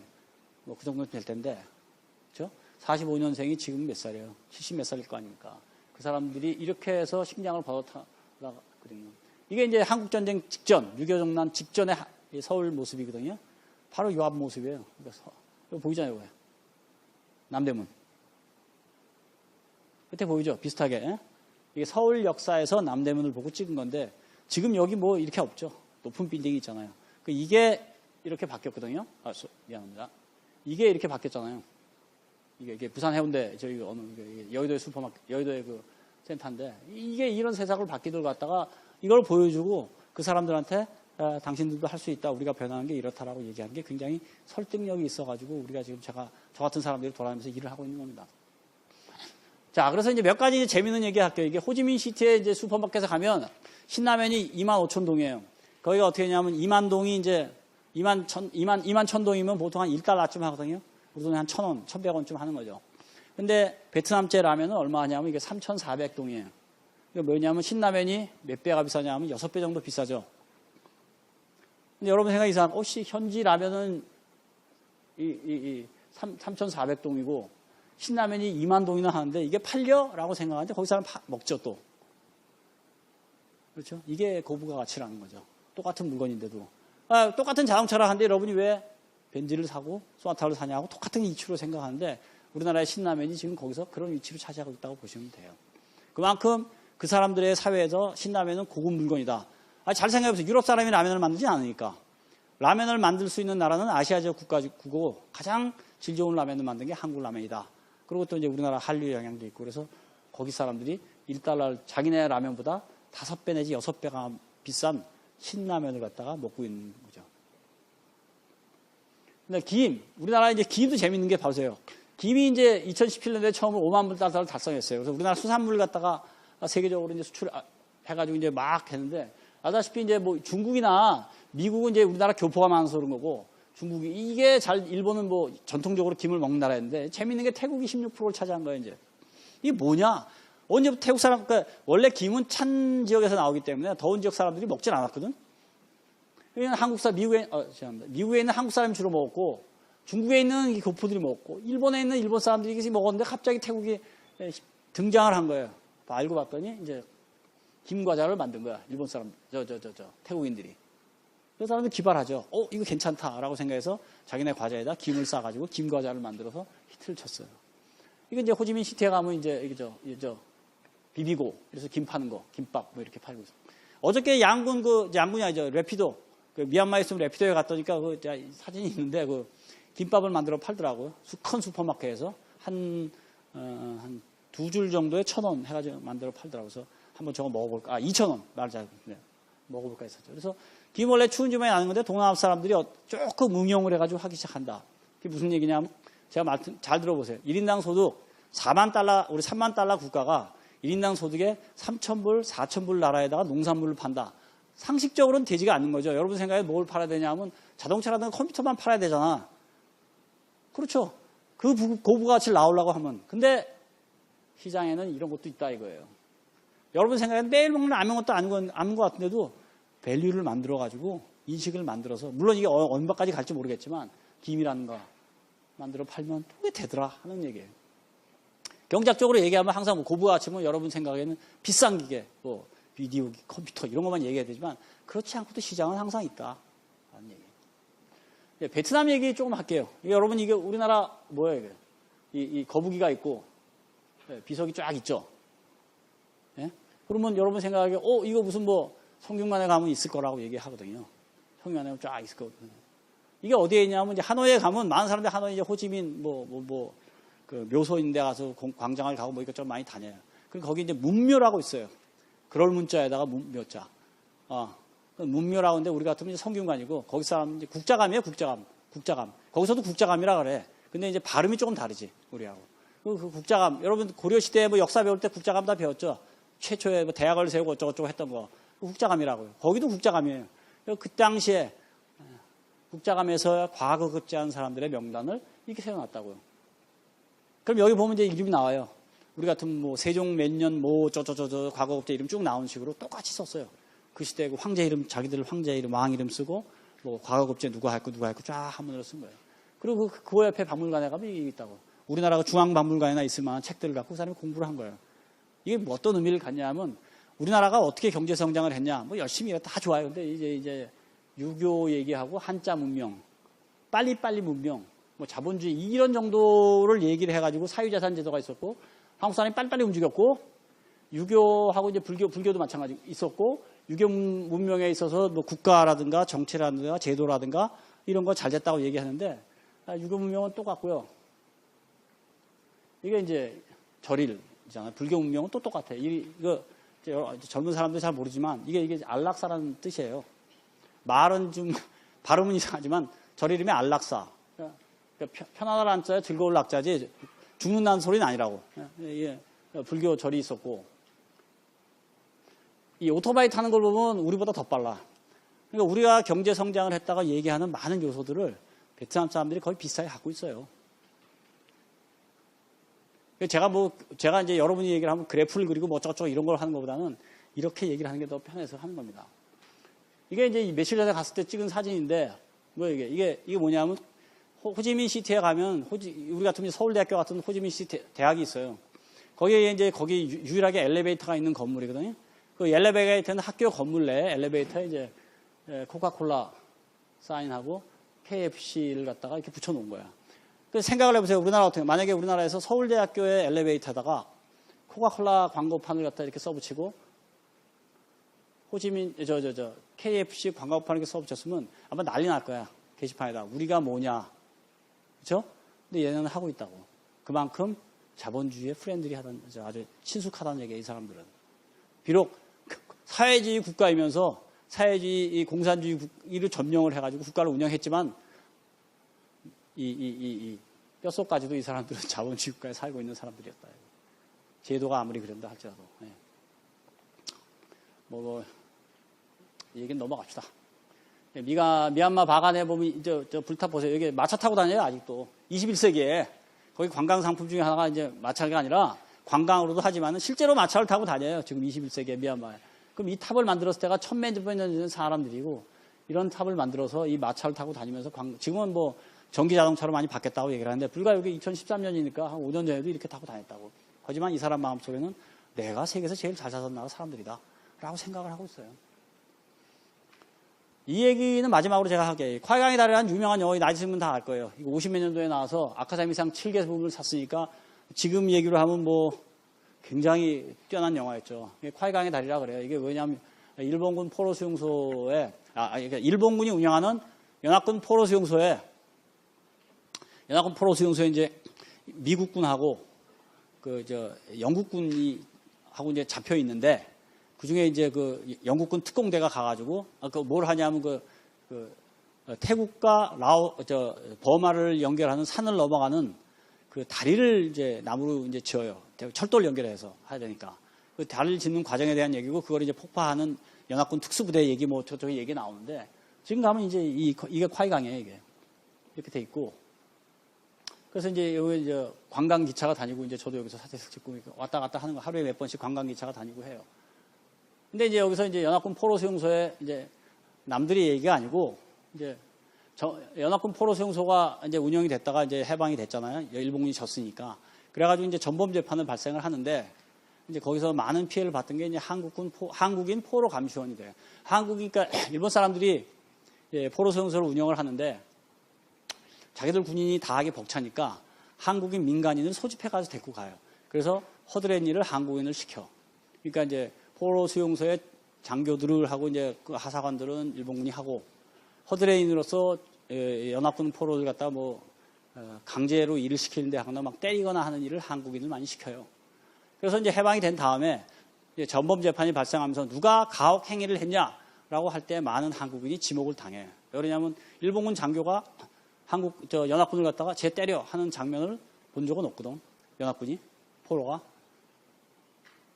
뭐 그 정도 될 텐데, 그렇죠? 45년생이 지금 몇 살이에요? 70 몇 살일 거 아닙니까? 그 사람들이 이렇게 해서 식량을 받아타거든요. 이게 이제 한국 전쟁 직전, 6.25 정난 직전의 서울 모습이거든요. 바로 요 앞 모습이에요. 이거 보이잖아요, 이거. 남대문. 그때 보이죠? 비슷하게. 이게 서울 역사에서 남대문을 보고 찍은 건데 지금 여기 뭐 이렇게 없죠. 높은 빌딩이 있잖아요. 이게 이렇게 바뀌었거든요. 미안합니다. 이게 이렇게 바뀌었잖아요. 이게 부산 해운대 저희 이게 여의도의 슈퍼마켓, 여의도의 그 센터인데 이게 이런 세상을 바뀌들 갖다가 이걸 보여주고 그 사람들한테 당신들도 할 수 있다. 우리가 변하는 게 이렇다라고 얘기하는 게 굉장히 설득력이 있어가지고 우리가 지금 저 같은 사람들이 돌아다니면서 일을 하고 있는 겁니다. 자, 그래서 이제 몇 가지 재밌는 얘기 할게요. 이게 호지민시티에 이제 슈퍼마켓에 가면 신라면이 25,000동이에요. 거기가 어떻게 되냐면 2만동이 이제 21,000동이면 보통 한 1달러쯤 하거든요. 우리 돈에 한 1,000원, 1,100원쯤 하는 거죠. 근데 베트남제 라면은 얼마 하냐면 이게 3,400동이에요. 이게 뭐냐면 신라면이 몇 배가 비싸냐면 6배 정도 비싸죠. 근데 여러분 생각이 이상하면, 현지 라면은 3,400동이고 신라면이 2만 동이나 하는데 이게 팔려? 라고 생각하는데 거기 사람 먹죠 또. 그렇죠? 이게 고부가 가치라는 거죠. 똑같은 물건인데도. 똑같은 자동차를 하는데 여러분이 왜 벤츠를 사고 소나타를 사냐고 똑같은 이치로 생각하는데 우리나라의 신라면이 지금 거기서 그런 위치를 차지하고 있다고 보시면 돼요. 그만큼 그 사람들의 사회에서 신라면은 고급 물건이다. 잘 생각해보세요. 유럽 사람이 라면을 만들지 않으니까. 라면을 만들 수 있는 나라는 아시아적 국가고 가장 질 좋은 라면을 만든 게 한국 라면이다. 그리고 또 이제 우리나라 한류 영향도 있고 그래서 거기 사람들이 1달러 자기네 라면보다 5배 내지 6배가 비싼 신라면을 갖다가 먹고 있는 거죠. 근데 우리나라 이제 김도 재밌는 게 보세요. 김이 이제 2017년도에 처음으로 5만 불 달러를 달성했어요. 그래서 우리나라 수산물 갖다가 세계적으로 이제 수출해가지고 이제 막 했는데, 아다시피 이제 뭐 중국이나 미국은 이제 우리나라 교포가 많아서 그런 거고, 중국이, 이게 일본은 뭐 전통적으로 김을 먹는 나라였는데, 재밌는 게 태국이 16%를 차지한 거예요, 이제. 이게 뭐냐? 언제부터 태국 사람, 그러니까 원래 김은 찬 지역에서 나오기 때문에 더운 지역 사람들이 먹진 않았거든? 미국에 있는 한국 사람이 주로 먹었고, 중국에 있는 교포들이 먹었고, 일본에 있는 일본 사람들이 먹었는데 갑자기 태국이 등장을 한 거예요. 알고 봤더니 이제 김 과자를 만든 거야. 일본 사람, 태국인들이. 그 사람들 기발하죠. 이거 괜찮다라고 생각해서 자기네 과자에다 김을 싸가지고 김 과자를 만들어서 히트를 쳤어요. 이게 이제 호지민 시티에 가면 이제 비비고, 그래서 김 파는 거, 김밥 뭐 이렇게 팔고 있어요. 어저께 양군이 아니죠. 래피도. 미얀마에 있으면 래피도에 갔더니까 사진이 있는데 김밥을 만들어 팔더라고요. 큰 슈퍼마켓에서 한 2줄 정도에 1,000원 해가지고 만들어 팔더라고요. 그래서 한번 저거 먹어볼까. 2,000원. 먹어볼까 했었죠. 그래서 김 원래 추운 지방에 나는 건데 동남아 사람들이 조금 응용을 해가지고 하기 시작한다. 그게 무슨 얘기냐면 제가 잘 들어보세요. 1인당 소득 4만 달러, 우리 3만 달러 국가가 1인당 소득에 3,000불, 4,000불 나라에다가 농산물을 판다. 상식적으로는 되지가 않는 거죠. 여러분 생각에 뭘 팔아야 되냐면 자동차라든가 컴퓨터만 팔아야 되잖아. 그렇죠. 그 고부가치를 나오려고 하면. 근데 시장에는 이런 것도 있다 이거예요. 여러분 생각에 매일 먹는 아무것도 아닌 것 같은데도 밸류를 만들어가지고 인식을 만들어서, 물론 이게 얼마까지 갈지 모르겠지만 김이라는 거 만들어 팔면 왜 되더라 하는 얘기예요. 경제학적으로 얘기하면 항상 뭐 고부가치면 여러분 생각에는 비싼 기계, 뭐 비디오, 컴퓨터 이런 것만 얘기해야 되지만 그렇지 않고도 시장은 항상 있다 하는 얘기. 베트남 얘기 조금 할게요. 여러분 이게 우리나라 뭐예요 이게? 이 거북이가 있고 비석이 쫙 있죠. 예? 그러면 여러분 생각하기에 이거 무슨 뭐 성균관에 가면 있을 거라고 얘기하거든요. 성균관에 쫙 있을 거거든요. 이게 어디에 있냐면 이제 하노이에 가면 많은 사람들이 하노이 이제 호지민 그 묘소인 데 가서 광장을 가고 뭐 이것저것 많이 다녀요. 그리고 거기 이제 문묘라고 있어요. 그럴 문자에다가 묘자. 문묘라고 하는데 우리 같으면 이제 성균관이고 거기 사람 이제 국자감이에요, 국자감. 거기서도 국자감이라 그래. 근데 이제 발음이 조금 다르지, 우리하고. 그 국자감. 여러분 고려시대에 뭐 역사 배울 때 국자감 다 배웠죠? 최초에 뭐 대학을 세우고 어쩌고저쩌고 했던 거. 국자감이라고요. 거기도 국자감이에요. 그 당시에 국자감에서 과거급제한 사람들의 명단을 이렇게 세워놨다고요. 그럼 여기 보면 이제 이름이 나와요. 우리 같은 뭐 세종 몇 년 과거급제 이름 쭉 나오는 식으로 똑같이 썼어요. 그 시대 그 황제 이름, 자기들 황제 이름, 왕 이름 쓰고 뭐 과거급제 누가 했고 쫙 한문으로 쓴 거예요. 그리고 그 옆에 박물관에 가면 이게 있다고. 우리나라가 중앙박물관에나 있을 만한 책들을 갖고 그 사람이 공부를 한 거예요. 이게 뭐 어떤 의미를 갖냐 하면 우리나라가 어떻게 경제 성장을 했냐. 뭐 열심히 다 좋아요. 근데 이제 유교 얘기하고 한자 문명, 빨리빨리 문명, 뭐 자본주의 이런 정도를 얘기를 해가지고 사유재산 제도가 있었고 한국 사람이 빨리빨리 움직였고 유교하고 이제 불교도 마찬가지 있었고 유교 문명에 있어서 뭐 국가라든가 정치라든가 제도라든가 이런 거 잘 됐다고 얘기하는데 유교 문명은 똑같고요. 이게 이제 절일이잖아요. 불교 문명은 또 똑같아요. 이거 젊은 사람들 잘 모르지만 이게 안락사라는 뜻이에요. 말은 좀 발음은 이상하지만 절일이면 안락사. 그러니까 편안한 자에 즐거울 낙자지 죽는다는 소리는 아니라고. 불교 절이 있었고 이 오토바이 타는 걸 보면 우리보다 더 빨라. 그러니까 우리가 경제 성장을 했다가 얘기하는 많은 요소들을 베트남 사람들이 거의 비슷하게 갖고 있어요. 제가 이제 여러분이 얘기를 하면 그래프를 그리고 뭐 어쩌고저쩌고 이런 걸 하는 것보다는 이렇게 얘기를 하는 게 더 편해서 하는 겁니다. 이게 이제 며칠 전에 갔을 때 찍은 사진인데, 이게 뭐냐면, 호지민 시티에 가면, 우리 같으면 서울대학교 같은 호지민 시티 대학이 있어요. 거기 유일하게 엘리베이터가 있는 건물이거든요. 그 엘리베이터는 학교 건물 내에 엘리베이터에 이제 코카콜라 사인하고 KFC를 갖다가 이렇게 붙여놓은 거야. 그래서 생각을 해보세요. 우리나라 어떻게, 만약에 우리나라에서 서울대학교의 엘리베이터에다가 코카콜라 광고판을 갖다 이렇게 써붙이고, 호지민, KFC 광고판을 이렇게 써붙였으면 아마 난리 날 거야. 게시판에다. 우리가 뭐냐. 그쵸? 근데 얘네는 하고 있다고. 그만큼 자본주의에 프렌들이 아주 친숙하다는 얘기예요, 이 사람들은. 비록 사회주의 국가이면서 사회주의 공산주의를 점령을 해가지고 국가를 운영했지만, 뼛속까지도 이 사람들은 자본주의 국가에 살고 있는 사람들이었다. 제도가 아무리 그런다 할지라도. 네. 이 얘기는 넘어갑시다. 미얀마 바간에 보면 저 불탑 보세요. 여기 마차 타고 다녀요, 아직도. 21세기에. 거기 관광 상품 중에 하나가 이제 마차가 아니라 관광으로도 하지만 실제로 마차를 타고 다녀요. 지금 21세기에 미얀마에. 그럼 이 탑을 만들었을 때가 천몇 년 전 사람들이고 이런 탑을 만들어서 이 마차를 타고 다니면서 지금은 뭐 전기 자동차로 많이 바뀌었다고 얘기를 하는데 불과 여기 2013년이니까 한 5년 전에도 이렇게 타고 다녔다고. 하지만 이 사람 마음속에는 내가 세계에서 제일 잘 사는 나라 사람들이다 라고 생각을 하고 있어요. 이 얘기는 마지막으로 제가 할게요. 콰이강의 달이라는 유명한 영화, 나이 드시면 다 알 거예요. 이거 50몇 년도에 나와서 아카데미상 7개부를 탔으니까 지금 얘기로 하면 뭐 굉장히 뛰어난 영화였죠. 콰이강의 달이라 그래요. 이게 왜냐하면 일본군 포로 수용소에, 그러니까 일본군이 운영하는 연합군 포로 수용소에 이제 미국군하고 영국군이 하고 이제 잡혀 있는데 그 중에 이제 그 영국군 특공대가 가가지고 뭘 하냐면 태국과 버마를 연결하는 산을 넘어가는 그 다리를 이제 나무로 이제 지어요. 철도를 연결해서 해야 되니까 그 다리를 짓는 과정에 대한 얘기고 그걸 이제 폭파하는 연합군 특수부대 얘기 뭐 저쪽에 얘기 나오는데 지금 가면 이제 이게 콰이강이에요. 이게 이렇게 돼 있고 그래서 이제 여기 이제 관광 기차가 다니고 이제 저도 여기서 사진 찍고 왔다 갔다 하는 거 하루에 몇 번씩 관광 기차가 다니고 해요. 근데 이제 여기서 이제 연합군 포로 수용소에 이제 남들이 얘기가 아니고 이제 연합군 포로 수용소가 이제 운영이 됐다가 이제 해방이 됐잖아요. 일본군이 졌으니까. 그래가지고 이제 전범 재판을 발생을 하는데 이제 거기서 많은 피해를 봤던 게 이제 한국인 포로 감시원이 돼요. 그러니까 일본 사람들이 포로 수용소를 운영을 하는데 자기들 군인이 다 하기 벅차니까 한국인 민간인을 소집해가지고 데리고 가요. 그래서 허드렛 일을 한국인을 시켜. 그러니까 이제 포로 수용소에 장교들을 하고 이제 그 하사관들은 일본군이 하고 허드렛인으로서 연합군 포로를 갖다 강제로 일을 시키는데 하거나 막 때리거나 하는 일을 한국인을 많이 시켜요. 그래서 이제 해방이 된 다음에 이제 전범 재판이 발생하면서 누가 가혹 행위를 했냐라고 할 때 많은 한국인이 지목을 당해요. 왜냐하면 일본군 장교가 연합군을 갖다가 쟤 때려 하는 장면을 본 적은 없거든. 연합군이 포로가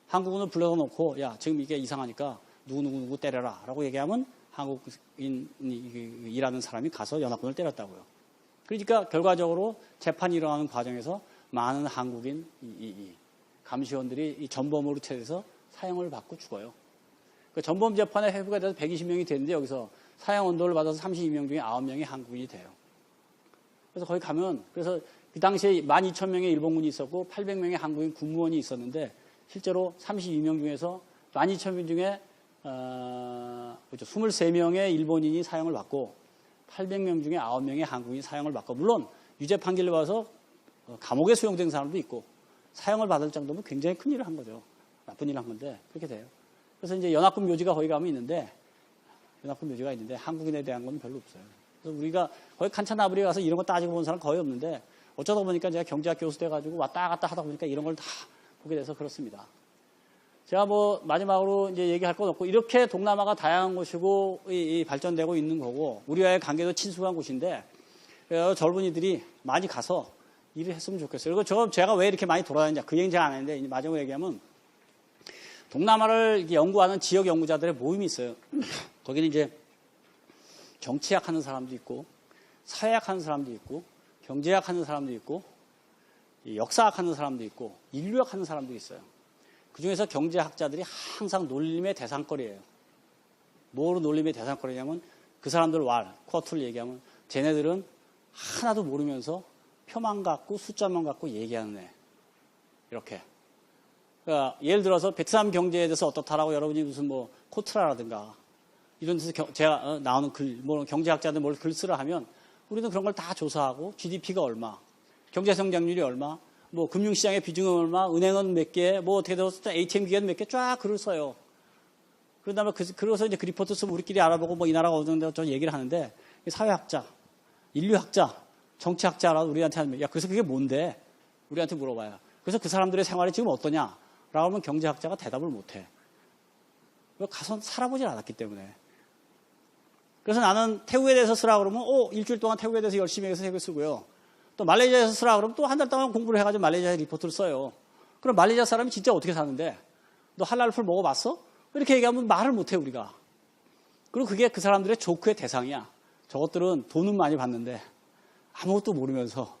한국군을 불러다 놓고 야 지금 이게 이상하니까 누구 때려라 라고 얘기하면 한국인이 일하는 사람이 가서 연합군을 때렸다고요. 그러니까 결과적으로 재판이 일어나는 과정에서 많은 한국인 감시원들이 이 전범으로 체돼서 사형을 받고 죽어요. 그 전범 재판에 회부가 돼서 120명이 됐는데 여기서 사형 언도를 받아서 32명 중에 9명이 한국인이 돼요. 그래서 거기 가면 그래서 그 당시에 12,000명의 일본군이 있었고 800명의 한국인 군무원이 있었는데 실제로 32명 중에서 12,000명 중에 23명의 일본인이 사형을 받고 800명 중에 9명의 한국인이 사형을 받고 물론 유죄 판결을 받아서 감옥에 수용된 사람도 있고 사형을 받을 정도면 굉장히 큰 일을 한 거죠. 나쁜 일을 한 건데 그렇게 돼요. 그래서 이제 연합군 묘지가 거기 가면 있는데 한국인에 대한 건 별로 없어요. 그래서 우리가 거기 칸차나브리에 가서 이런 거 따지고 본 사람 거의 없는데 어쩌다 보니까 제가 경제학 교수 돼가지고 왔다 갔다 하다 보니까 이런 걸 다 보게 돼서 그렇습니다. 제가 마지막으로 이제 얘기할 건 없고 이렇게 동남아가 다양한 곳이고 발전되고 있는 거고 우리와의 관계도 친숙한 곳인데 젊은이들이 많이 가서 일을 했으면 좋겠어요. 그리고 제가 왜 이렇게 많이 돌아다니냐 그 얘기는 제가 안 했는데 이제 마지막으로 얘기하면 동남아를 연구하는 지역 연구자들의 모임이 있어요. 거기는 이제 정치학 하는 사람도 있고 사회학 하는 사람도 있고 경제학 하는 사람도 있고 역사학 하는 사람도 있고 인류학 하는 사람도 있어요. 그중에서 경제학자들이 항상 놀림의 대상거리예요. 뭐로 놀림의 대상거리냐면 그 사람들 쿼트를 얘기하면 쟤네들은 하나도 모르면서 표만 갖고 숫자만 갖고 얘기하는 애. 이렇게. 그러니까 예를 들어서 베트남 경제에 대해서 어떻다라고 여러분이 무슨 코트라라든가 이런 데서 제가 나오는 글, 경제학자들 뭘 글 쓰라 하면 우리는 그런 걸 다 조사하고 GDP가 얼마, 경제 성장률이 얼마, 금융시장의 비중은 얼마, 은행은 몇 개, 어떻게 되어서 ATM 기계는 몇 개 쫙 글을 써요. 그런 다음에 그래서 이제 그 리포트 쓰면 우리끼리 알아보고 이 나라가 어느 정도 좀 얘기를 하는데 사회학자, 인류학자, 정치학자라도 우리한테 하면 야 그래서 그게 뭔데? 우리한테 물어봐요. 그래서 그 사람들의 생활이 지금 어떠냐? 라고 하면 경제학자가 대답을 못해. 가서 살아보질 않았기 때문에. 그래서 나는 태국에 대해서 쓰라 그러면 일주일 동안 태국에 대해서 열심히 해서 책을 쓰고요. 또 말레이시아에서 쓰라 그러면 또 한 달 동안 공부를 해가지고 말레이시아에 리포트를 써요. 그럼 말레이시아 사람이 진짜 어떻게 사는데? 너 할랄 풀 먹어봤어? 이렇게 얘기하면 말을 못해 우리가. 그리고 그게 그 사람들의 조크의 대상이야. 저것들은 돈은 많이 받는데 아무것도 모르면서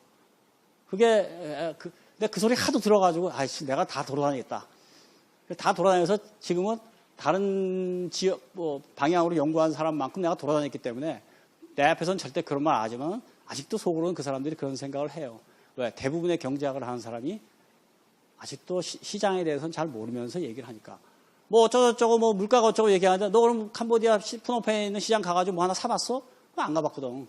그게 근데 그 소리 하도 들어가지고 아이씨 내가 다 돌아다니겠다. 다 돌아다녀서 지금은 다른 지역 방향으로 연구한 사람만큼 내가 돌아다녔기 때문에 내 앞에서는 절대 그런 말 안 하지만 아직도 속으로는 그 사람들이 그런 생각을 해요. 왜? 대부분의 경제학을 하는 사람이 아직도 시장에 대해서는 잘 모르면서 얘기를 하니까. 뭐 어쩌고저쩌고 뭐 물가가 어쩌고 얘기하는데 너 그럼 캄보디아 프놈펜에 있는 시장 가가지고 뭐 하나 사봤어? 그거 안 가봤거든.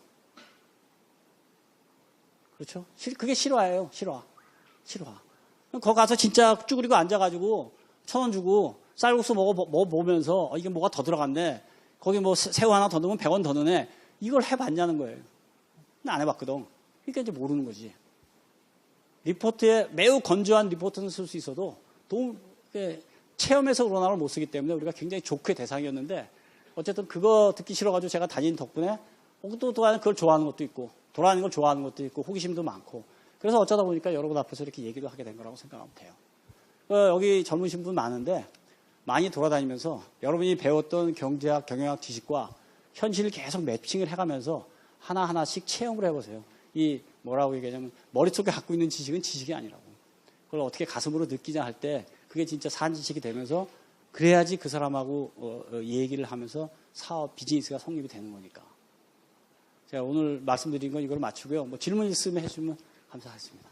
그렇죠? 그게 실화예요. 실화. 거기 가서 진짜 쭈그리고 앉아가지고 1,000원 주고 쌀국수 먹어보면서 이게 뭐가 더 들어갔네. 거기 뭐 새우 하나 더 넣으면 100원 더 넣네. 이걸 해봤냐는 거예요. 안 해봤거든. 그러니까 이제 모르는 거지. 리포트에 매우 건조한 리포트는 쓸 수 있어도 체험에서 그런 걸 못 쓰기 때문에 우리가 굉장히 조크의 대상이었는데 어쨌든 그거 듣기 싫어가지고 제가 다닌 덕분에 또 그걸 좋아하는 것도 있고 돌아다니는 걸 좋아하는 것도 있고 호기심도 많고 그래서 어쩌다 보니까 여러분 앞에서 이렇게 얘기를 하게 된 거라고 생각하면 돼요. 여기 젊으신 분 많은데 많이 돌아다니면서 여러분이 배웠던 경제학, 경영학 지식과 현실을 계속 매칭을 해가면서 하나하나씩 체험을 해보세요. 이 뭐라고 얘기하냐면 머릿속에 갖고 있는 지식은 지식이 아니라고. 그걸 어떻게 가슴으로 느끼자 할 때 그게 진짜 산지식이 되면서 그래야지 그 사람하고 얘기를 하면서 사업, 비즈니스가 성립이 되는 거니까. 제가 오늘 말씀드린 건 이걸 맞추고요. 뭐 질문 있으면 해주면 감사하겠습니다.